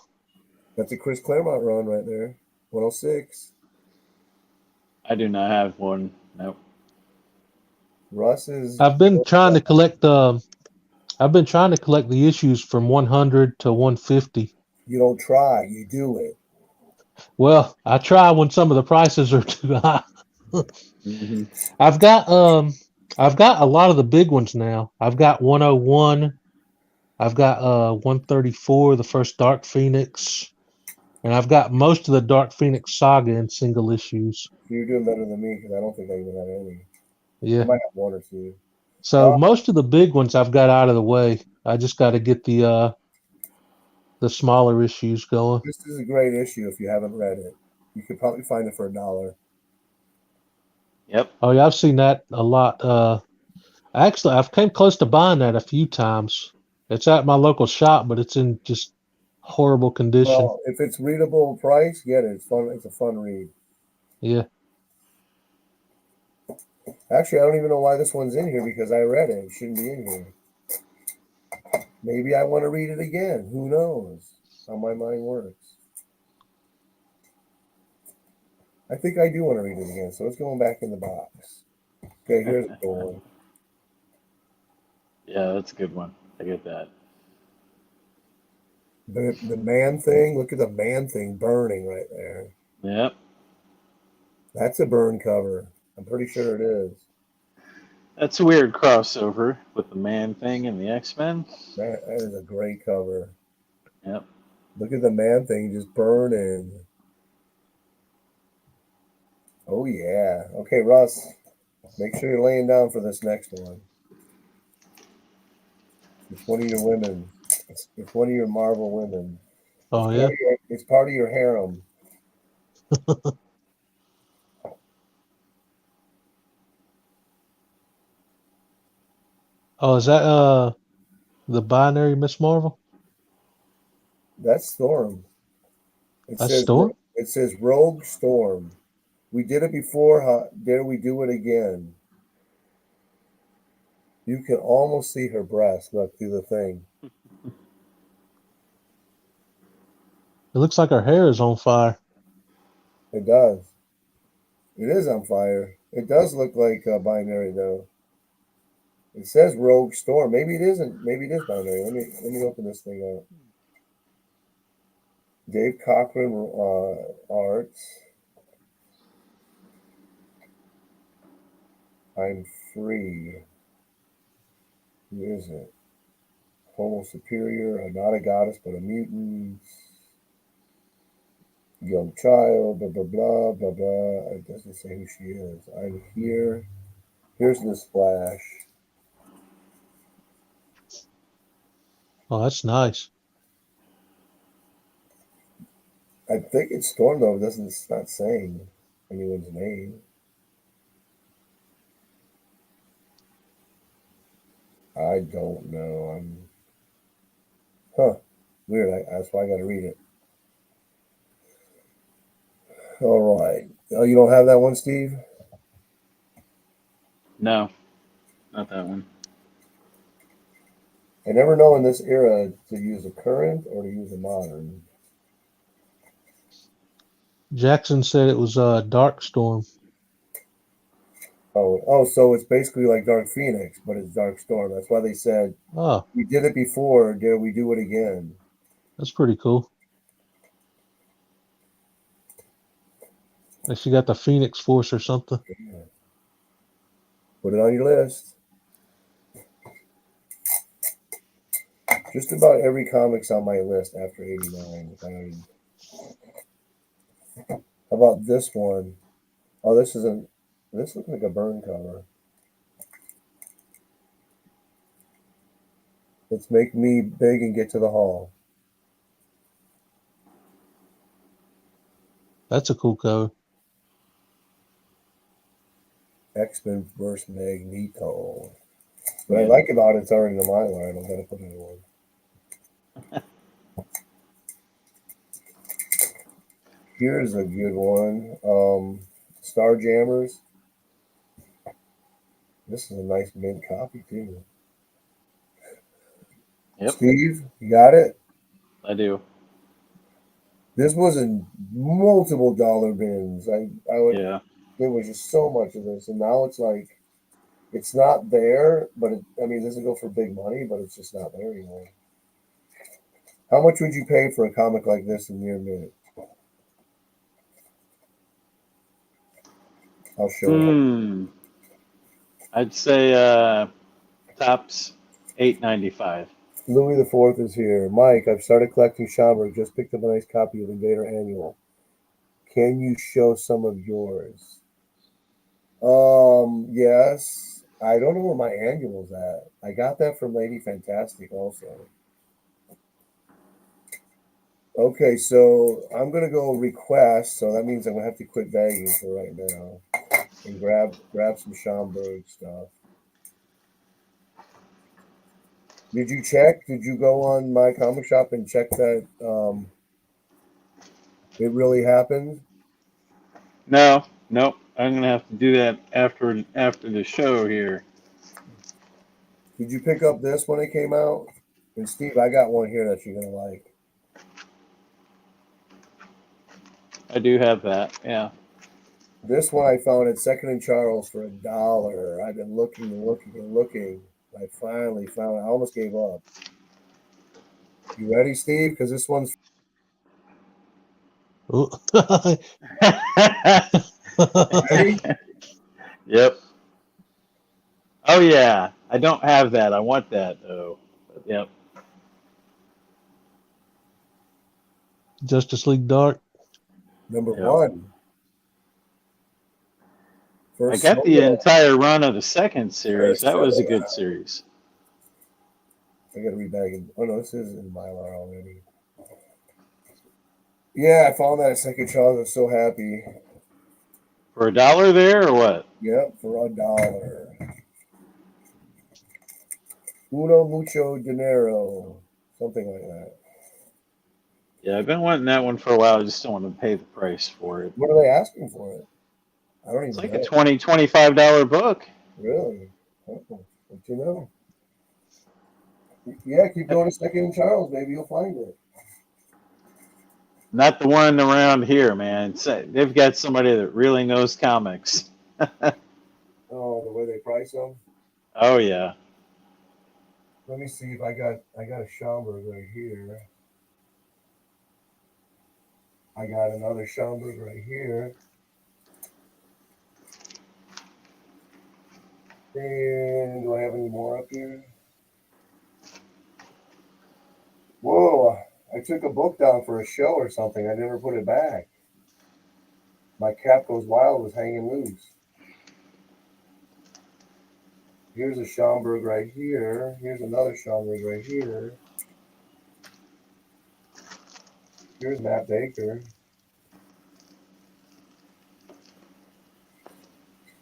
S1: That's a Chris Claremont run right there. 106.
S2: I do not have one. Nope.
S1: Russ is.
S3: I've been trying to collect the issues from 100 to 150.
S1: You don't try, you do it.
S3: Well, I try when some of the prices are too high.
S2: Mm-hmm.
S3: I've got a lot of the big ones now. I've got 101. I've got 134, the first Dark Phoenix, and I've got most of the Dark Phoenix saga in single issues.
S1: You're doing better than me because I don't think I even have any. I
S3: Yeah.
S1: might have one or two.
S3: So most of the big ones I've got out of the way. I just got to get the smaller issues going.
S1: This is a great issue if you haven't read it. You could probably find it for $1.
S2: Yep.
S3: Oh yeah, I've seen that a lot. Actually, I've came close to buying that a few times. It's at my local shop, but it's in just horrible condition.
S1: Well, if it's readable price, get it. It's fun. It's a fun read.
S3: Yeah.
S1: Actually, I don't even know why this one's in here because I read it. It shouldn't be in here. Maybe I want to read it again. Who knows how my mind works? I think I do want to read it again, so it's going back in the box. Okay, here's a cool one.
S2: Yeah, that's a good one. I get that.
S1: The man thing. Look at the man thing burning right there.
S2: Yep.
S1: That's a burn cover. I'm pretty sure it is.
S2: That's a weird crossover with the Man Thing and the X-Men.
S1: That is a great cover.
S2: Yep.
S1: Look at the man thing just burning. Oh yeah. Okay, Russ. Make sure you're laying down for this next one. It's one of your women. It's one of your Marvel women.
S3: Oh yeah.
S1: It's part of your harem.
S3: Oh, is that the binary Miss Marvel?
S1: That's Storm.
S3: That's Storm?
S1: It says Rogue Storm. We did it before. How dare we do it again? You can almost see her breast. Look through the thing.
S3: It looks like her hair is on fire.
S1: It does. It is on fire. It does look like binary though. It says Rogue Storm. Maybe it isn't. Maybe it is binary. Let me open this thing up. Dave Cochran arts. I'm free. Who is it? Homo superior, not a goddess but a mutant. Young child, blah blah blah blah blah. It doesn't say who she is. I'm here. Here's the splash.
S3: Oh, that's nice.
S1: I think it's Storm though. It's not saying anyone's name. I don't know. Weird. That's why I got to read it. All right. Oh, you don't have that one, Steve?
S2: No, not that one.
S1: I never know in this era to use a current or to use a modern.
S3: Jackson said it was Dark Storm.
S1: Oh, so it's basically like Dark Phoenix, but it's Dark Storm. That's why they said
S3: Oh,
S1: we did it before. Dare we do it again?
S3: that's pretty cool. Like she got the Phoenix Force or something.
S1: Yeah. Put it on your list. Just about every comic's on my list after 89. How about this one? Oh, this looks like a burn cover. Let's make me big and get to the hall.
S3: That's a cool cover.
S1: X-Men vs. Magneto. What I like about it's already in the Mylar. I don't gotta put it in one. Here's a good one. Star Jammers. This is a nice mint copy too.
S2: Yep,
S1: Steve, you got it?
S2: I do.
S1: This was in multiple dollar bins.
S2: Yeah.
S1: There was just so much of this, and now it's like it's not there. But it doesn't go for big money, but it's just not there anymore. How much would you pay for a comic like this in near mint? I'll show you.
S2: I'd say tops $8.95.
S1: Louis IV is here. Mike, I've started collecting Schomburg. Just picked up a nice copy of Invader Annual. Can you show some of yours? Yes. I don't know where my annual's at. I got that from Lady Fantastic also. Okay, so I'm gonna go request, so that means I'm gonna have to quit begging for right now and grab some Schomburg stuff. Did you check? Did you go on my comic shop and check that it really happened?
S2: No, nope. I'm gonna have to do that after the show here.
S1: Did you pick up this when it came out? And Steve, I got one here that you're gonna like.
S2: I do have that. Yeah.
S1: This one I found at Second and Charles for $1. I've been looking and looking and looking. I finally found it. I almost gave up. You ready, Steve? Because this one's
S3: Ooh.
S1: ready.
S2: Yep. Oh yeah. I don't have that. I want that though. But, yep.
S3: Justice League Dark.
S1: Number
S2: Yep.
S1: one.
S2: I
S1: First
S2: got the
S1: solo.
S2: entire run of the second series.
S1: First
S2: That was a
S1: solo.
S2: good series.
S1: I gotta read back in. Oh no, this is in Mylar already. Yeah, I found that at Second Charles. I'm so happy.
S2: For $1 there or what?
S1: Yep, for $1. Uno mucho dinero. Something like that.
S2: Yeah, I've been wanting that one for a while. I just don't want to pay the price for it.
S1: What are they asking for it? I don't
S2: It's
S1: even
S2: like a
S1: know.
S2: $25 book.
S1: Really? Oh, what you know? Yeah, keep going to Second and Charles. Maybe you'll find it.
S2: Not the one around here, man. They've got somebody that really knows comics.
S1: Oh, the way they price them.
S2: Oh yeah.
S1: Let me see if I got a Schomburg right here. I got another Schomburg right here. And do I have any more up here? Whoa, I took a book down for a show or something. I never put it back. My Cat Goes Wild was hanging loose. Here's a Schomburg right here. Here's another Schomburg right here. Here's Matt Baker.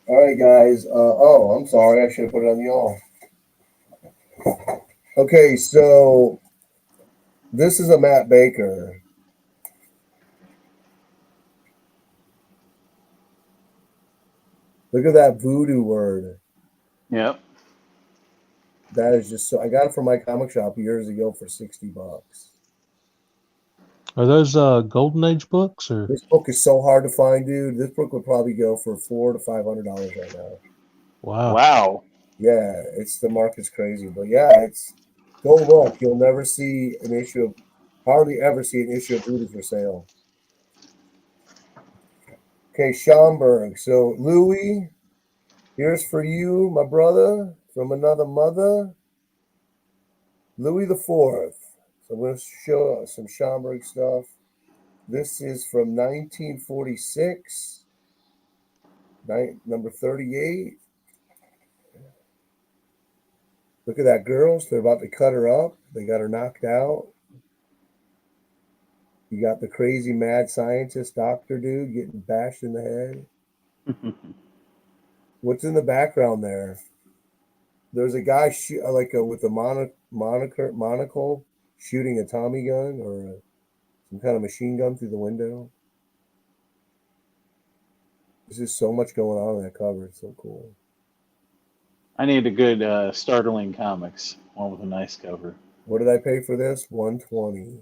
S1: All right, guys. Oh, I'm sorry. I should have put it on y'all. Okay, so this is a Matt Baker. Look at that voodoo word.
S2: Yep.
S1: That is just so. I got it from my comic shop years ago for $60.
S3: Are those Golden Age books or?
S1: This book is so hard to find, dude. This book would probably go for $400 to $500 right now.
S3: Wow.
S2: Wow.
S1: Yeah, it's the market's crazy, but yeah, it's go look. You'll never see an issue of, hardly ever see an issue of Voodoo for sale. Okay, Schomburg. So Louis, here's for you, my brother, from another mother. Louis the Fourth. So I'm going to show some Schomburg stuff. This is from 1946, number 38. Look at that, girls. They're about to cut her up. They got her knocked out. You got the crazy mad scientist doctor dude getting bashed in the head. What's in the background there? There's a guy with a monocle shooting a Tommy gun or some kind of machine gun through the window. There's just so much going on in that cover. It's so cool.
S2: I need a good Startling Comics one with a nice cover.
S1: What did I pay for this? $120.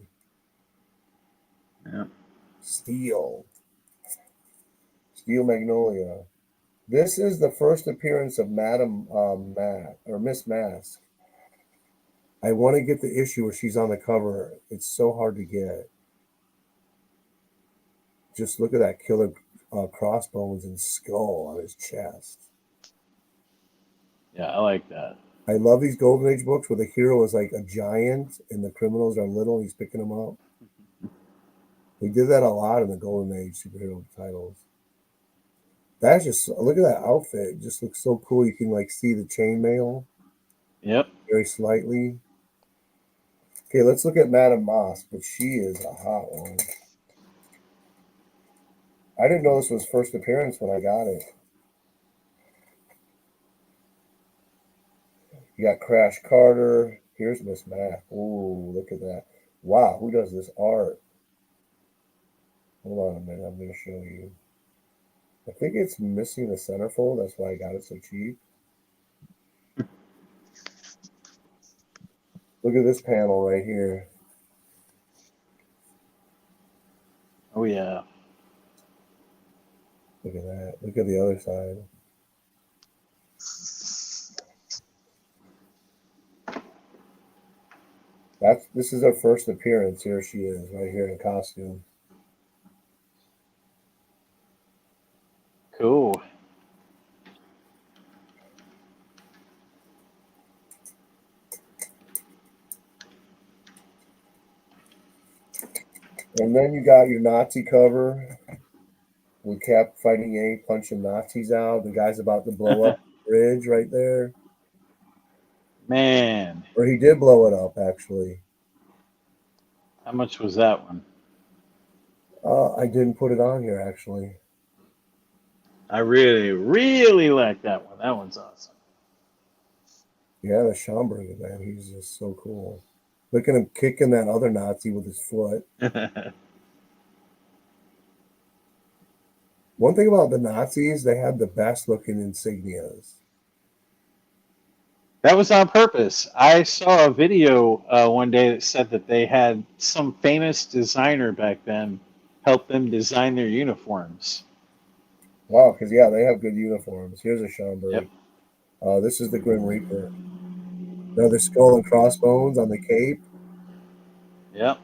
S2: Yeah.
S1: Steel Magnolia. This is the first appearance of Madam Miss Mask. I want to get the issue where she's on the cover. It's so hard to get. Just look at that killer crossbones and skull on his chest.
S2: Yeah, I like that.
S1: I love these Golden Age books where the hero is like a giant and the criminals are little and he's picking them up. We did that a lot in the Golden Age superhero titles. That's just look at that outfit. It just looks so cool. You can like see the chainmail
S2: Yep.
S1: very slightly. Okay, let's look at Madame Moss, but she is a hot one. I didn't know this was first appearance when I got it. You got Crash Carter. Here's Miss Mac. Ooh, look at that. Wow, who does this art? Hold on a minute, I'm going to show you. I think it's missing the centerfold. That's why I got it so cheap. Look at this panel right here.
S2: Oh yeah.
S1: Look at that. Look at the other side. This is her first appearance. Here she is, right here in costume.
S2: Cool.
S1: And then you got your Nazi cover with Cap fighting A, punching Nazis out. The guy's about to blow up the bridge right there.
S2: Man,
S1: Or he did blow it up, actually.
S2: how much was that one?
S1: I didn't put it on here, actually.
S2: I really, really like that one. That one's awesome.
S1: Yeah, the Schomburger, man. He's just so cool. Look at him kicking that other Nazi with his foot. One thing about the Nazis, they had the best looking insignias.
S2: That was on purpose. I saw a video one day that said that they had some famous designer back then help them design their uniforms.
S1: Wow, because, yeah, they have good uniforms. Here's a Schomburg.
S2: Yep.
S1: This is the Grim Reaper. Another skull and crossbones on the cape.
S2: Yep.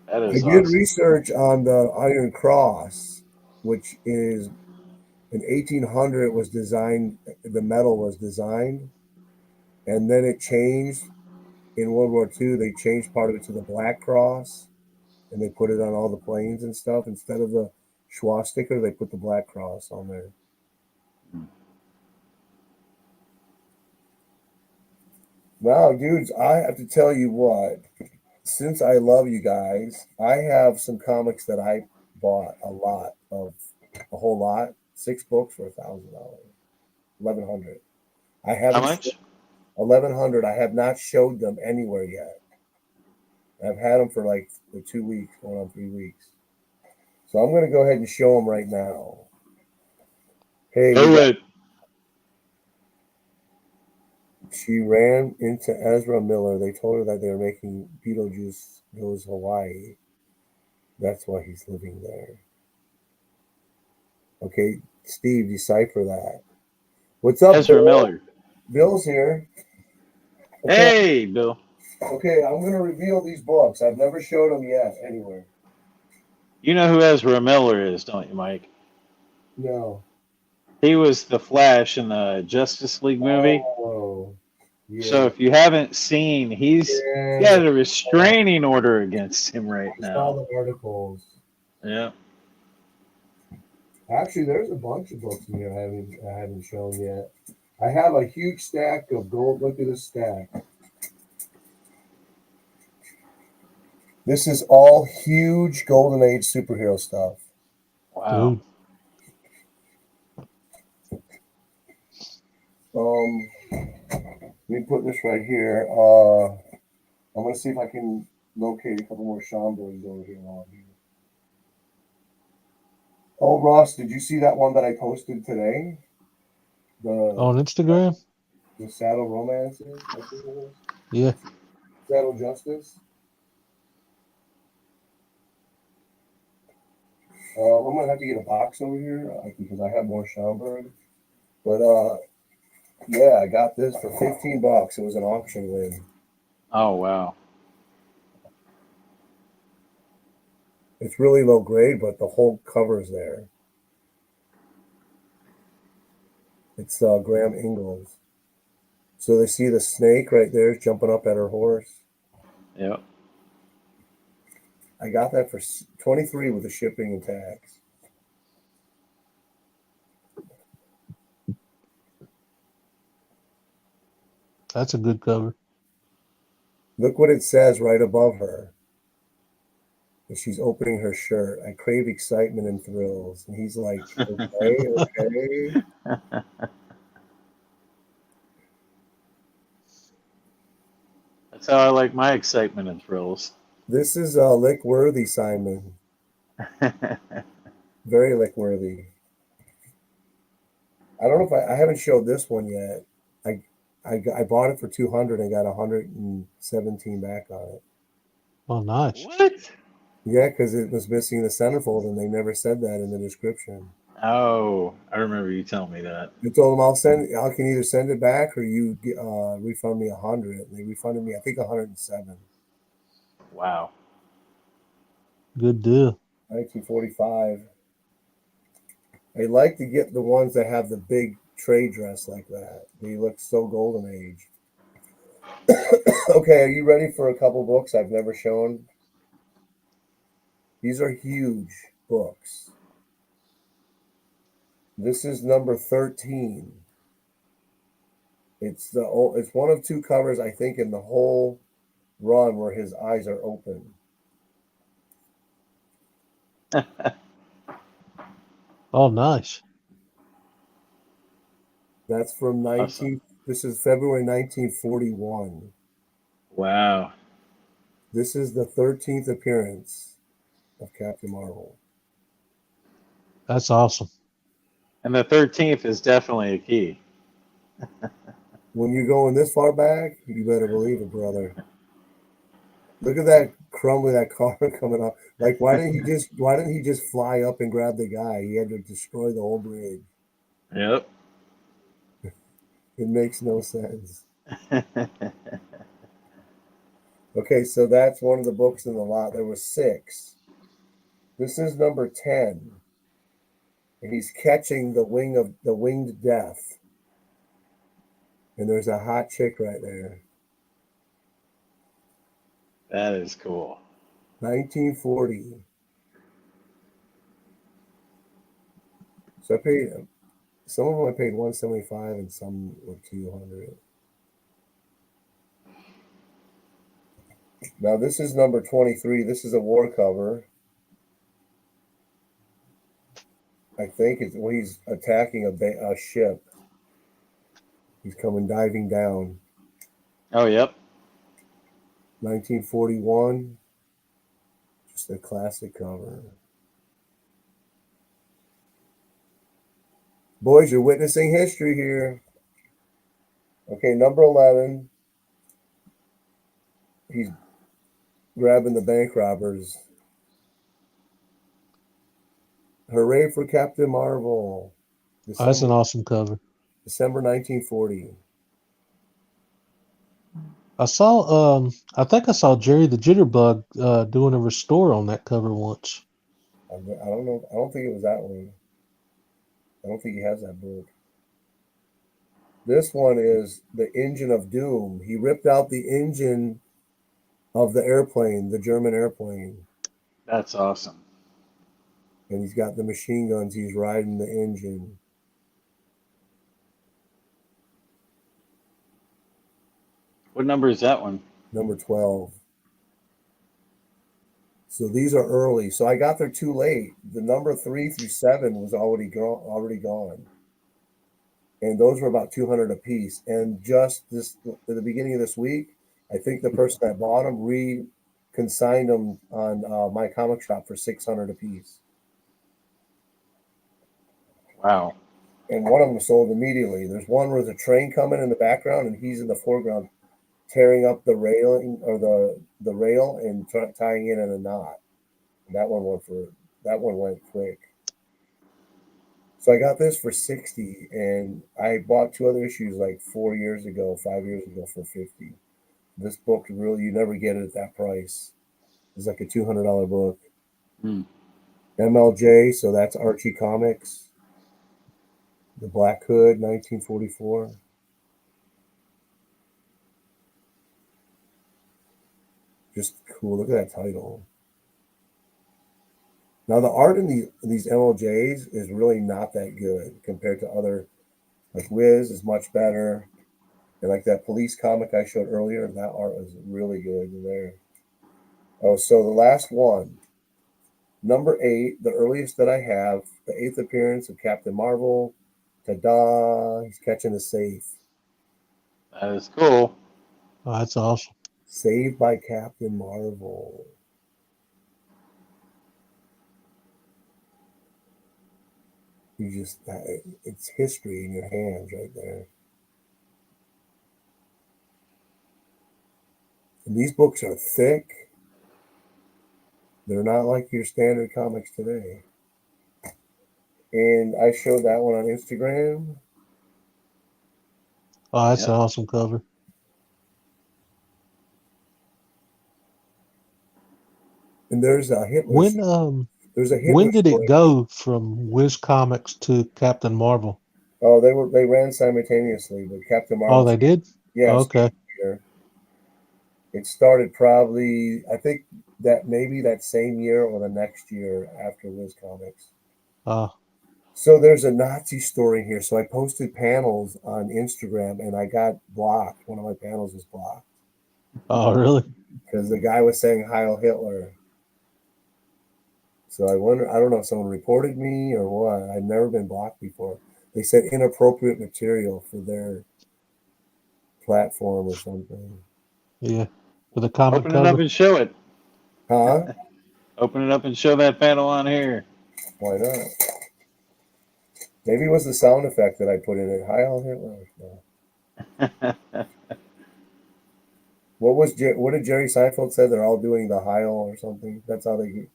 S2: That
S1: I
S2: is
S1: did
S2: awesome.
S1: research on the Iron Cross, which is in 1800 it was designed, the metal was designed, and then it changed in World War II. They changed part of it to the Black Cross, and they put it on all the planes and stuff. Instead of the swastika, they put the Black Cross on there. Wow, dudes, I have to tell you what, since I love you guys, I have some comics that I bought a whole lot, 6 books for $1,000, 1,100. I
S2: How
S1: haven't
S2: much?
S1: 1,100. I have not showed them anywhere yet. I've had them for like 2 weeks, going on 3 weeks. So I'm going to go ahead and show them right now. Hey, we
S2: Do
S1: got,
S2: it.
S1: she ran into Ezra Miller. They told her that they were making Beetlejuice Goes Hawaii. That's why he's living there. Okay, Steve, decipher that. What's up,
S2: Ezra
S1: Bill?
S2: Miller.
S1: Bill's here. Okay,
S2: Hey, Bill.
S1: okay, I'm going to reveal these books. I've never showed them yet anywhere.
S2: You know who Ezra Miller is, don't you, Mike?
S1: No.
S2: He was the Flash in the Justice League movie.
S1: Oh,
S2: So
S1: yeah.
S2: if you haven't seen, he's
S1: Yeah.
S2: got a restraining order against him right
S1: I saw
S2: now.
S1: the articles.
S2: Yeah.
S1: Actually, there's a bunch of books in here I haven't shown yet. I have a huge stack of gold. Look at this stack. This is all huge Golden Age superhero stuff.
S2: Wow.
S3: Dude,
S1: Let me put this right here. I'm gonna see if I can locate a couple more Schomburgs over here on here. Oh, Ross, did you see that one that I posted today?
S3: on
S1: The
S3: Instagram?
S1: Saddle Romances, I think it was.
S3: Yeah.
S1: Saddle Justice. I'm gonna have to get a box over here because I have more Schomburg. But yeah, I got this for $15. It was an auction win.
S2: Oh, wow.
S1: It's really low grade, but the whole cover's there. It's Graham Ingalls. So they see the snake right there jumping up at her horse.
S2: Yep.
S1: I got that for $23 with the shipping and tax.
S3: That's a good cover.
S1: Look what it says right above her. And she's opening her shirt. I crave excitement and thrills. And he's like, okay, okay.
S2: That's how I like my excitement and thrills.
S1: This is lick worthy, Simon. Very lick worthy. I don't know if I haven't showed this one yet. I bought it for 200 and got 117 back on it.
S3: Oh, nice.
S2: What?
S1: Yeah, because it was missing the centerfold, and they never said that in the description.
S2: Oh, I remember you telling me that.
S1: I told them I can either send it back or you refund me 100. And they refunded me, I think, 107.
S2: Wow.
S3: Good deal.
S1: 1945. I like to get the ones that have the big trade dress like that. They look so golden age. Okay, are you ready for a couple books I've never shown? These are huge books. This is number 13. It's one of two covers, I think, in the whole run where his eyes are open.
S3: Oh, nice.
S1: That's from
S2: Awesome.
S1: this is February 1941.
S2: Wow.
S1: This is the 13th appearance of Captain Marvel.
S3: That's awesome.
S2: And the 13th is definitely a key.
S1: When you're going this far back, you better believe it, brother. Look at that crumb with that car coming up. Like, why didn't he just fly up and grab the guy? He had to destroy the whole bridge.
S2: Yep.
S1: It makes no sense. Okay, so that's one of the books in the lot. There were 6. This is number 10. And he's catching the winged death. And there's a hot chick right there.
S2: That is cool.
S1: 1940. So I paid some of them I paid 175 and some were 200. Now this is number 23. This is a war cover. I think it's when he's attacking a ship. He's coming diving down.
S2: Oh, yep.
S1: 1941. Just a classic cover. Boys, you're witnessing history here. Okay, number 11. He's grabbing the bank robbers. Hooray for Captain Marvel.
S3: That's an awesome cover.
S1: December 1940.
S3: I think I saw Jerry the Jitterbug doing a restore on that cover once.
S1: I don't know. I don't think it was that one. I don't think he has that book. This one is the Engine of Doom. He ripped out the engine of the airplane, the German airplane.
S2: That's awesome.
S1: And he's got the machine guns. He's riding the engine.
S2: What number is that one?
S1: Number 12. So these are early. So I got there too late. The number 3 through 7 was already gone. And those were about 200 a piece. And just at the beginning of this week, I think the person that bought them consigned them on my comic shop for 600 a piece.
S2: Wow.
S1: And one of them sold immediately. There's one where there's a train coming in the background, and he's in the foreground tearing up the railing or the rail and tying it in a knot. And that one went quick. So I got this for 60, and I bought 2 other issues like 5 years ago for 50. This book really, you never get it at that price. It's like a $200 book. MLJ, so that's Archie Comics. The Black Hood, 1944. Just cool. Look at that title. Now the art in these MLJs is really not that good compared to other. Like Wiz is much better. And like that police comic I showed earlier, that art was really good in there. Oh, so the last one, number 8, the earliest that I have, the 8th appearance of Captain Marvel. Ta-da! He's catching a safe.
S2: That is cool.
S3: Oh, that's awesome.
S1: Saved by Captain Marvel. You just, it's history in your hands right there. And these books are thick. They're not like your standard comics today. And I showed that one on Instagram.
S3: Oh, that's
S2: Yep.
S3: an awesome cover.
S1: And there's a Hitler.
S3: When
S1: There's a Hitler
S3: when did it
S1: story.
S3: go from Wiz Comics to Captain Marvel?
S1: Oh, they ran simultaneously, but Captain
S3: Oh,
S1: Marvel.
S3: they did?
S1: Yes.
S3: Okay.
S1: It started probably, I think that maybe that same year or the next year after Wiz Comics. So there's a Nazi story here. So I posted panels on Instagram and I got blocked. One of my panels was blocked
S3: Oh, really?
S1: because the guy was saying Heil Hitler. So I wonder, I don't know if someone reported me or what. I've never been blocked before. They said inappropriate material for their platform or something.
S3: Yeah. For the comic
S2: Open it up
S3: cover.
S2: and show it.
S1: Huh?
S2: Open it up and show that panel on here.
S1: Why not? Maybe it was the sound effect that I put in it. Heil Hitler. No. What did Jerry Seinfeld say? They're all doing the Heil or something. That's how they.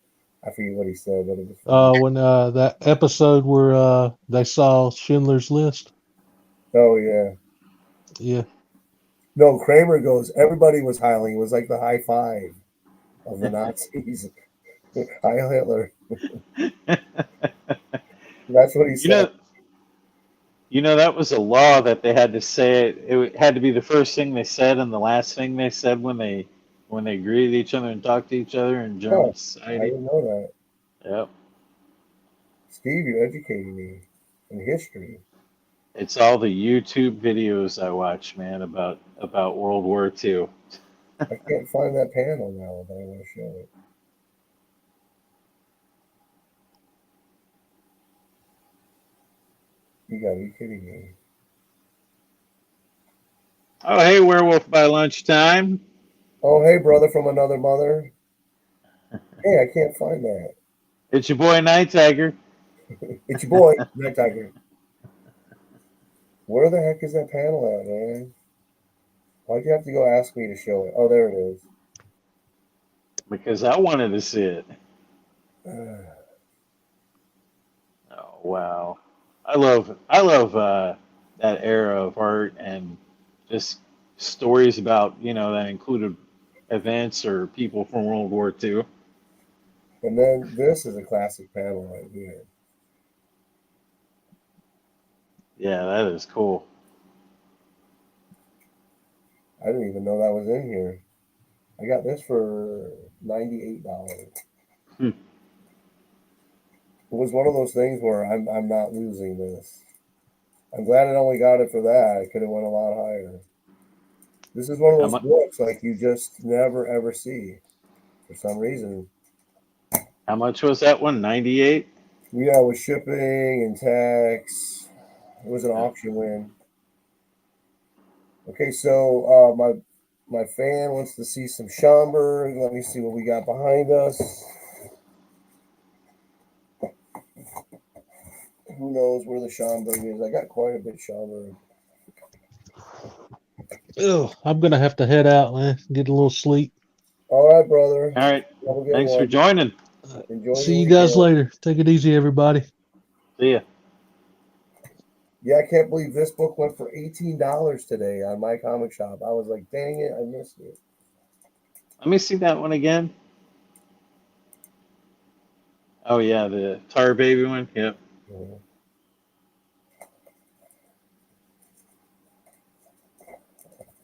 S1: I forget what he said, but it was funny.
S3: When that episode where they saw Schindler's List.
S1: Oh yeah.
S3: Yeah.
S1: No, Kramer goes. Everybody was heiling. It was like the high five of the Nazis. Heil Hitler. That's what he
S2: You
S1: said.
S2: know, that was a law that they had to say it. It had to be the first thing they said and the last thing they said when they greeted each other and talked to each other in German
S1: Oh, I
S2: society.
S1: didn't know that.
S2: Yep.
S1: Steve, you're educating me in history.
S2: It's all the YouTube videos I watch, man, about World War II.
S1: I can't find that panel now, but I want to show it. You gotta be kidding me.
S2: Oh, hey, Werewolf by Lunchtime.
S1: Oh, hey, brother from another mother. Hey, I can't find that.
S2: It's your boy Night Tiger.
S1: It's your boy, Night Tiger. Where the heck is that panel at, man? Why'd you have to go ask me to show it? Oh, there it is.
S2: Because I wanted to see it.
S1: Uh,
S2: Oh wow, I love that era of art and just stories about that included events or people from World War II.
S1: and then this is a classic panel right here.
S2: Yeah, that is cool.
S1: I didn't even know that was in here. I got this for $98.
S2: Hmm.
S1: It was one of those things where I'm not losing this. I'm glad I only got it for that. I could have went a lot higher. This is one of
S2: How
S1: those
S2: much?
S1: books like you just never ever see for some reason.
S2: How much was that one? 98.
S1: Yeah, with shipping and tax, it was an auction win. Okay, so my fan wants to see some Schomburg. Let me see what we got behind us. Who knows where the Schomburg is? I got quite a bit Schomburg.
S3: Ugh, I'm gonna have to head out, man. Get a little sleep.
S1: All right, brother.
S2: All right.
S1: Have a good
S2: Thanks for
S1: one.
S2: joining.
S1: Enjoy
S3: See
S1: the
S3: you guys
S1: weekend.
S3: later. Take it easy, everybody.
S2: See ya.
S1: Yeah, I can't believe this book went for $18 today on my comic shop. I was like, dang it, I missed it.
S2: Let me see that one again. Oh yeah, the Tar Baby one. Yep.
S1: Mhm.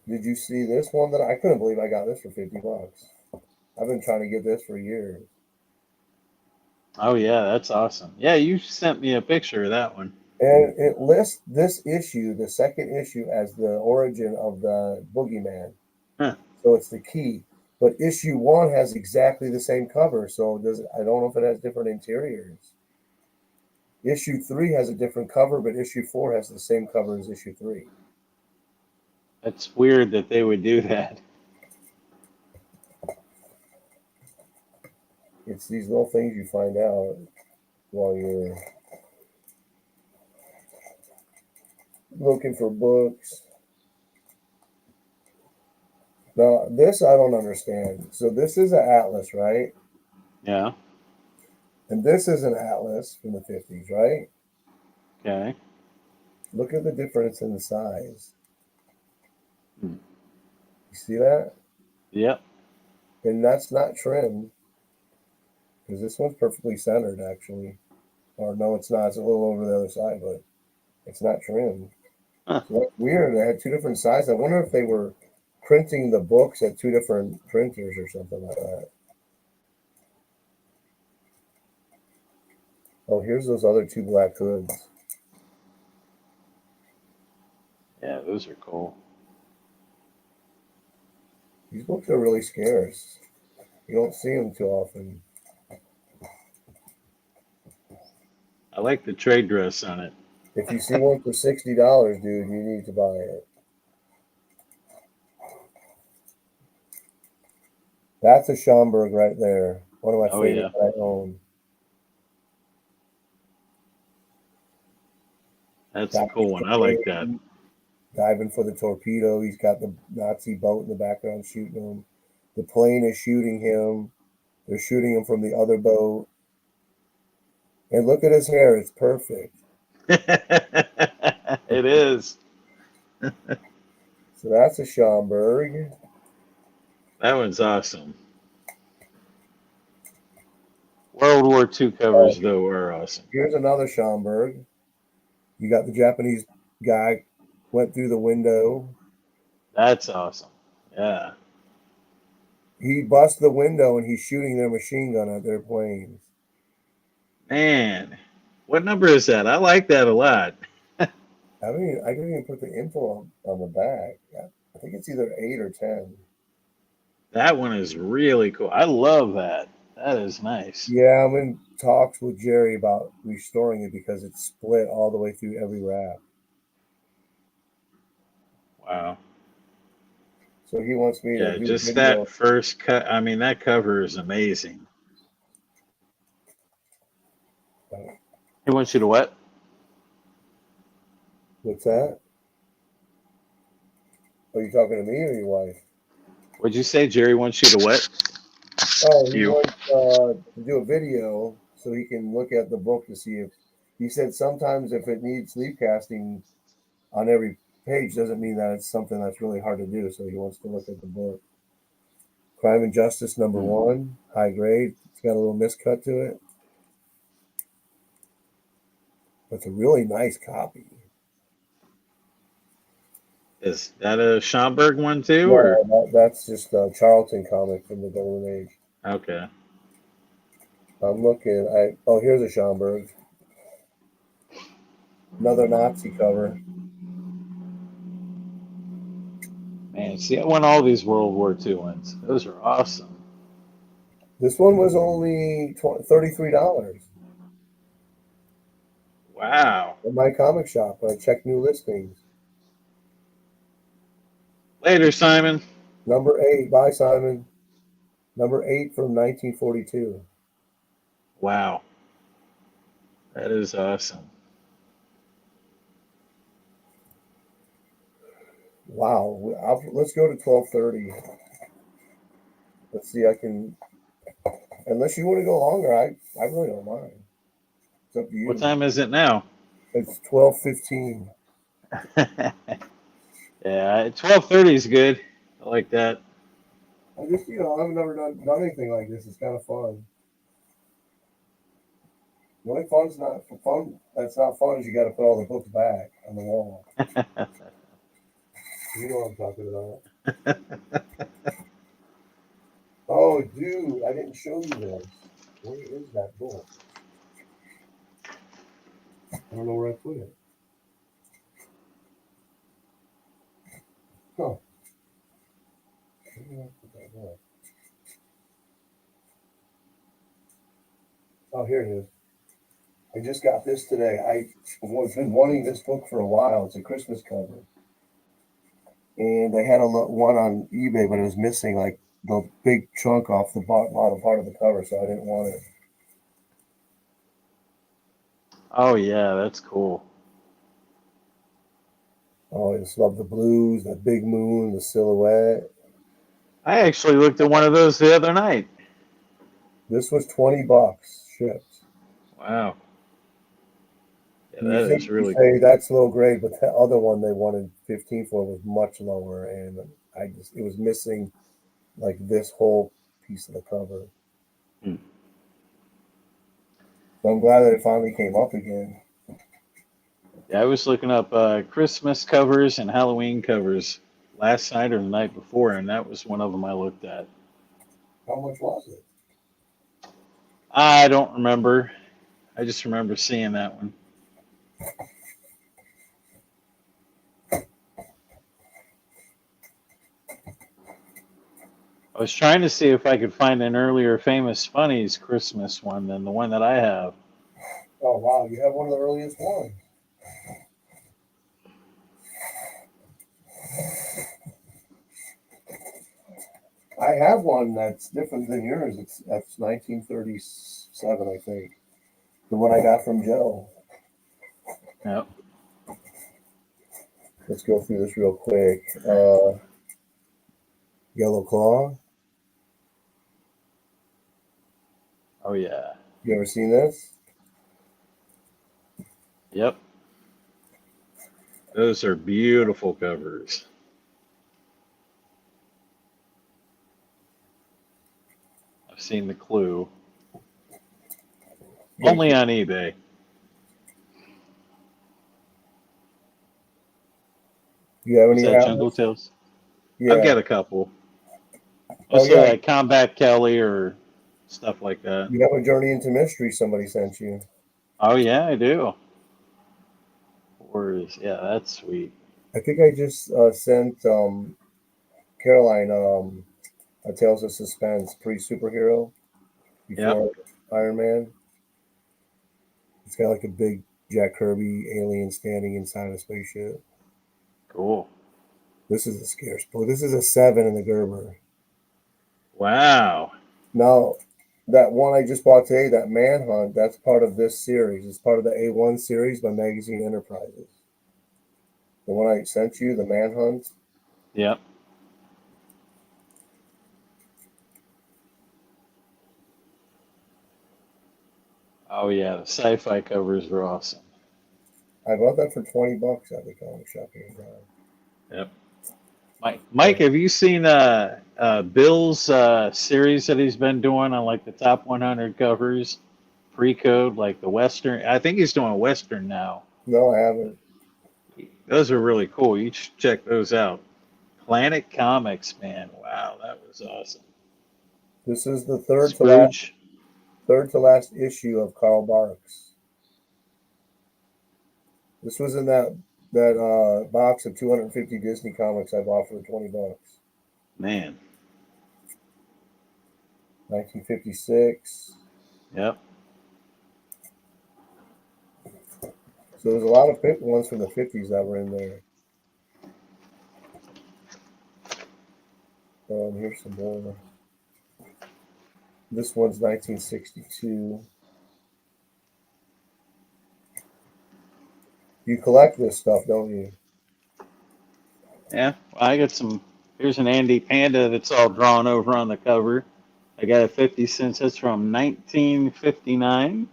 S1: Did you see this one that I couldn't believe I got this for $50? I've been trying to get this for years.
S2: Oh yeah, that's awesome. Yeah, you sent me a picture of that one.
S1: And it lists this issue, the second issue, as the origin of the boogeyman.
S2: Huh.
S1: So it's the key. But issue 1 has exactly the same cover. So I don't know if it has different interiors. Issue 3 has a different cover, but issue 4 has the same cover as issue 3.
S2: That's weird that they would do that.
S1: It's these little things you find out while you're looking for books. Now, this I don't understand. So this is an atlas, right?
S2: Yeah.
S1: And this is an atlas from the 50s, right?
S2: Okay.
S1: Look at the difference in the size.
S2: Hmm.
S1: You see that?
S2: Yep.
S1: And that's not trimmed, because this one's perfectly centered, actually. Or no, it's not. It's a little over the other side, but it's not trimmed.
S2: Huh.
S1: So that's weird. They had two different sizes. I wonder if they were printing the books at two different printers or something like that. Oh, here's those other two black hoods.
S2: Yeah, those are cool.
S1: These books are really scarce. You don't see them too often.
S2: I like the trade dress on it.
S1: If you see one for $60, dude, you need to buy it. That's a Schomburg right there. One of my
S2: Oh,
S1: favorites
S2: yeah.
S1: that I own.
S2: That's a cool one. I like that.
S1: Diving for the torpedo. He's got the Nazi boat in the background shooting him. The plane is shooting him. They're shooting him from the other boat. And look at his hair. It's perfect.
S2: It is.
S1: So that's a Schomburg.
S2: That one's awesome. World War II covers, though, are awesome.
S1: Here's another Schomburg. You got the Japanese guy went through the window.
S2: That's awesome. Yeah.
S1: He busts the window and he's shooting their machine gun at their planes.
S2: Man, what number is that? I like that a lot.
S1: I didn't even put the info on the back. I think it's either 8 or 10.
S2: That one is really cool. I love that. That is nice.
S1: Yeah, I'm in talks with Jerry about restoring it because it's split all the way through every wrap.
S2: Wow.
S1: So he wants me
S2: Yeah,
S1: to do a
S2: just
S1: video.
S2: that first cut. I mean, that cover is amazing. He wants you to what?
S1: What's that? Are you talking to me or your wife?
S2: What'd you say? Jerry wants you to what?
S1: Oh, he
S2: You.
S1: wants to do a video so he can look at the book to see if he said sometimes if it needs sleeve casting on every page doesn't mean that it's something that's really hard to do. So he wants to look at the book. Crime and Justice #1, high grade. It's got a little miscut to it. But it's a really nice copy.
S2: Is that a Schomburg one too,
S1: No,
S2: or
S1: that's just a Charlton comic from the Golden Age.
S2: okay?
S1: I'm looking. Here's a Schomburg. Another Nazi cover.
S2: Man, see, I want all these World War II ones. Those are awesome.
S1: This one was only $33
S2: Wow.
S1: at my comic shop. I checked new listings.
S2: Later, Simon.
S1: Number 8, bye Simon. Number 8 from 1942.
S2: Wow. That is awesome.
S1: Wow. Let's go to 12:30. Let's see. I can. Unless you want to go longer, I really don't mind. It's up to you.
S2: What time is it now?
S1: It's 12:15.
S2: Yeah, 12:30 is good. I like that.
S1: I just, I've never done anything like this. It's kind of fun. The only fun that's not fun is you got to put all the books back on the wall. You know what I'm talking about. Oh, dude, I didn't show you this. Where is that book? I don't know where I put it. Huh. Where did I put that book? Oh, here it is. I just got this today. I've been wanting this book for a while. It's a Christmas cover. And they had one on eBay, but it was missing like the big chunk off the bottom part of the cover, so I didn't want it.
S2: Oh yeah, that's cool.
S1: Oh, I just love the blues, the big moon, the silhouette.
S2: I actually looked at one of those the other night.
S1: This was $20 shipped.
S2: Wow. Yeah,
S1: You
S2: that
S1: think
S2: is
S1: you
S2: really
S1: say
S2: cool.
S1: that's low grade, but the other one they wanted 15 for was much lower, and it was missing like this whole piece of the cover.
S2: Hmm.
S1: So I'm glad that it finally came up again.
S2: Yeah, I was looking up Christmas covers and Halloween covers last night or the night before, and that was one of them I looked at.
S1: How much was it?
S2: I don't remember. I just remember seeing that one. I was trying to see if I could find an earlier Famous Funnies Christmas one than the one that I have.
S1: Oh wow, you have one of the earliest ones. I have one that's different than yours. That's 1937, I think. The one I got from Joe.
S2: Yep.
S1: Let's go through this real quick. Yellow Claw.
S2: Oh yeah.
S1: You ever seen this?
S2: Yep. Those are beautiful covers. I've seen the Clue. Only on eBay.
S1: Do you have
S2: Was
S1: any
S2: that Jungle
S1: Atlas?
S2: Tales? I've
S1: Yeah.
S2: got a couple.
S1: Oh
S2: Mostly
S1: yeah.
S2: like Combat Kelly or stuff like that.
S1: You have a Journey into Mystery somebody sent you.
S2: Oh yeah, I do. Yeah, that's sweet.
S1: I think I just sent Caroline a Tales of Suspense pre-superhero
S2: Yep.
S1: before Iron Man. It's got like a big Jack Kirby alien standing inside a spaceship.
S2: Cool.
S1: This is a scarce book. This is a 7 in the Gerber.
S2: Wow.
S1: Now, that one I just bought today, that Manhunt, that's part of this series. It's part of the A1 series by Magazine Enterprises. The one I sent you, the Manhunt.
S2: Yep. Oh yeah, the sci-fi covers were awesome.
S1: I bought that for $20 at the comic shop here in town.
S2: Yep. Mike, have you seen Bill's series that he's been doing on like the top 100 covers, pre-code, like the Western? I think he's doing a Western now.
S1: No, I haven't.
S2: Those are really cool. You should check those out. Planet Comics, man. Wow, that was awesome.
S1: This is the
S2: Scrooge.
S1: third to last issue of Karl Barks. This was in that box of 250 Disney comics I bought for $20.
S2: Man.
S1: 1956.
S2: Yep.
S1: So there's a lot of ones from the 50s that were in there. Here's some more. This one's 1962. You collect this stuff, don't you?
S2: Yeah. I got some. Here's an Andy Panda that's all drawn over on the cover. I got it 50 cents. That's from 1959.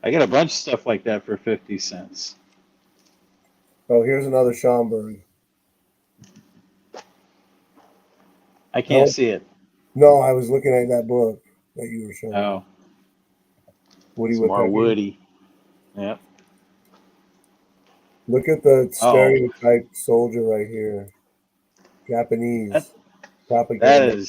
S2: I got a bunch of stuff like that for 50 cents.
S1: Oh, here's another Schomburg.
S2: I can't see it.
S1: No, I was looking at that book that you were showing.
S2: Oh,
S1: Woody
S2: some more
S1: Woodpecker.
S2: Woody. Yep.
S1: Look at the
S2: Oh,
S1: stereotype soldier right here. Japanese
S2: that
S1: propaganda.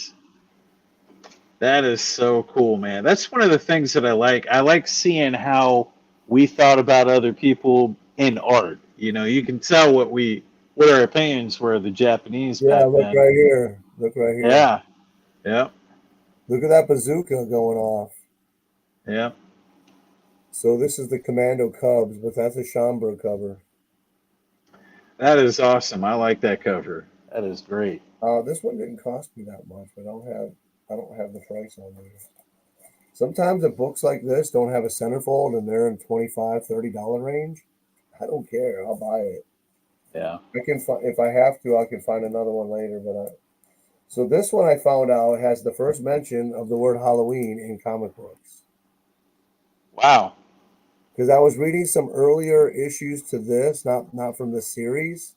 S2: that is so cool, man. That's one of the things that I like. I like seeing how we thought about other people in art. You can tell what our opinions were of the Japanese
S1: Yeah,
S2: back
S1: look
S2: then.
S1: right here. Look right here.
S2: Yeah, yeah,
S1: Look at that bazooka going off.
S2: yeah.
S1: So this is the Commando Cubs, but that's a Schomburg cover.
S2: That is awesome. I like that cover. That is great.
S1: This one didn't cost me that much, but I don't have the price on there. Sometimes the books like this don't have a centerfold and they're in $25-$30 range. I don't care. I'll buy it.
S2: Yeah.
S1: I can if I have to, I can find another one later. So this one I found out has the first mention of the word Halloween in comic books.
S2: Wow.
S1: Because I was reading some earlier issues to this, not from the series,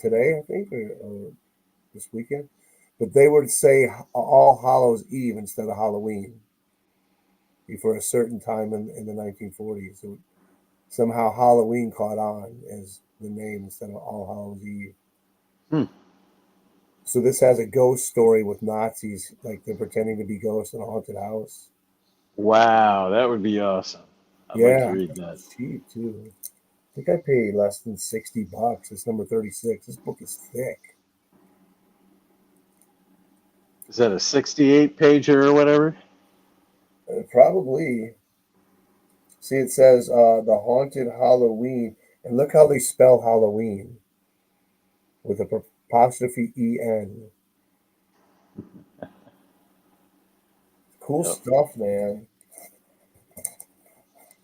S1: today I think, or this weekend, but they would say All Hallows Eve instead of Halloween for a certain time in the 1940s. So somehow Halloween caught on as the name instead of All Hallows Eve.
S2: Hmm.
S1: So this has a ghost story with Nazis, like they're pretending to be ghosts in a haunted house.
S2: Wow, that would be awesome. I'd like to
S1: Yeah,
S2: read that.
S1: it's cheap too. I think I paid less than $60. It's number 36. This book is thick.
S2: Is that a 68 pager or whatever?
S1: Probably. See, it says the haunted Halloween, and look how they spell Halloween with apostrophe en. Cool
S2: Yep.
S1: stuff, man.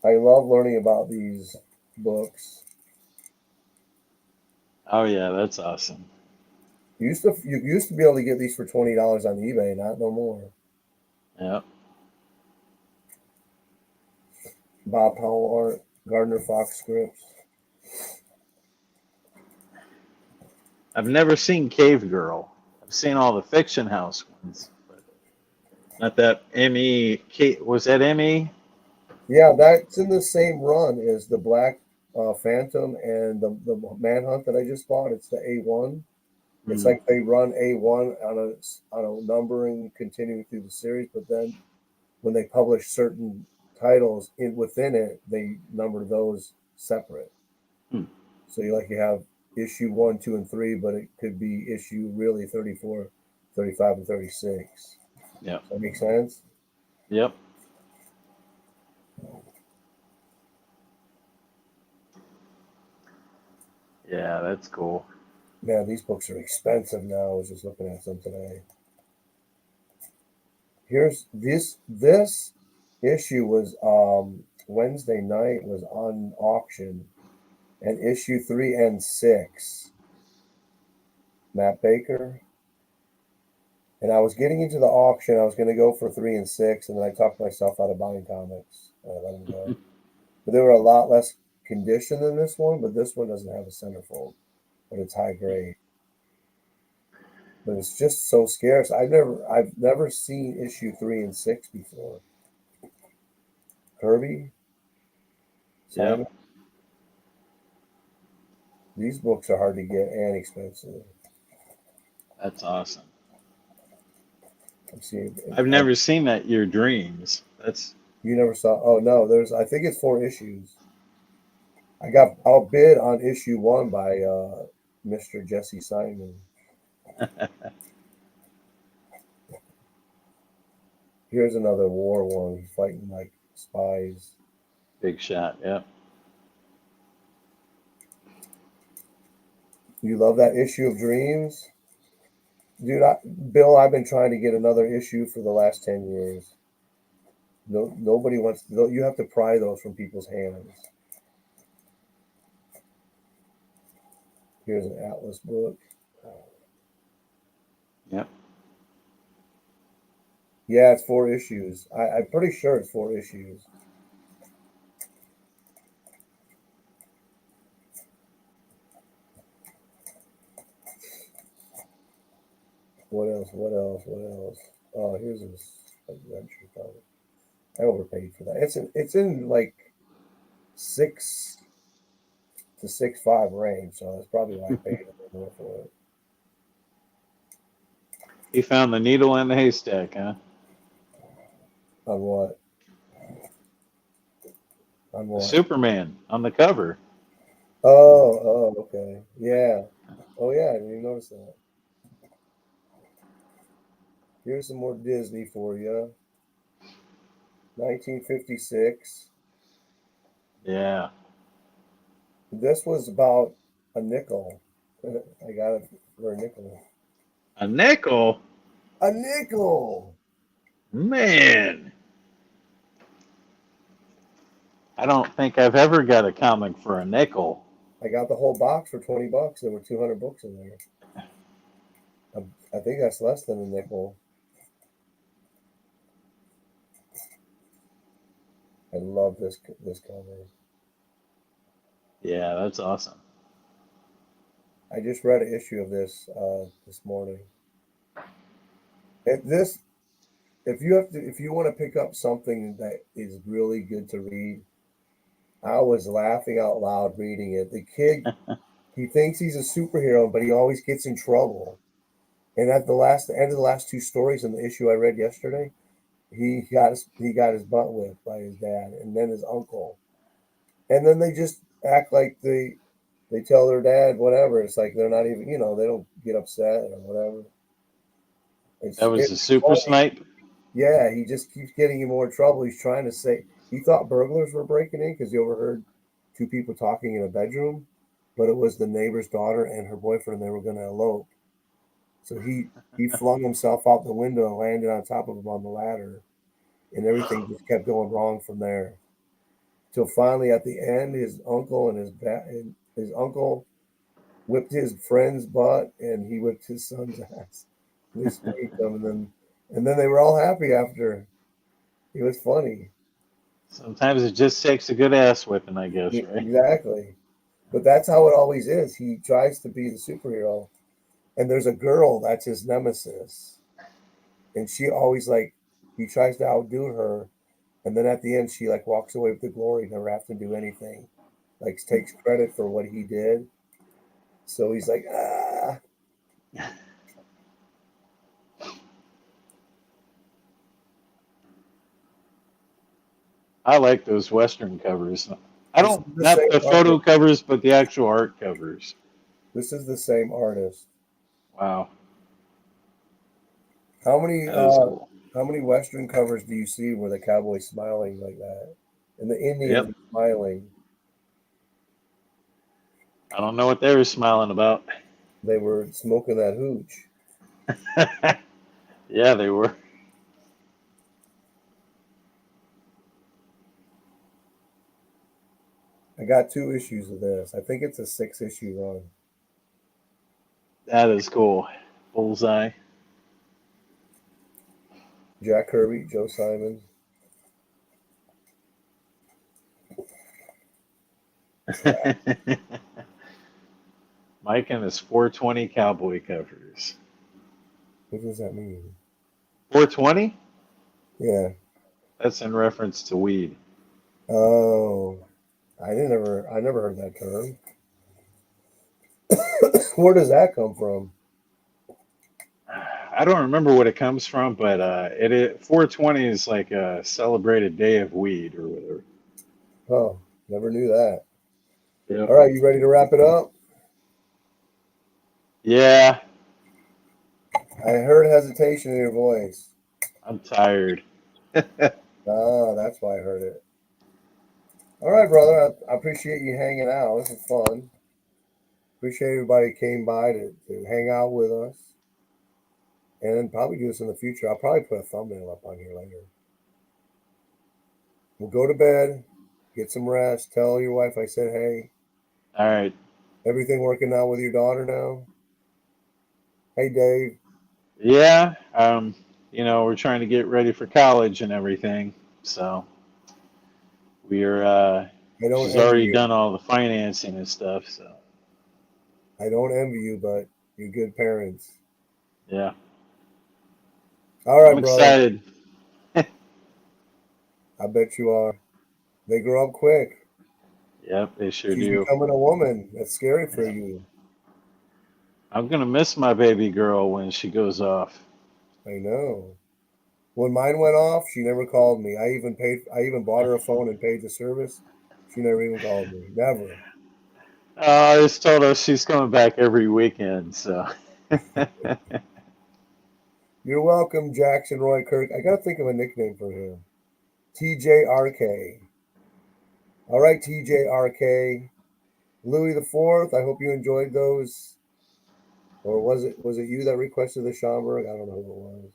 S1: I love learning about these books.
S2: Oh yeah, that's awesome.
S1: You used to be able to get these for $20 on eBay, not no more.
S2: Yep.
S1: Bob Powell art, Gardner Fox scripts.
S2: I've never seen Cave Girl. I've seen all the Fiction House ones, but not that ME. Was that ME?
S1: Yeah, that's in the same run as the Black Phantom and the Manhunt that I just bought. It's the A1. It's
S2: Hmm.
S1: like they run A1 on a numbering continuing through the series, but then when they publish certain titles within it, they number those separate.
S2: Hmm.
S1: So you have issue 1, 2, and 3, but it could be issue really 34, 35, and 36.
S2: Yep.
S1: Does that make sense?
S2: Yep. Yeah, that's cool.
S1: Man, these books are expensive now. I was just looking at some today. Here's this issue was Wednesday night was on auction, and issue 3 and 6, Matt Baker. And I was getting into the auction. I was going to go for 3 and 6, and then I talked myself out of buying comics. I let them go. But they were a lot less condition than this one. But this one doesn't have a centerfold, but it's high grade. But it's just so scarce. I've never seen issue 3 and 6 before. Kirby, Simon.
S2: Yep.
S1: These books are hard to get and expensive.
S2: That's awesome.
S1: I'm seeing.
S2: I've never seen that. Your Dreams. That's
S1: You never saw? Oh no, there's. I think it's 4 issues. I got outbid on issue 1 by Mr. Jesse Simon. Here's another war one fighting like spies.
S2: big shot. Yep.
S1: You love that issue of Dreams, dude. Bill, I've been trying to get another issue for the last 10 years. No, nobody wants. You have to pry those from people's hands. Here's an Atlas book.
S2: Yep.
S1: Yeah, it's 4 issues. I'm pretty sure it's 4 issues. What else? What else? What else? Oh, here's this adventure comic. I overpaid for that. It's in like 6 to 6.5 range, so that's probably why I paid a little more for it.
S2: He found the needle in the haystack, huh?
S1: On what? On
S2: The
S1: what?
S2: Superman on the cover.
S1: Oh, okay. Yeah. Oh, yeah. I didn't even notice that. Here's some more Disney for you. 1956.
S2: Yeah.
S1: This was about a nickel. I got it for a nickel.
S2: A nickel?
S1: A nickel!
S2: Man. I don't think I've ever got a comic for a nickel.
S1: I got the whole box for $20. There were 200 books in there. I think that's less than a nickel. I love this cover.
S2: Yeah, that's awesome.
S1: I just read an issue of this morning. This, if you want to pick up something that is really good to read, I was laughing out loud reading it. The kid, he thinks he's a superhero, but he always gets in trouble. And at the end of the last two stories in the issue I read yesterday, he got his butt whipped by his dad and then his uncle. And then they just act like they tell their dad whatever. It's like they're not even, they don't get upset or whatever.
S2: That was
S1: It's
S2: a super
S1: funny.
S2: snipe.
S1: Yeah, he just keeps getting in more trouble. He's trying to say he thought burglars were breaking in because he overheard two people talking in a bedroom, but it was the neighbor's daughter and her boyfriend. They were going to elope. So he flung himself out the window and landed on top of him on the ladder, and everything just kept going wrong from there. Till finally, at the end, his uncle whipped his friend's butt, and he whipped his son's ass. They spanked him, and then they were all happy after. It was funny.
S2: Sometimes it just takes a good ass whipping, I guess,
S1: Yeah,
S2: right?
S1: exactly. But that's how it always is. He tries to be the superhero, and there's a girl that's his nemesis, and she always he tries to outdo her, and then at the end she walks away with the glory, never have to do anything, takes credit for what he did. So he's like, ah.
S2: I like those Western covers. I
S1: This is
S2: don't,
S1: the
S2: not
S1: same
S2: the photo
S1: artist.
S2: covers, but the actual art covers.
S1: This is the same artist.
S2: Wow,
S1: How many
S2: that is cool.
S1: how many Western covers do you see where the cowboy's smiling like that, and the Indians
S2: Yep.
S1: are smiling?
S2: I don't know what they were smiling about.
S1: They were smoking that hooch.
S2: Yeah, they were.
S1: I got two issues of this. I think it's a 6-issue run.
S2: That is cool. Bullseye.
S1: Jack Kirby, Joe Simon.
S2: Mike and his 420 cowboy covers.
S1: What does that mean?
S2: 420?
S1: Yeah.
S2: That's in reference to weed.
S1: Oh, I never heard that term. Where does that come from?
S2: I don't remember what it comes from, but 420 is like a celebrated day of weed or whatever.
S1: Oh, never knew that.
S2: Yep.
S1: All right, you ready to wrap it up?
S2: Yeah,
S1: I heard hesitation in your voice.
S2: I'm tired.
S1: Ah, that's why I heard it. All right, brother. I appreciate you hanging out. This is fun. Appreciate everybody who came by to hang out with us. And then probably do this in the future. I'll probably put a thumbnail up on here later. We'll go to bed, get some rest. Tell your wife I said hey.
S2: All right.
S1: Everything working out with your daughter now? Hey, Dave.
S2: Yeah, we're trying to get ready for college and everything. So
S1: I don't
S2: she's
S1: envy
S2: already
S1: you.
S2: done all the financing and stuff. So
S1: I don't envy you, but you're good parents.
S2: yeah,
S1: All
S2: I'm
S1: right, brother.
S2: excited.
S1: I bet you are. They grow up quick.
S2: Yep, they sure
S1: She's
S2: do.
S1: becoming a woman. That's scary for
S2: Yeah.
S1: you.
S2: I'm gonna miss my baby girl when she goes off.
S1: I know. When mine went off, she never called me. I even bought her a phone and paid the service. She never even called me. Never.
S2: I just told her she's coming back every weekend. So.
S1: You're welcome, Jackson Roy Kirk. I gotta think of a nickname for him. TJRK. All right, TJRK. Louis the Fourth. I hope you enjoyed those. Or was it you that requested the Schomburg? I don't know who it was.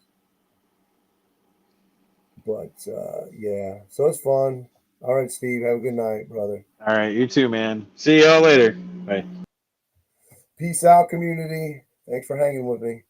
S1: But yeah, so it's fun. All right, Steve. Have a good night, brother.
S2: All right, you too, man. See y'all later. Bye.
S1: Peace out, community. Thanks for hanging with me.